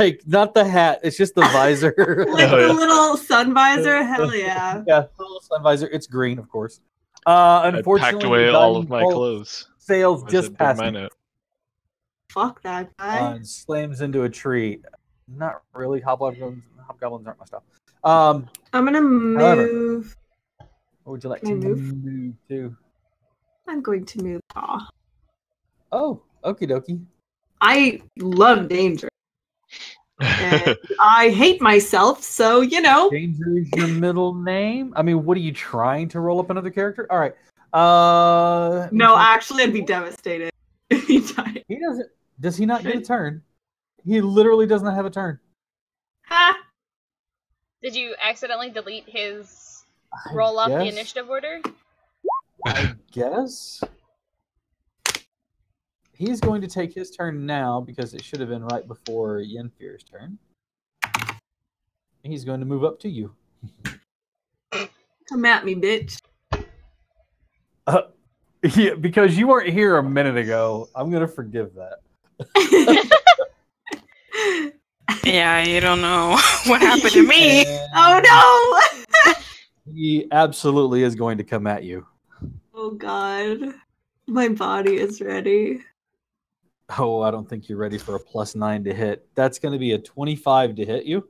like not the hat, it's just the visor. Like Oh, the yeah. little sun visor. Hell yeah! Yeah, the little sun visor. It's green, of course. I Unfortunately, packed away the all of guiding my bolt clothes. sails I just said, past "Bring me mine out." Fuck that guy. and slams into a tree. Not really. Hobgoblins aren't my stuff. I'm gonna However. move. What would you like Can to I move? move to? I'm going to move. Aw. Oh, okie dokie. I love danger. And I hate myself, so you know. Danger is your middle name. I mean, what are you trying to roll up another character? All right. No, actually, I'd be devastated if he died. He doesn't. Does he not get a turn? He literally does not have a turn. Ha! Did you accidentally delete his roll up the guess. initiative order? I guess. He's going to take his turn now because it should have been right before Yenfir's turn. He's going to move up to you. Come at me, bitch. Yeah, because you weren't here a minute ago, I'm going to forgive that. Yeah, you don't know what happened to me. Oh no! He absolutely is going to come at you. Oh god. My body is ready. Oh, I don't think you're ready for a +9 to hit. That's going to be a 25 to hit you.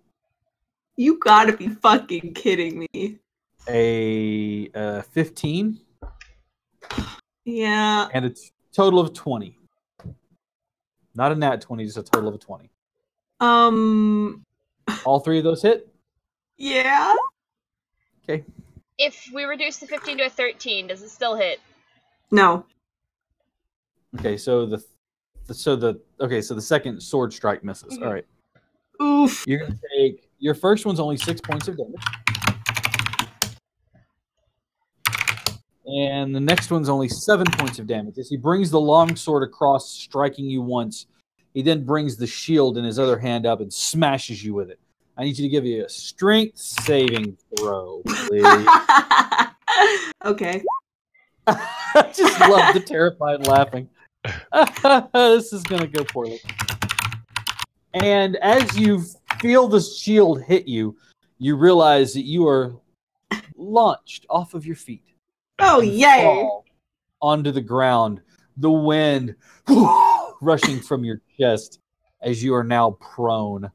You gotta be fucking kidding me. A 15. Yeah. And a total of 20. Not a nat 20, just a total of a 20. All three of those hit? Yeah. Okay. If we reduce the 15 to a 13, does it still hit? No. Okay, so the second sword strike misses. All right. Oof. You're gonna take your first one's only 6 points of damage. And the next one's only 7 points of damage. As he brings the long sword across, striking you once, he then brings the shield in his other hand up and smashes you with it. I need you to give you a strength saving throw, please. Okay. I just love the terrified laughing. This is going to go poorly. And as you feel the shield hit you, you realize that you are launched off of your feet. Oh, yay! Fall onto the ground. The wind rushing from your chest as you are now prone.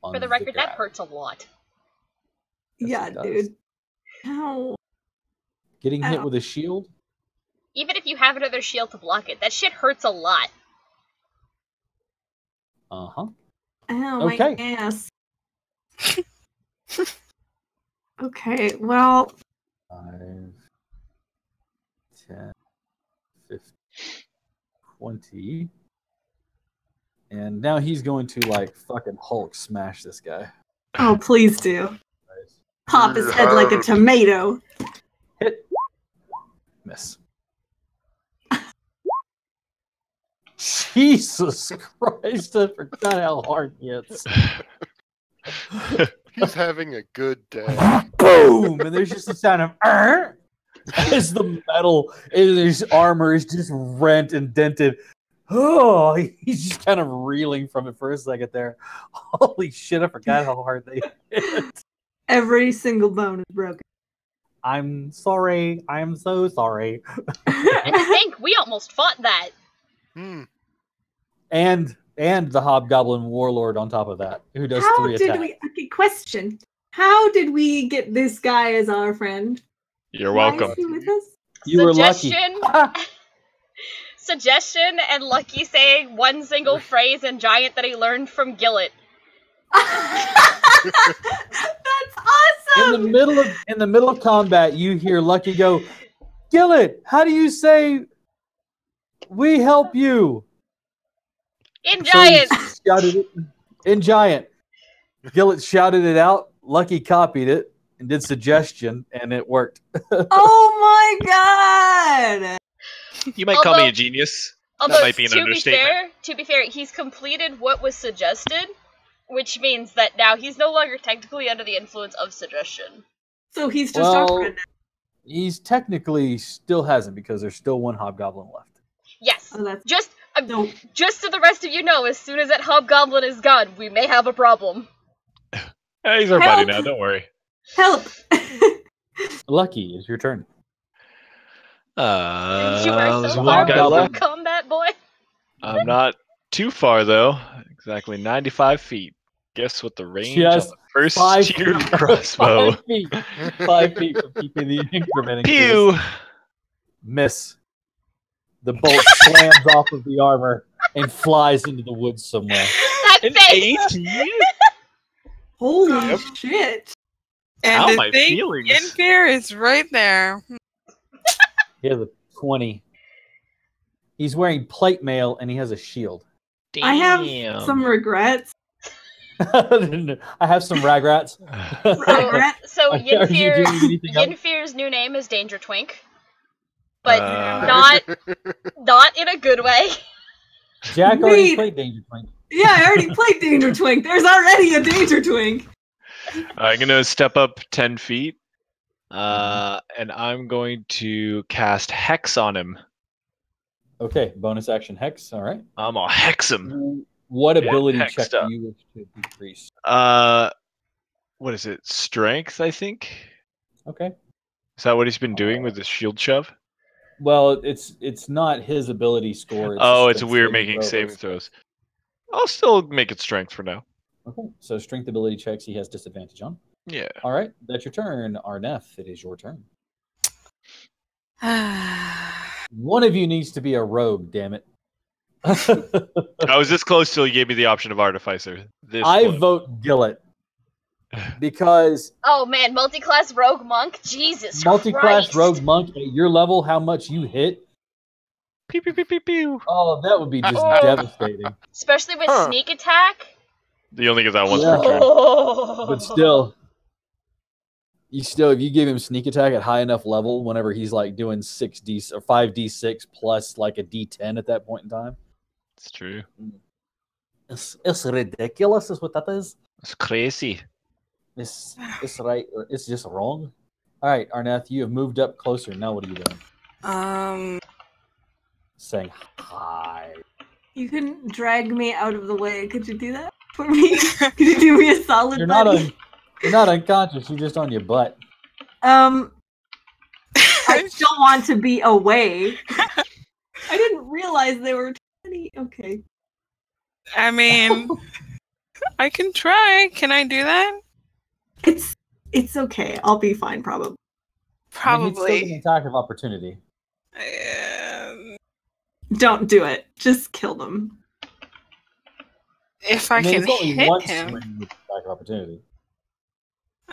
For the record, that hurts a lot. Yeah, dude. Ow. Getting hit Ow. with a shield? Even if you have another shield to block it, that shit hurts a lot. Uh-huh. Ow, Okay. my ass. Okay, well... 5, 10, 15, 20. And now he's going to, like, fucking Hulk smash this guy. Oh, please do. Pop his head like a tomato. Hit. Miss. Jesus Christ, I forgot how hard he hits. He's having a good day. Boom! And there's just a sound of as the metal in his armor is just rent and dented. Oh, he's just kind of reeling from it for a second there. Holy shit, I forgot how hard they hit. Every single bone is broken. I'm sorry. I'm so sorry. And to think, we almost fought that. And the Hobgoblin Warlord on top of that, who does How 3 did attacks. we... Okay, question. How did we get this guy as our friend? You're Why welcome. is he with us? You were lucky. Suggestion and Lucky saying one single phrase in Giant that he learned from Gillet. That's awesome. In the middle of combat, you hear Lucky go, "Gillet, how do you say we help you?" In So he Giant! shouted it in Giant. Gillet shouted it out. Lucky copied it and did suggestion, and it worked. Oh my god! You might call me Although- a genius. Although, That might be an understatement. to be fair, he's completed what was suggested, which means that now he's no longer technically under the influence of suggestion. So he's just our Well, friend now. he's technically still hasn't because there's still one Hobgoblin left. Yes. Oh, that's... Just No. just so the rest of you know, as soon as that Hobgoblin is gone, we may have a problem. Hey, he's our Help. buddy now. Don't worry. Help! Lucky, it's your turn. You are There's so one far guy away left. from combat, boy. I'm not too far though. Exactly 95 feet. Guess what the range Just on the first 5 tier feet. crossbow? 5 feet. 5 feet from keeping the incrementing. Pew! Miss. The bolt slams off of the armor and flies into the woods somewhere. That An face. 18? Holy Yep. shit! How And my the thing, feelings? Yenfir is right there. He has a 20. He's wearing plate mail and he has a shield. I have some regrets. I have some ragrats. So Are you doing anything else? Yinfir's new name is Danger Twink, but Uh. not in a good way. Jack already Wait. played Danger Twink. Yeah, I already played Danger Twink. There's already a Danger Twink. I'm gonna step up 10 feet, and I'm going to cast Hex on him. Okay, bonus action Hex. All right. I'm gonna hex him. What Yeah, ability Hex check stuff. do you wish to decrease? What is it? Strength, I think. Okay. Is that what he's been doing with the shield shove? Well, it's not his ability score. It's strength we're saving making throw. saving throws. I'll still make it strength for now. Okay, so strength ability checks he has disadvantage on. Yeah. All right, that's your turn, Arneth. It is your turn. One of you needs to be a rogue. Damn it! I was this close till you gave me the option of artificer. I vote Gillet because Oh man, multi-class rogue monk. Jesus multi-class Christ. rogue monk at your level, how much you hit? Pew pew pew pew pew. Oh, that would be just Oh. devastating. Especially with sneak attack. You only get that once Yeah. per turn. Oh. But still, if you give him sneak attack at high enough level, whenever he's like doing 6d or 5d6 plus like a d10 at that point in time, It's true. it's ridiculous. Is what that is. It's crazy. It's right. It's just wrong. All right, Arneth, you have moved up closer. Now what are you doing? Saying hi. You couldn't drag me out of the way. Could you do that for me? Could you do me a solid, You're not buddy? you're not unconscious. You're just on your butt. I still want to be away. I didn't realize they were 20. Okay. I mean, I can try. Can I do that? It's okay. I'll be fine, probably. I mean, he'd still get Probably. an attack of opportunity. Don't do it. Just kill them. If I mean, can it's only hit once him. when you get attack of opportunity.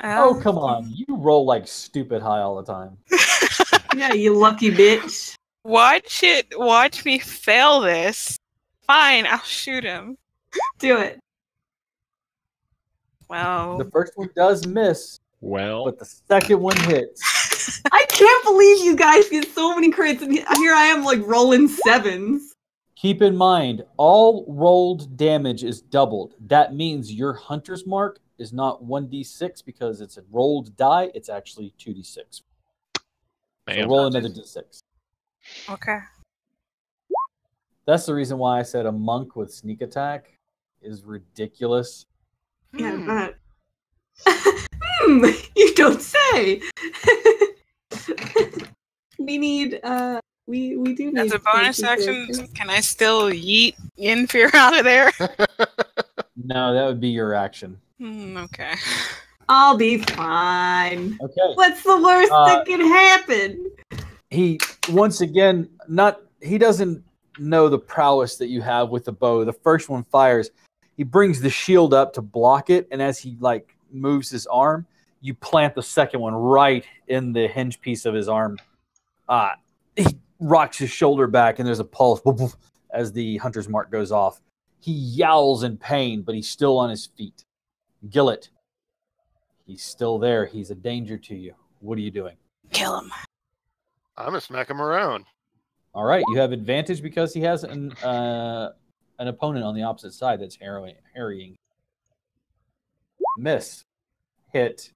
Oh, come on. You roll like stupid high all the time. Yeah, you lucky bitch. Watch it. Watch me fail this. Fine, I'll shoot him. Do it. Well, The first one does miss, Well, but the second one hits. I can't believe you guys get so many crits, and here I am like rolling sevens. Keep in mind, all rolled damage is doubled. That means your hunter's mark is not 1d6 because it's a rolled die. It's actually 2d6. So bam. roll another d6. okay. That's the reason why I said a monk with sneak attack is ridiculous. Yeah, but you don't say. We need we do need As a bonus fancy action, characters. can I still yeet Yenfir out of there? No, that would be your action. Okay. I'll be fine. Okay. What's the worst that can happen? He once again he doesn't know the prowess that you have with the bow. The first one fires. He brings the shield up to block it, and as he like moves his arm, you plant the second one right in the hinge piece of his arm. He rocks his shoulder back, and there's a pulse as the hunter's mark goes off. He yowls in pain, but he's still on his feet. Gillet, he's still there. He's a danger to you. What are you doing? Kill him. I'm gonna smack him around. All right, you have advantage because he has an opponent on the opposite side that's harrying. Miss. Hit.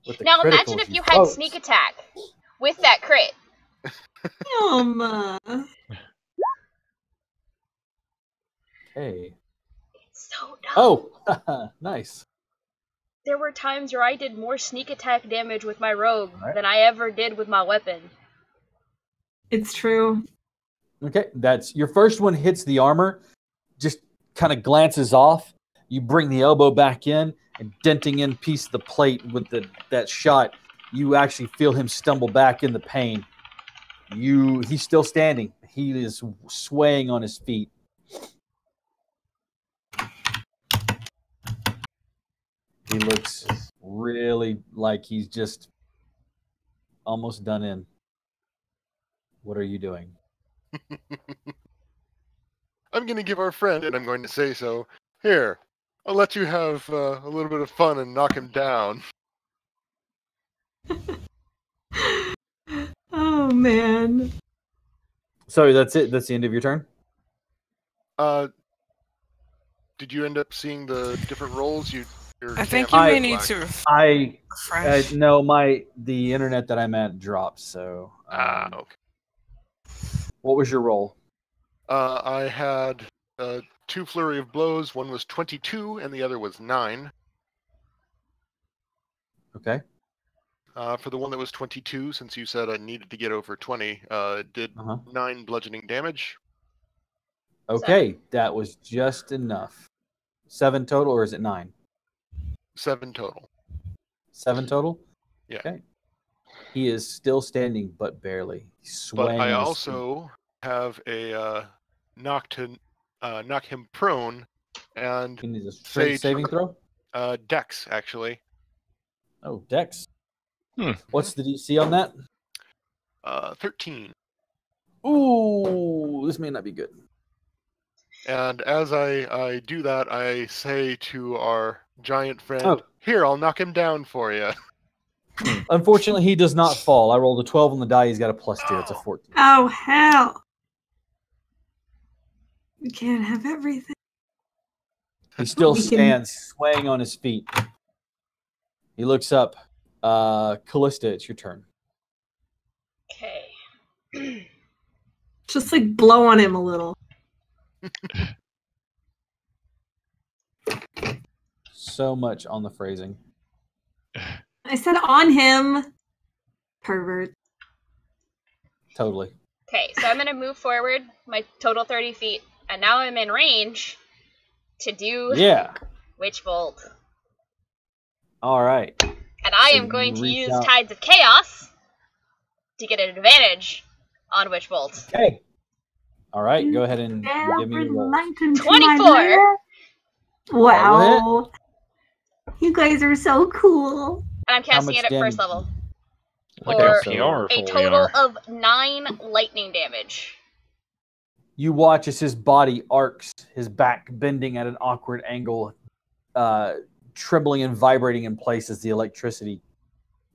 With the Now critical, imagine if you vote. had sneak attack with that crit. Okay. So dumb. Oh, nice. There were times where I did more sneak attack damage with my rogue Alright. than I ever did with my weapon. It's true. Okay, that's your first one hits the armor, just kind of glances off. You bring the elbow back in and denting in piece of the plate with that shot. You actually feel him stumble back in the pain. He's still standing. He is swaying on his feet. He looks really like he's just almost done in. What are you doing? I'm going to give our friend, and I'm going to say so. Here, I'll let you have a little bit of fun and knock him down. Oh man. So that's it. That's the end of your turn. Did you end up seeing the different roles? I think you may need to I refresh. no, the internet that I'm at dropped. So okay. What was your roll? I had 2 flurry of blows. One was 22, and the other was 9. Okay. For the one that was 22, since you said I needed to get over 20, did 9 bludgeoning damage. Okay, that was just enough. 7 total, or is it 9? 7 total. 7 total? Yeah. Okay. He is still standing, but barely. He's swaying. But I on his also have a knock him prone, and feet. You need a straight saving throw? Dex, actually. Oh, Dex. What's the DC on that? 13. Ooh, this may not be good. And as I do that, I say to our giant friend, "Here, I'll knock him down for you." Unfortunately, he does not fall. I rolled a 12 on the die. He's got a +2. It's a 14. Oh hell! We can't have everything. He still We can- stands, swaying on his feet. He looks up. Callista, it's your turn. Okay. Just like blow on him a little. So much on the phrasing. I said on him. Pervert. Totally. Okay, so I'm gonna move forward my total 30 feet, and now I'm in range to do Yeah. Witch Bolt. All right. And I So am going you to reach use out- Tides of Chaos to get an advantage on Witch Bolt. Okay. All right. Go ahead and give me your roll. 24. Wow. You guys are so cool. And I'm casting much it at first damage? level. Look For how powerful a we total are. of 9 lightning damage. You watch as his body arcs, his back bending at an awkward angle, trembling and vibrating in place as the electricity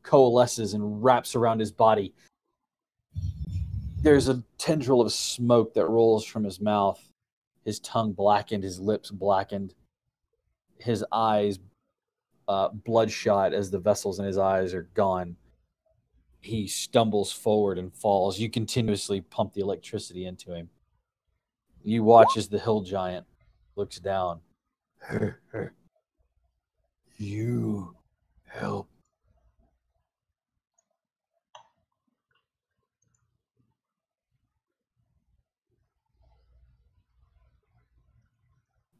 coalesces and wraps around his body. There's a tendril of smoke that rolls from his mouth, his tongue blackened, his lips blackened, his eyes bloodshot as the vessels in his eyes are gone. He stumbles forward and falls. You continuously pump the electricity into him. You watch as the hill giant looks down. You help.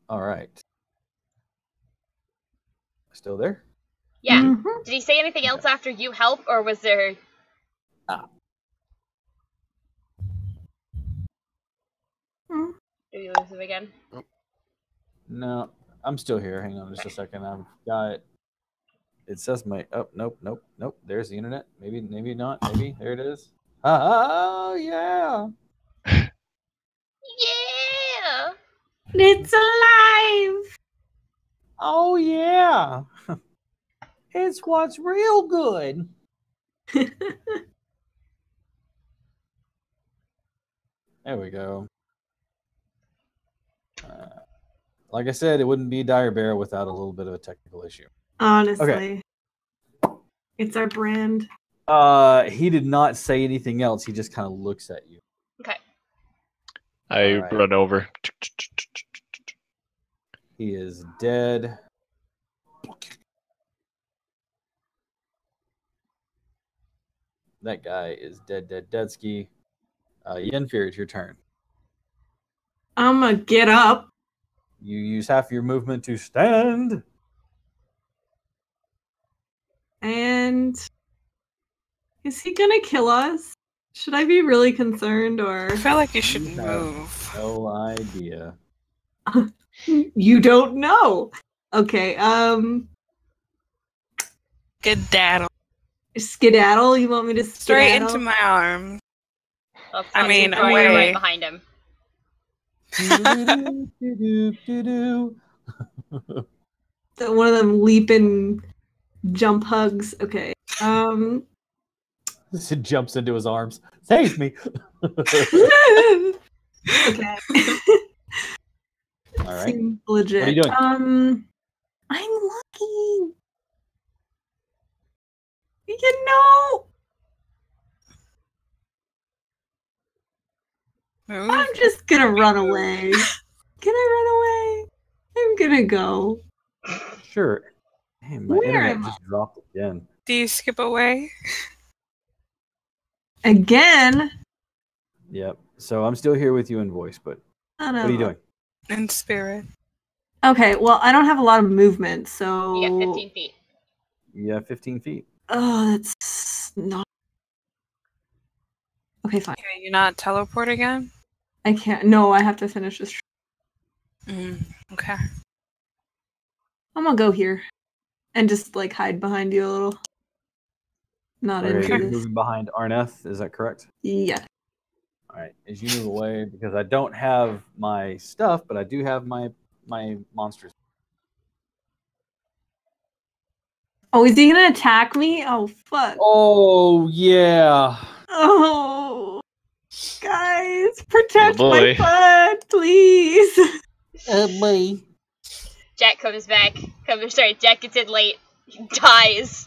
All right. Still there? Yeah. Mhm. Did he say anything else after you help, or was there... Mm. Do you lose him again? No, I'm still here. Hang on just a second. I've got. It says my. Oh, nope. There's the internet. Maybe not. Maybe there it is. Oh yeah. Yeah! It's alive. Oh yeah. It's what's real good. There we go. Like I said, it wouldn't be Dire Bear without a little bit of a technical issue. Honestly. It's our brand. He did not say anything else. He just kind of looks at you. Okay. I Alright. run over. He is dead. That guy is deadski. Yenfear, it's your turn. I'm gonna get up. You use half your movement to stand. And is he gonna kill us? Should I be really concerned, or I feel like you should You have move. No idea. you don't know? Okay. Skedaddle. Skedaddle? You want me to Straight skedaddle? into my arms. I'll I mean, fucking throw you away. right behind him. So one of them leaping jump hugs. Okay. Sid jumps into his arms. Save me. Okay. All right. Seems legit. What are you doing? I'm lucky. You know, Move. I'm just gonna run away. Can I run away? I'm gonna go. Sure. Damn, my Where internet am I? just dropped again. Do you skip away? Again? Yep. So I'm still here with you in voice, but Oh, no. what are you doing? In spirit. Okay, well, I don't have a lot of movement, so. You got 15 feet. You have 15 feet. Oh, that's not. Okay, fine. Can you not teleport again? I can't. No, I have to finish this. Okay. I'm gonna go here and just like hide behind you a little. Not Okay, into you're this. moving behind Arneth, is that correct? Yeah. All right. As you move away, because I don't have my stuff, but I do have my monsters. Oh, is he gonna attack me? Oh, fuck. Oh yeah. Oh, guys, protect Oh, my boy. butt, please. Boy. Jack comes back. Sorry, Jack gets in late. He dies.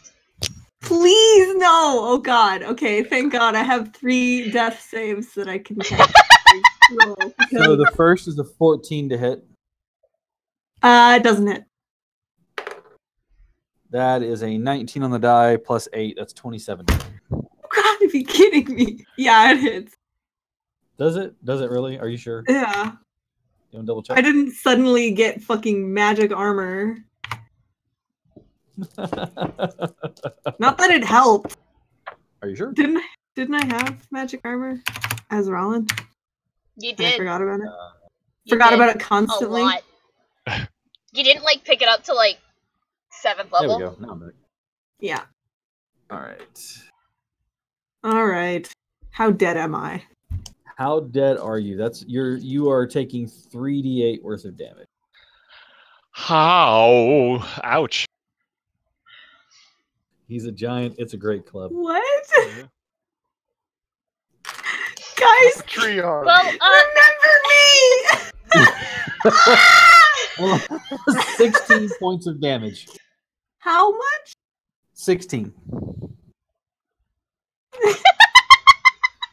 Please, no. Oh, God. Okay, thank God. I have 3 death saves that I can take. Roll, So because- the first is a 14 to hit. it doesn't hit. That is a 19 on the die plus 8. That's 27. Oh, God, if you're kidding me. Yeah, it hits. Does it? Does it really? Are you sure? Yeah. You want to double check? I didn't suddenly get fucking magic armor. Not that it helped. Are you sure? Didn't I have magic armor as Rollin? You I did. forgot about it. You Forgot did about it a constantly. lot. You didn't like pick it up to like 7th There level. we go. Now I'm back. Yeah. All right. All right. How dead am I? How dead are you? You are taking 3d8 worth of damage. How? Ouch. He's a giant. It's a great club. What? Guys, Treon. Well, remember me! 16 points of damage. How much? 16.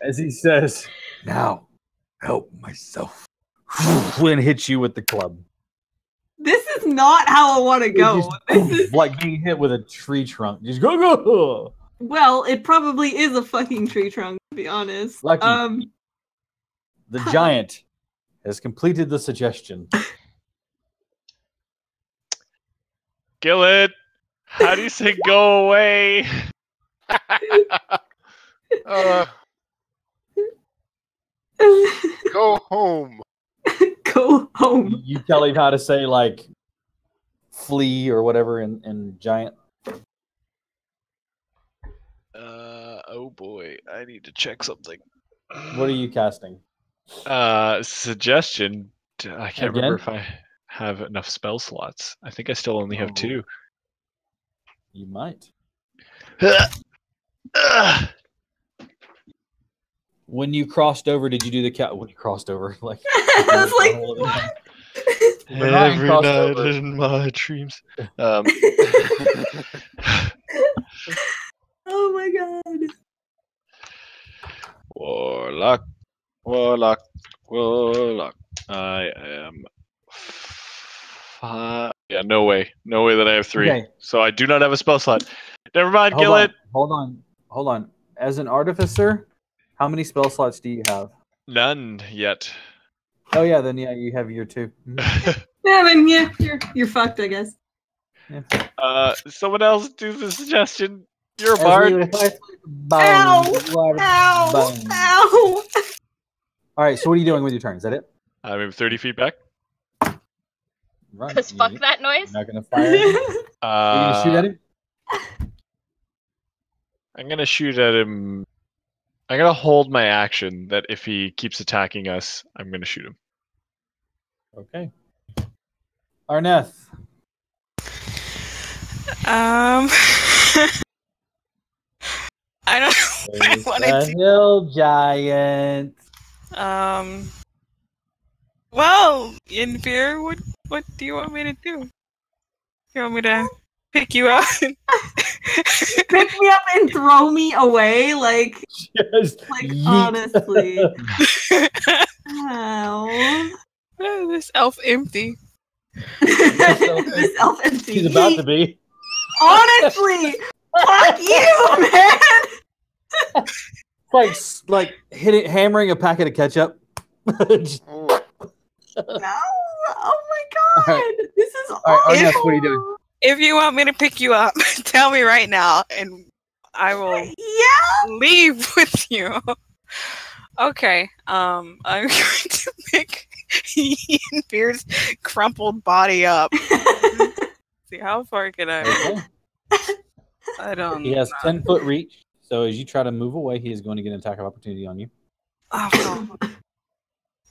As he says, now help myself. And hits you with the club. This is not how I want to go. Just This is, like being hit with a tree trunk. Just go. well, it probably is a fucking tree trunk, to be honest. Lucky. The giant has completed the suggestion. Gillet, how do you say go away? Go home. Go home. You tell him how to say like flee or whatever in giant. Oh boy, I need to check something. What are you casting? Suggestion. I can't Again? remember if I have enough spell slots. I think I still only have 2. You might. When you crossed over, did you do the cat? When you crossed over, like I was like, what? When Ryan Every crossed night over- in my dreams. Oh my god. Warlock. I am. Yeah, no way that I have 3. Okay. So I do not have a spell slot. Never mind, Hold Gillet. on. Hold on. As an artificer, how many spell slots do you have? None yet. Oh yeah, then yeah, you have your 2. Mhm. Yeah, then yeah, you're fucked, I guess. Someone else do the suggestion. You're a As bard. we- Ow! You are Ow! boned. Ow! All right. So what are you doing with your turn? Is that it? I move 30 feet back. Run. Because fuck that noise. You're not gonna fire. Him? Are you gonna shoot at him? I'm gonna shoot at him. I'm gonna hold my action that if he keeps attacking us, I'm gonna shoot him. Okay. Arneth. I don't know what I There's want the to do. hill giant. Well, Infer, what do you want me to do? You want me to pick you up? Pick me up and throw me away, like Just yeet. honestly. Wow. This elf empty. This elf empty. He's about to be. Honestly, fuck you, man. Like hammering a packet of ketchup. Just- Oh, No. Oh my god. Alright. This is All right, awful. Arneth, what are you doing? If you want me to pick you up, tell me right now, and I will Yeah. leave with you. Okay. I'm going to pick Infer's crumpled body up. See how far can I? Okay. I don't. He has 10-foot reach, so as you try to move away, he is going to get an attack of opportunity on you. Oh, no.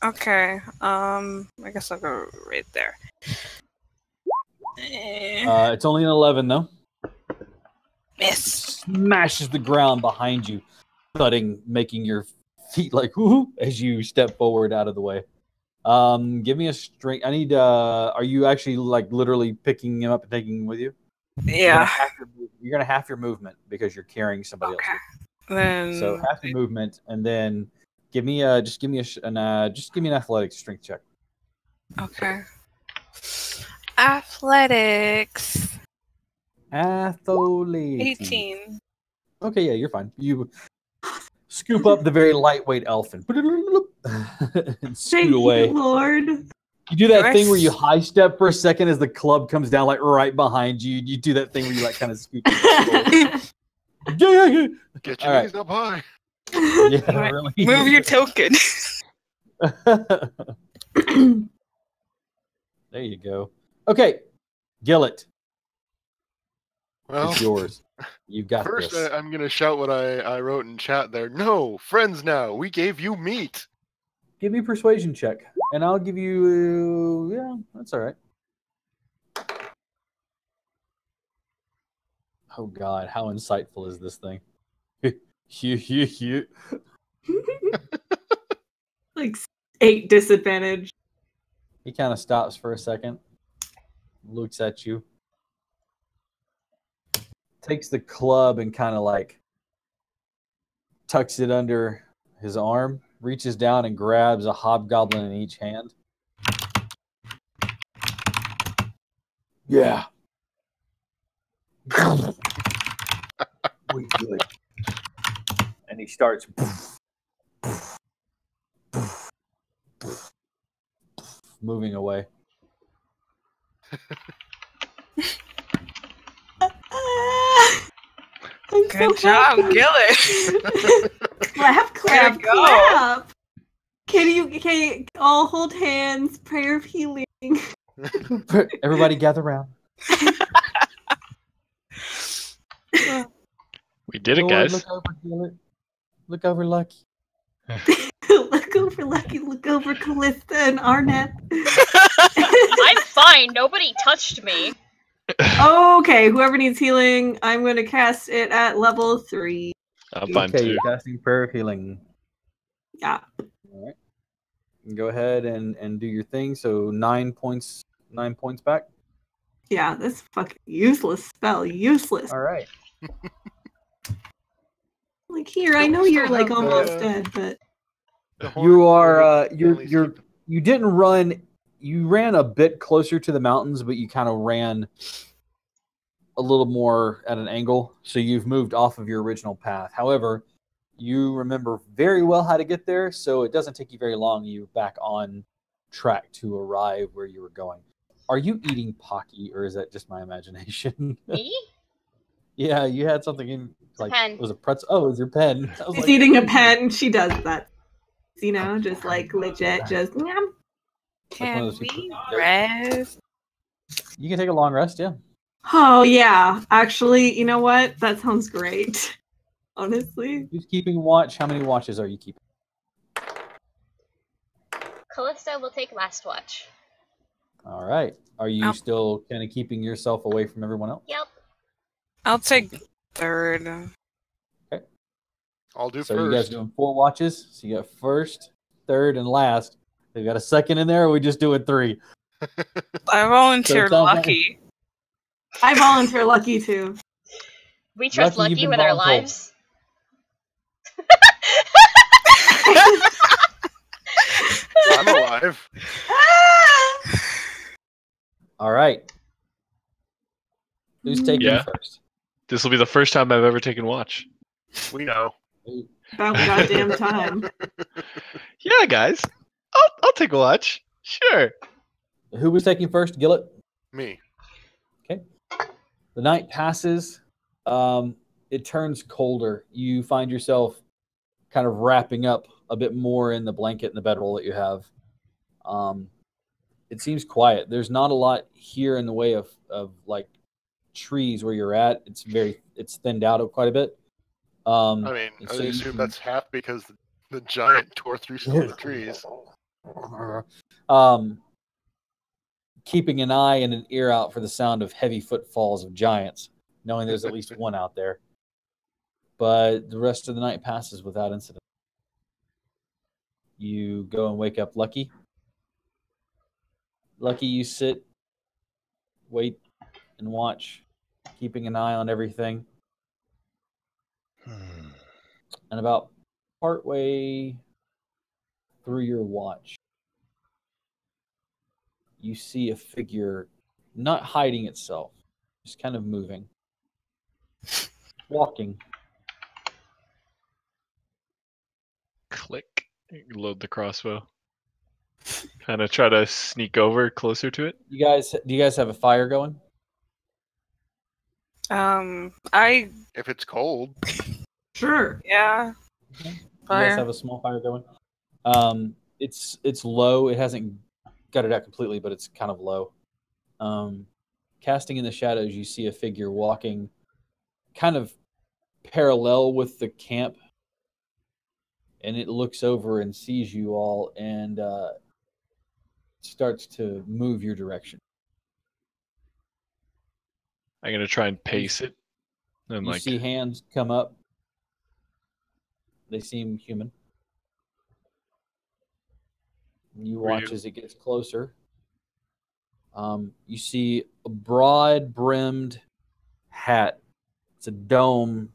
Okay. I guess I'll go right there. It's only an 11 though. Miss. Smashes the ground behind you, thudding, making your feet like whoo as you step forward out of the way. Give me a strength. I need. Are you actually like literally picking him up and taking him with you? Yeah. You're gonna half your movement because you're carrying somebody Okay. else. Then. So half your movement, and then give me an athletic strength check. Okay. Athletics. Athletics. 18. Okay, yeah, you're fine. You scoop up the very lightweight elf and Thank scoot away. you, Lord. You do that thing where you high step for a second as the club comes down like right behind you. You do that thing where you like kind of scoot. get your All right. knees up high. Yeah, really. Move your token. There you go. Okay, Gillett, Well, it's yours. You've got first this. I'm gonna shout what I wrote in chat there. No, friends now. We gave you meat. Give me a persuasion check, and I'll give you. Yeah, that's all right. Oh God, how insightful is this thing? Like 8 disadvantage. He kind of stops for a second, looks at you, takes the club and kind of like tucks it under his arm, reaches down and grabs a hobgoblin in each hand. Yeah. We good. And he starts moving away. I'm Good so job, happy. Gillett. Clap, clap, Way to go. clap. Can you all hold hands? Prayer of healing. Everybody gather around. We did it, Lord, guys. Look over, Gillett. Look over, Lucky. Look over Lucky. Look over Callista and Arnett. I'm fine. Nobody touched me. Okay, whoever needs healing, I'm going to cast it at level 3. I'm fine Okay, too. you're casting prayer of healing. Yeah. All right. Go ahead and do your thing. So 9 points. 9 points back. Yeah, this fucking useless spell. Useless. All right. Like here, I Don't know we you're still like have almost the- dead, but The You horn are. already You're. You didn't run. You ran a bit closer to the mountains, but you kind of ran a little more at an angle. So you've moved off of your original path. However, you remember very well how to get there, so it doesn't take you very long. You're back on track to arrive where you were going. Are you eating Pocky, or is that just my imagination? Me? Yeah, you had something in like pen. it was a pretzel. Oh, it was your pen. I was she's like, eating a pen. She does that. You know, just like legit, just yum. like one Can of those we people- rest? You can take a long rest, yeah. Oh yeah, actually, you know what? That sounds great. honestly. Who's keeping watch? How many watches are you keeping? Callista will take last watch. All right. Are you I'll- still kind of keeping yourself away from everyone else? Yep. I'll take third. I'll do So first. you guys doing 4 watches? So you got first, third, and last. You got a second in there, or are we just doing 3? I volunteered So it sounds like- Lucky. I volunteer Lucky too. We trust Lucky, you've Lucky been with our voluntold. lives. I'm alive. All right. Who's taking Yeah. first? This will be the first time I've ever taken watch. We know. About goddamn time. Yeah, guys. I'll take a watch. Sure. Who was taking first? Gillett? Me. The night passes. It turns colder. You find yourself kind of wrapping up a bit more in the blanket and the bedroll that you have. It seems quiet. There's not a lot here in the way of like trees where you're at. It's thinned out quite a bit. I mean, and I so you assume can- that's half because the giant tore through some of the trees. Keeping an eye and an ear out for the sound of heavy footfalls of giants, knowing there's at least one out there. But the rest of the night passes without incident. You go and wake up Lucky. Lucky, you sit, wait, and watch, keeping an eye on everything. And about partway through your watch, you see a figure not hiding itself, just kind of moving, walking. Click. Load the crossbow. Kind of try to sneak over closer to it. Do you guys have a fire going? I If it's cold, Sure. yeah. You guys Fire. have a small fire going? It's low. It hasn't got it out completely, but it's kind of low. Casting in the shadows, you see a figure walking kind of parallel with the camp, and it looks over and sees you all and starts to move your direction. I'm gonna try and pace it. And You like see hands come up. They seem human. You Were watch you- as it gets closer. You see a broad-brimmed hat. It's a domed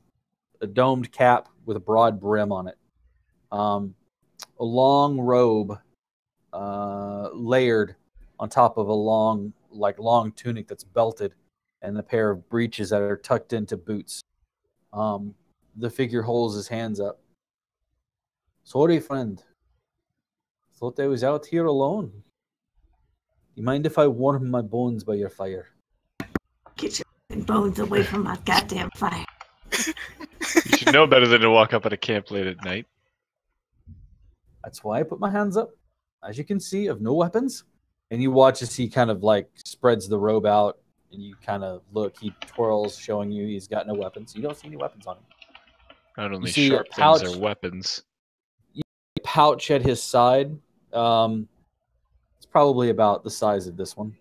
cap with a broad brim on it. A long robe layered on top of a long tunic that's belted, and a pair of breeches that are tucked into boots. The figure holds his hands up. Sorry, friend. Thought I was out here alone. You mind if I warm my bones by your fire? Get your bones away from my goddamn fire. you should know better than to walk up at a camp late at night. That's why I put my hands up. As you can see, of no weapons. And you watch as he kind of like spreads the robe out, and you kind of look. He twirls, showing you he's got no weapons. You don't see any weapons on him. Not only see a sharp pouch- things are weapons. Pouch at his side. It's probably about the size of this one.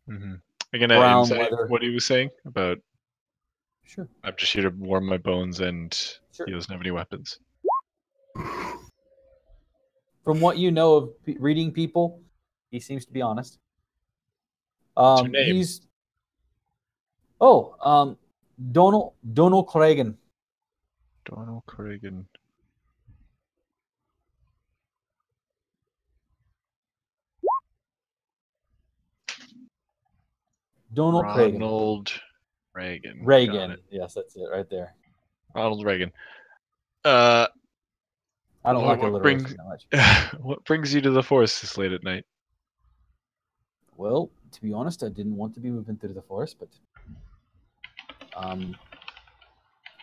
Mm-hmm. I'm gonna Brown insight leather. what he was saying about. Sure. I'm just here to warm my bones, and Sure. he doesn't have any weapons. From what you know of reading people, he seems to be honest. What's your name? He's Donald Cragen. Donald Corrigan. Donald Cragen. Ronald Reagan. Got Reagan. it. Yes, that's it right there. Ronald Reagan. I don't What- like what alliteration that much. what brings you to the forest this late at night? Well, to be honest, I didn't want to be moving through the forest, but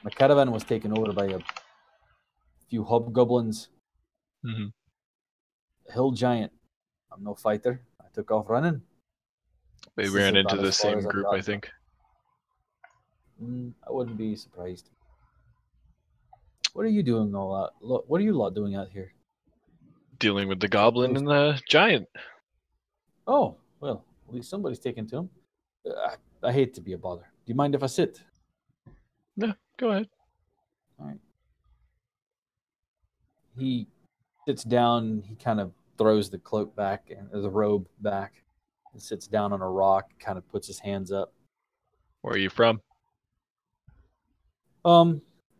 my caravan was taken over by a few hobgoblins, Mm-hmm. a hill giant. I'm no fighter. I took off running. They This is ran into about the as far same as I've group, I gotten. think. I wouldn't be surprised. What are you doing all out? What are you lot doing out here? Dealing with the goblin and the giant. Oh, well, at least somebody's taken to him. I hate to be a bother. Do you mind if I sit? No, go ahead. All right. He sits down. He kind of throws the cloak back and the robe back, and sits down on a rock. Kind of puts his hands up. Where are you from?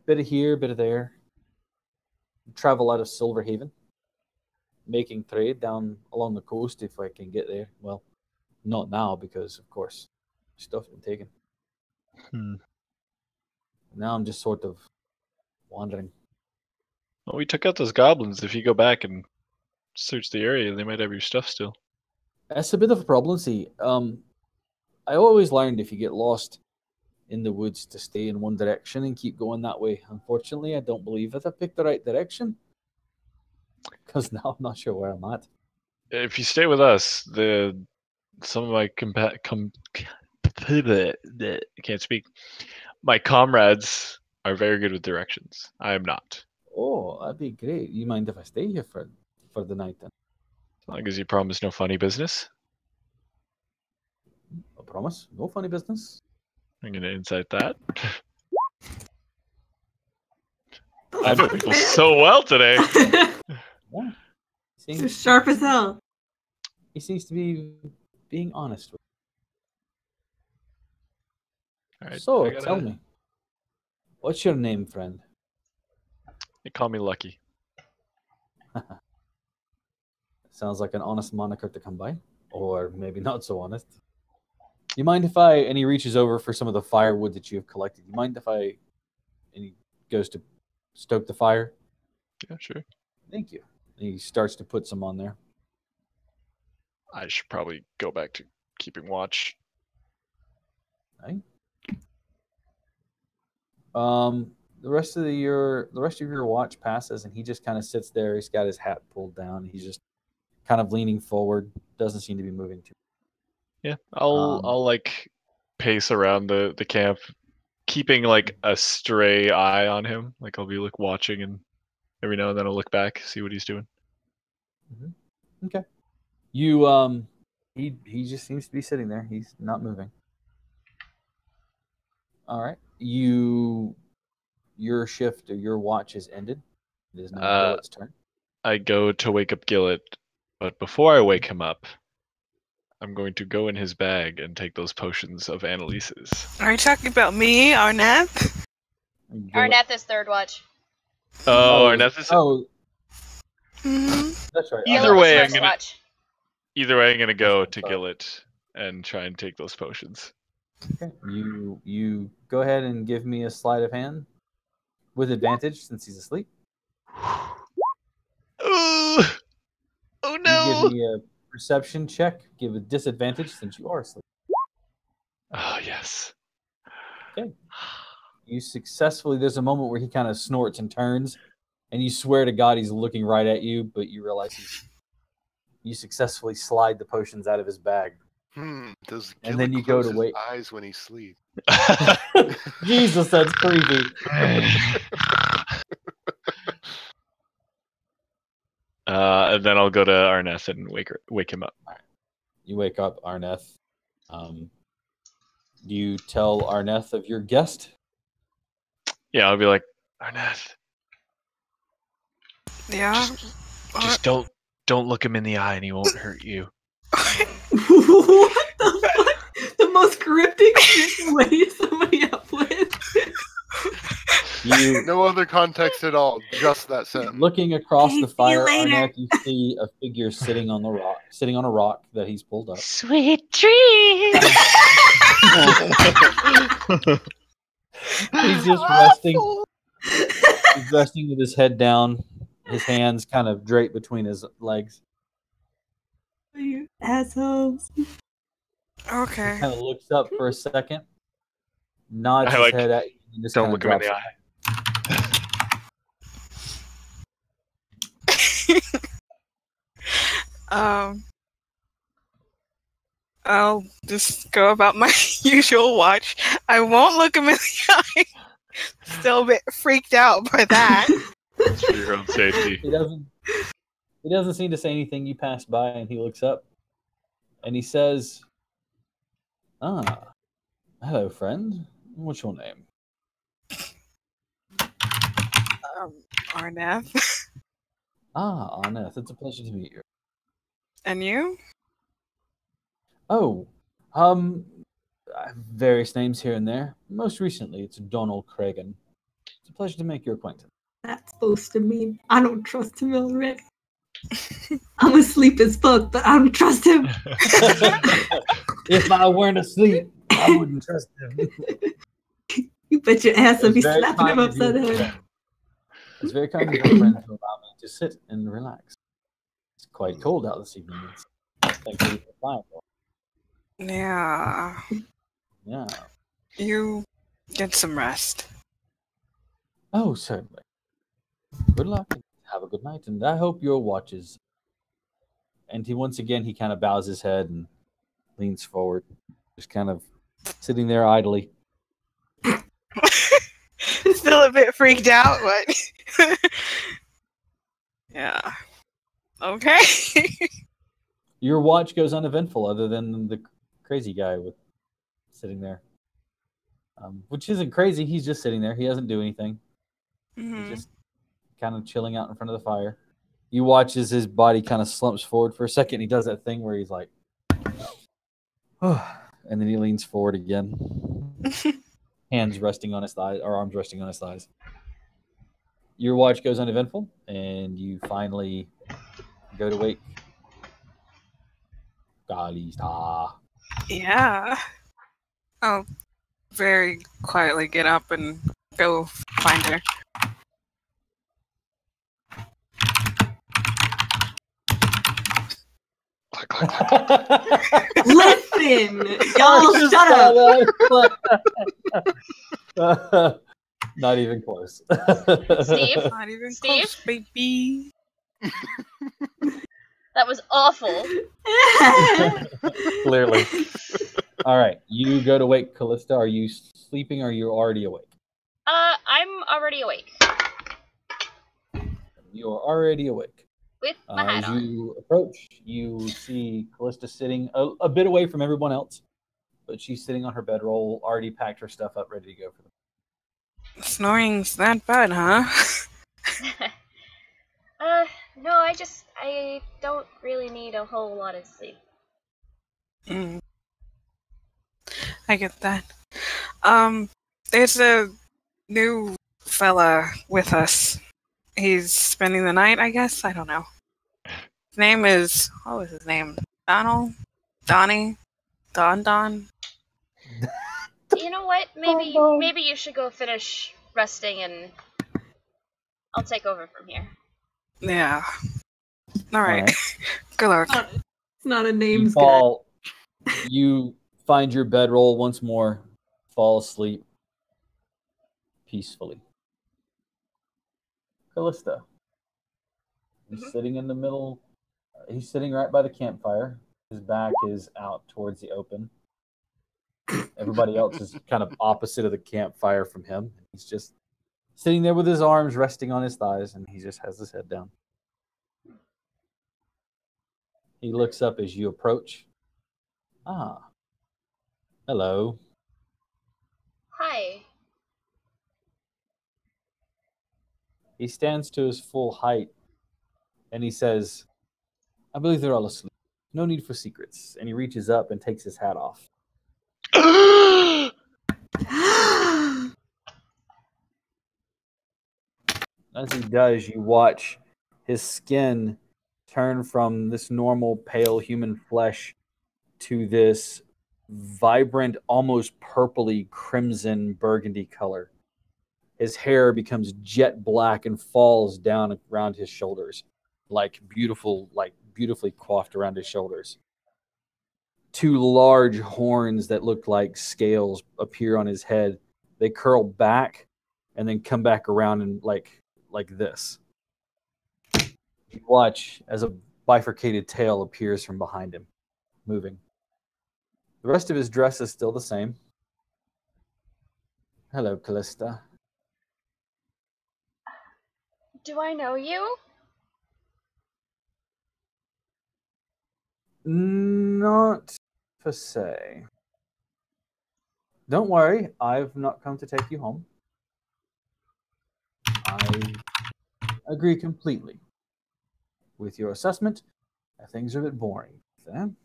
Bit of here, bit of there. Travel out of Silverhaven, making trade down along the coast if I can get there. Well, not now because, of course, stuff's been taken. Now I'm just sort of wandering. Well, we took out those goblins. If you go back and search the area, they might have your stuff still. That's a bit of a problem. See, I always learned if you get lost in the woods to stay in one direction and keep going that way. Unfortunately, I don't believe that I picked the right direction because now I'm not sure where I'm at. If you stay with us, some of my can't speak. My comrades are very good with directions. I am not. Oh, that'd be great. You mind if I stay here for the night then? As long as you promise no funny business. I promise. No funny business. I'm going to incite that. I know people so well today. Yeah. You're sharp as hell. He seems to be being honest with All right, So, I gotta- tell me. What's your name, friend? They call me Lucky. Sounds like an honest moniker to come by. Or maybe not so honest. You mind if I... And he reaches over for some of the firewood that you have collected. You mind if I... And he goes to stoke the fire. Yeah, sure. Thank you. And he starts to put some on there. I should probably go back to keeping watch. Right? The rest of your watch passes, and he just kind of sits there. He's got his hat pulled down. He's just kind of leaning forward. Doesn't seem to be moving too. Yeah, I'll like pace around the camp, keeping like a stray eye on him. Like I'll be like watching, and every now and then I'll look back, see what he's doing. Okay. You he just seems to be sitting there. He's not moving. All right. Your shift or your watch is ended. It is now Gillet's turn. I go to wake up Gillet, but before I wake him up, I'm going to go in his bag and take those potions of Annalise's. Are you talking about me, Arnath? Arnath is third watch. Oh, Arnath is. Oh, Hmm. that's right. Either way, I'm First gonna. watch. Either way, I'm gonna go to Gillet and try and take those potions. Okay. You go ahead and give me a sleight of hand with advantage since he's asleep. Oh You no! give me a perception check. Give a disadvantage since you are asleep. Oh yes. Okay. You successfully. There's a moment where he kind of snorts and turns, and you swear to God he's looking right at you, but you realize you successfully slide the potions out of his bag. Does And then Gillet you go close to his wait. eyes when he sleeps? Jesus, that's creepy. And then I'll go to Arneth and wake him up. You wake up, Arneth. Do you tell Arneth of your guest? Yeah, I'll be like, Arneth, Yeah. just don't look him in the eye, and he won't hurt you. What the fuck? The most cryptic shit to wake somebody up with. You No other context at all, just that sentence. looking across Okay, the see you fire, later. Arneth, you see a figure sitting on a rock that he's pulled up. Sweet dreams. He's just resting. He's resting with his head down, his hands kind of draped between his legs. You assholes. Okay. Kind of looks up for a second, nods I his like- head at you, and just Don't kinda look him in drops the it. eye. I'll just go about my usual watch. I won't look him in the eye. Still a bit freaked out by that. It's for your own safety. He doesn't seem to say anything. You pass by and he looks up and he says, hello, friend. What's your name? Arnath. Arnath. It's a pleasure to meet you. And you? Oh, various names here and there. Most recently, it's Donald Cragen. It's a pleasure to make your acquaintance. That's supposed to mean I don't trust him already. I'm asleep as fuck, but I don't trust him. If I weren't asleep, I wouldn't trust him. You bet your ass I'll It's be very slapping him kind of upside you, the head. friend. It's very kind of your friend to allow me to sit and relax. It's quite cold out this evening. Thank you for flying. Yeah. Yeah. You get some rest. Oh, certainly. Good luck. Have a good night, and I hope your watch is. And he kind of bows his head and leans forward, just kind of sitting there idly. Still a bit freaked out, but yeah. Okay. Your watch goes uneventful, other than the crazy guy sitting there, which isn't crazy. He's just sitting there. He doesn't do anything. He's just kind of chilling out in front of the fire. You watch as his body kind of slumps forward for a second. He does that thing where he's like, oh, and then he leans forward again, hands resting on his thighs, or arms resting on his thighs. Your watch goes uneventful, and you finally go to wake. Galista. Yeah. I'll very quietly get up and go find her. Listen, y'all, shut up. Not even close. Steve? Not even Steve? close, baby. That was awful. Clearly. All right, you go to wake Callista. Are you sleeping or are you already awake? I'm already awake. You are already awake. With my hat As on. you approach, you see Callista sitting a bit away from everyone else, but she's sitting on her bedroll, already packed her stuff up, ready to go for the Snoring's that bad, huh? No, I don't really need a whole lot of sleep. I get that. There's a new fella with us. He's spending the night, I guess. I don't know. His name is, what was his name? Donald? Donnie? Don? You know what? Maybe you should go finish resting and I'll take over from here. Yeah. All right. Good luck. It's not a You names guy. fall. You find your bedroll once more, fall asleep peacefully. Callista. He's sitting in the middle. He's sitting right by the campfire. His back is out towards the open. Everybody else is kind of opposite of the campfire from him. He's just sitting there with his arms resting on his thighs, and he just has his head down. He looks up as you approach. Ah. Hello. Hi. He stands to his full height, and he says, I believe they're all asleep. No need for secrets. And he reaches up and takes his hat off. As he does, you watch his skin turn from this normal pale human flesh to this vibrant, almost purpley crimson burgundy color. His hair becomes jet black and falls down around his shoulders, beautifully coiffed around his shoulders. Two large horns that look like scales appear on his head. They curl back and then come back around and like this. You watch as a bifurcated tail appears from behind him, moving. The rest of his dress is still the same. Hello, Callista. Do I know you? Not per se. Don't worry, I've not come to take you home. I agree completely with your assessment that things are a bit boring. Then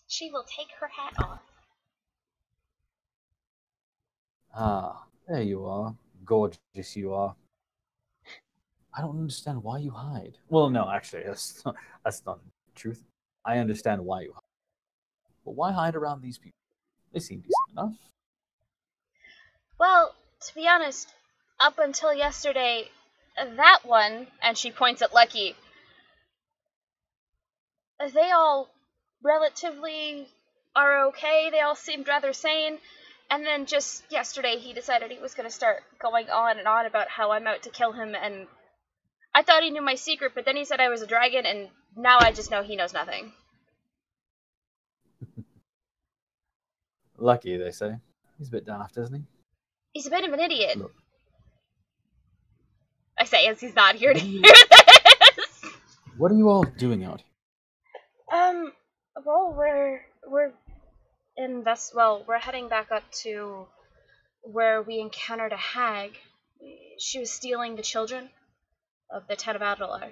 She will take her hat off. there you are. Gorgeous you are. I don't understand why you hide. Well, no, actually, that's not the truth. I understand why you hide. But why hide around these people? They seem decent enough. Well, to be honest, up until yesterday, that one, and she points at Lucky, they all relatively are okay. They all seemed rather sane. And then just yesterday, he decided he was going to start going on and on about how I'm out to kill him. And I thought he knew my secret, but then he said I was a dragon, and now I just know he knows nothing. Lucky, they say. He's a bit daft, isn't he? He's a bit of an idiot. Look. I say as he's not here to hear this. What are you all doing out here? Well, we're heading back up to where we encountered a hag. She was stealing the children of the Town of Adelar.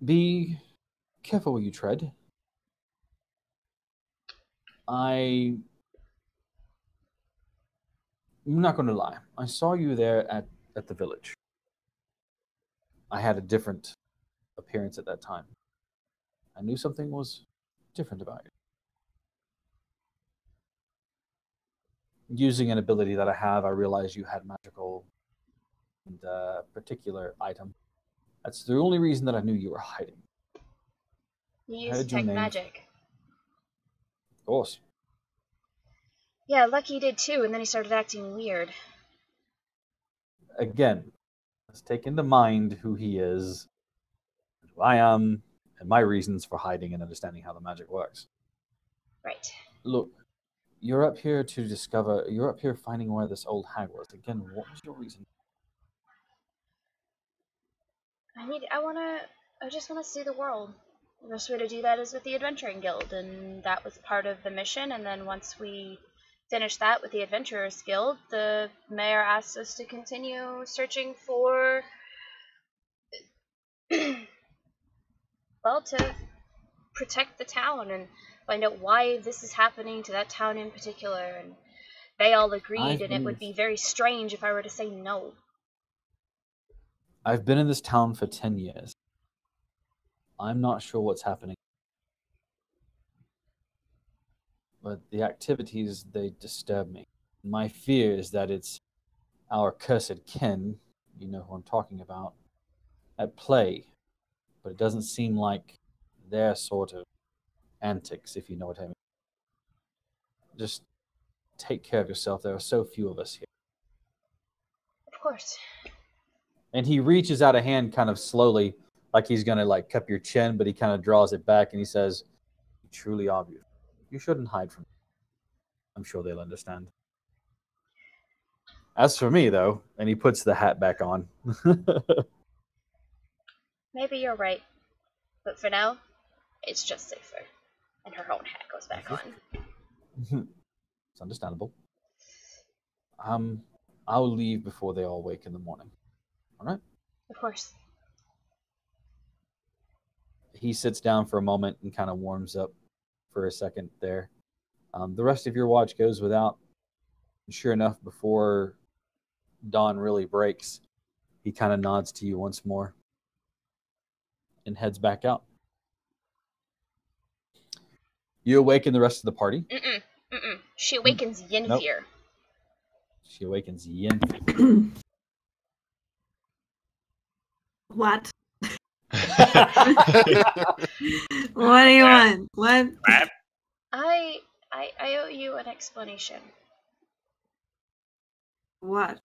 Be careful where you tread. I'm not going to lie. I saw you there at the village. I had a different appearance at that time. I knew something was different about you. Using an ability that I have, I realized you had magical and particular item. That's the only reason that I knew you were hiding. You used tech magic. Of course. Yeah, Lucky did too, and then he started acting weird. Again, let's take into mind who he is, who I am, and my reasons for hiding and understanding how the magic works. Right. Look, you're up here finding where this old hag was. Again, what was your reason? I just wanna see the world. The best way to do that is with the Adventuring Guild, and that was part of the mission, and then once we finished that with the Adventurers Guild, the mayor asked us to continue searching for to protect the town and find out why this is happening to that town in particular, and they all agreed, and it would be very strange if I were to say no. I've been in this town for 10 years. I'm not sure what's happening. But the activities, they disturb me. My fear is that it's our cursed kin, you know who I'm talking about, at play. But it doesn't seem like their sort of antics, if you know what I mean. Just take care of yourself. There are so few of us here. Of course. And he reaches out a hand kind of slowly, like he's going to like cup your chin, but he kind of draws it back and he says, "You truly are beautiful. You shouldn't hide from me. I'm sure they'll understand." As for me, though, and he puts the hat back on. Maybe you're right. But for now, it's just safer. And her own hat goes back on. It's understandable. I'll leave before they all wake in the morning. All right? Of course. He sits down for a moment and kind of warms up for a second there. The rest of your watch goes without. Sure enough, before dawn really breaks, he kind of nods to you once more and heads back out. You awaken the rest of the party. She awakens Yennefer. Nope. She awakens Yennefer. What? What do you want? What? I owe you an explanation. What?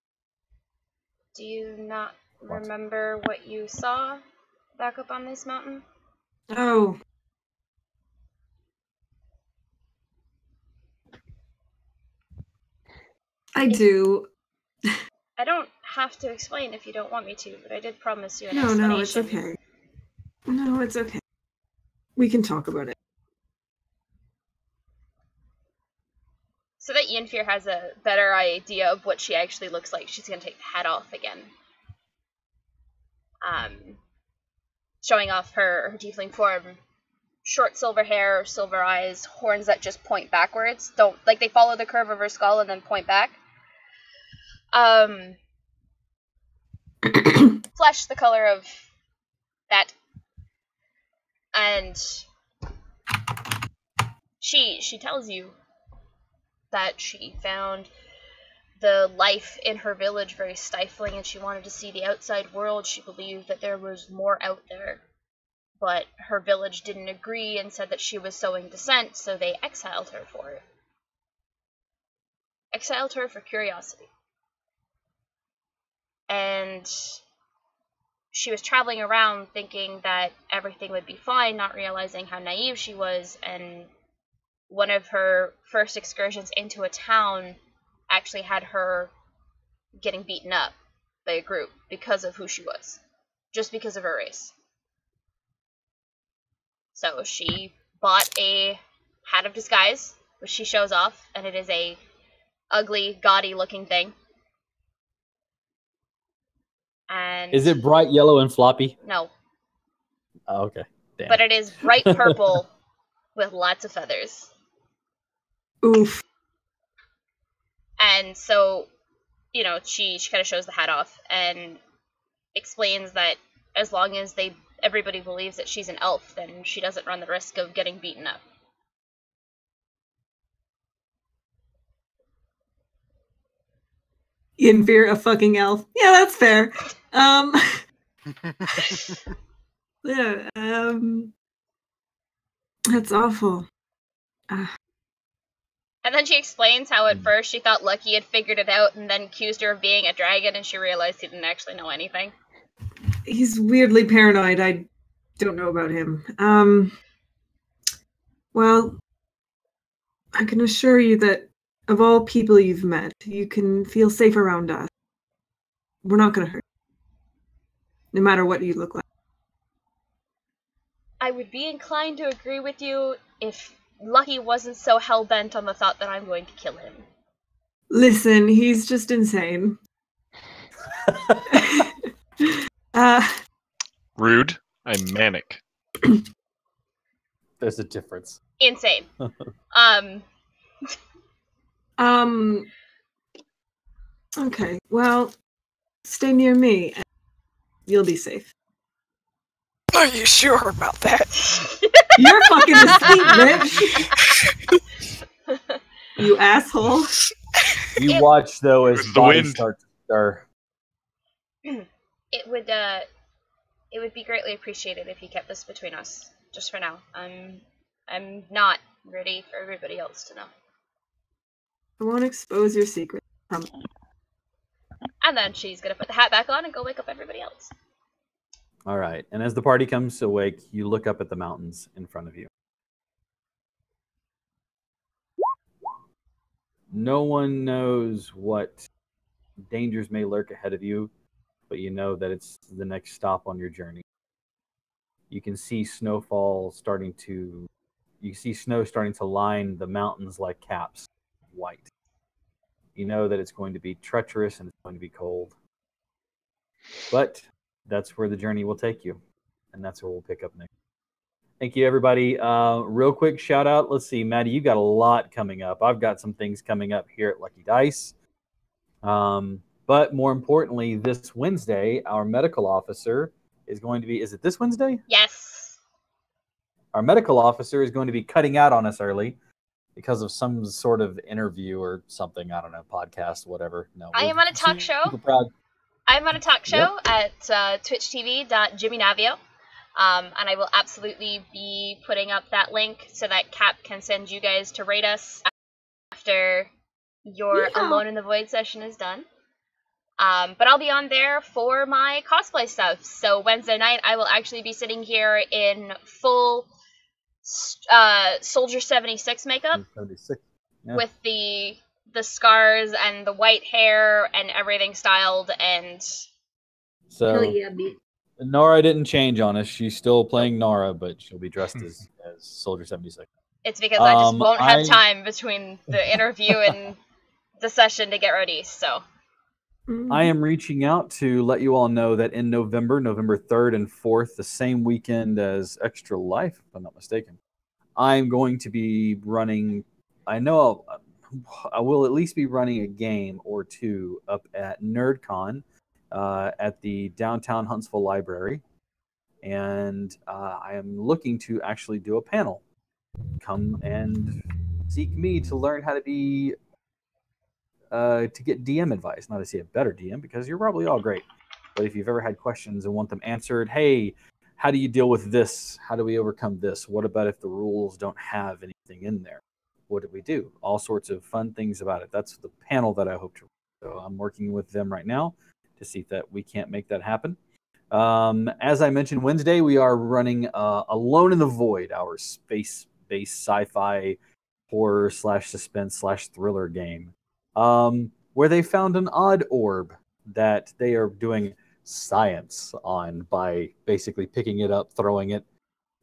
Do you not remember what you saw back up on this mountain? Oh. I do. I don't have to explain if you don't want me to, but I did promise you an No, explanation. no, it's okay. No, it's okay. We can talk about it. So that Yennefer has a better idea of what she actually looks like, she's going to take the hat off again. Showing off her tiefling form. Short silver hair, silver eyes, horns that just point backwards. They follow the curve of her skull and then point back. Flesh the color of that. And she tells you that she found the life in her village very stifling and she wanted to see the outside world. She believed that there was more out there, but her village didn't agree and said that she was sowing dissent, so they exiled her for it. Exiled her for curiosity. And she was traveling around thinking that everything would be fine, not realizing how naive she was, and one of her first excursions into a town actually had her getting beaten up by a group because of who she was. Just because of her race. So she bought a hat of disguise, which she shows off, and it is a ugly, gaudy looking thing. And Is it bright yellow and floppy? no, Oh, okay. Damn. but it is bright purple with lots of feathers. Oof. And so, she kind of shows the hat off and explains that as long as everybody believes that she's an elf, then she doesn't run the risk of getting beaten up. Yennefer, a fucking elf. Yeah, that's fair. Yeah, that's awful. And then she explains how at first she thought Lucky had figured it out and then accused her of being a dragon and she realized he didn't actually know anything. He's weirdly paranoid. I don't know about him. Well, I can assure you that of all people you've met, you can feel safe around us. We're not going to hurt you, no matter what you look like. I would be inclined to agree with you if Lucky wasn't so hell-bent on the thought that I'm going to kill him. Listen, he's just insane. Rude. I'm manic. There's a difference. Insane. Okay, well, stay near me and you'll be safe. Are you sure about that? You're fucking asleep, bitch. You asshole. You watch though as The bodies wind. start to stir. It would be greatly appreciated if you kept this between us, just for now. I'm not ready for everybody else to know. I won't expose your secret. And then she's gonna put the hat back on and go wake up everybody else. All right. And as the party comes awake, you look up at the mountains in front of you. No one knows what dangers may lurk ahead of you, but you know that it's the next stop on your journey. You can see snow starting to line the mountains like caps, white. You know that it's going to be treacherous and it's going to be cold. But that's where the journey will take you. And that's where we'll pick up next. Thank you, everybody. Real quick shout out. Let's see, Maddie, you got a lot coming up. I've got some things coming up here at Lucky Dice. But more importantly, this Wednesday, our medical officer is going to be, is it this Wednesday? Yes. Our medical officer is going to be cutting out on us early because of some sort of interview or something. I don't know, podcast, whatever. No, I am on a talk show. super proud. I'm on a talk show at twitchtv.jimmynavio. And I will absolutely be putting up that link so that Cap can send you guys to rate us after your Alone in the Void session is done. But I'll be on there for my cosplay stuff. So Wednesday night, I will actually be sitting here in full Soldier 76 makeup 76. Yeah. with the the scars and the white hair and everything styled, and So Hell yeah, bitch. Nara didn't change on us. She's still playing Nara, but she'll be dressed as Soldier 76. it's because I just won't have I- time between the interview and the session to get ready, so. I am reaching out to let you all know that in November 3rd and 4th, the same weekend as Extra Life, if I'm not mistaken, I'm going to be running. I know I will at least be running a game or two up at NerdCon at the downtown Huntsville Library, and I am looking to actually do a panel. Come and seek me to learn how to be to get DM advice, not to see a better DM, because you're probably all great. But if you've ever had questions and want them answered, hey, how do you deal with this? How do we overcome this? What about if the rules don't have anything in there? What do we do? All sorts of fun things about it. That's the panel that I hope to run. So I'm working with them right now to see if that we can't make that happen. As I mentioned, Wednesday we are running Alone in the Void, our space-based sci-fi horror / suspense / thriller game. Where they found an odd orb that they are doing science on by basically picking it up, throwing it.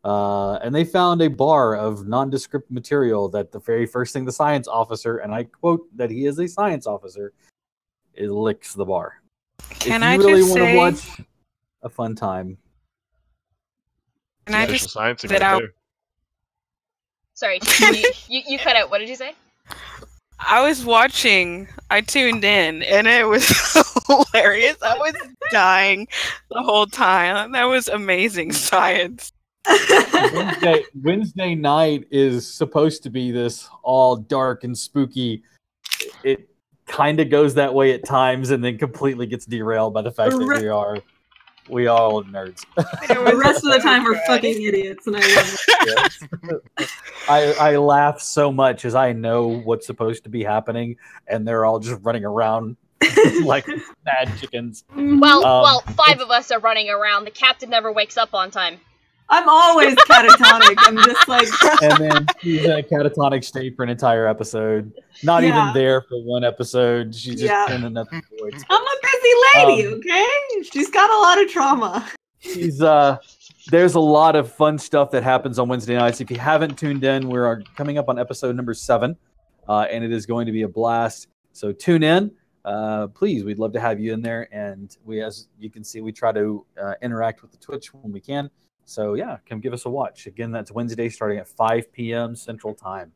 And they found a bar of nondescript material that the very first thing the science officer, and I quote that he is a science officer, it licks the bar. Can if I you really just want to say- watch a fun time, And I Special just science that right I- there. Sorry, you cut out. What did you say? I was watching. I tuned in, and it was hilarious. I was dying the whole time. That was amazing science. Wednesday night is supposed to be this all dark and spooky. It kind of goes that way at times, and then completely gets derailed by the fact that we all nerds. The rest of the time we're fucking idiots, and I love it. I laugh so much as I know what's supposed to be happening, and they're all just running around like mad chickens. Well, 5 of us are running around. The captain never wakes up on time. I'm always catatonic. I'm just like, And then she's in a catatonic state for an entire episode. Not Yeah. even there for one episode. She's just Yeah. in another void. I'm a busy lady, okay? She's got a lot of trauma. She's there's a lot of fun stuff that happens on Wednesday nights. If you haven't tuned in, we're coming up on episode number 7, and it is going to be a blast. So tune in, please. We'd love to have you in there, and we, as you can see, we try to interact with the Twitch when we can. So yeah, come give us a watch. Again, that's Wednesday starting at 5 p.m. Central Time.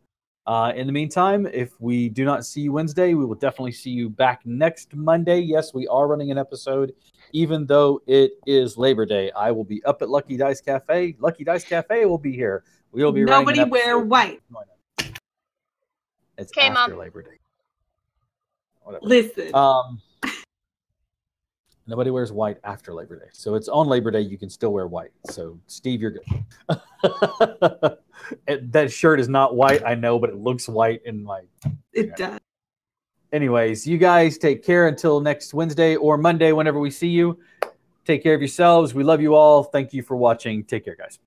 In the meantime, if we do not see you Wednesday, we will definitely see you back next Monday. Yes, we are running an episode, even though it is Labor Day. I will be up at Lucky Dice Cafe. Lucky Dice Cafe will be here. We will be Nobody running an wear episode. white. It's 'Kay, after Mom. Labor Day. Whatever. Listen. Nobody wears white after Labor Day. So it's on Labor Day, you can still wear white. So, Steve, you're good. That shirt is not white, I know, but it looks white in my... It does. Anyways, you guys take care until next Wednesday or Monday, whenever we see you. Take care of yourselves. We love you all. Thank you for watching. Take care, guys.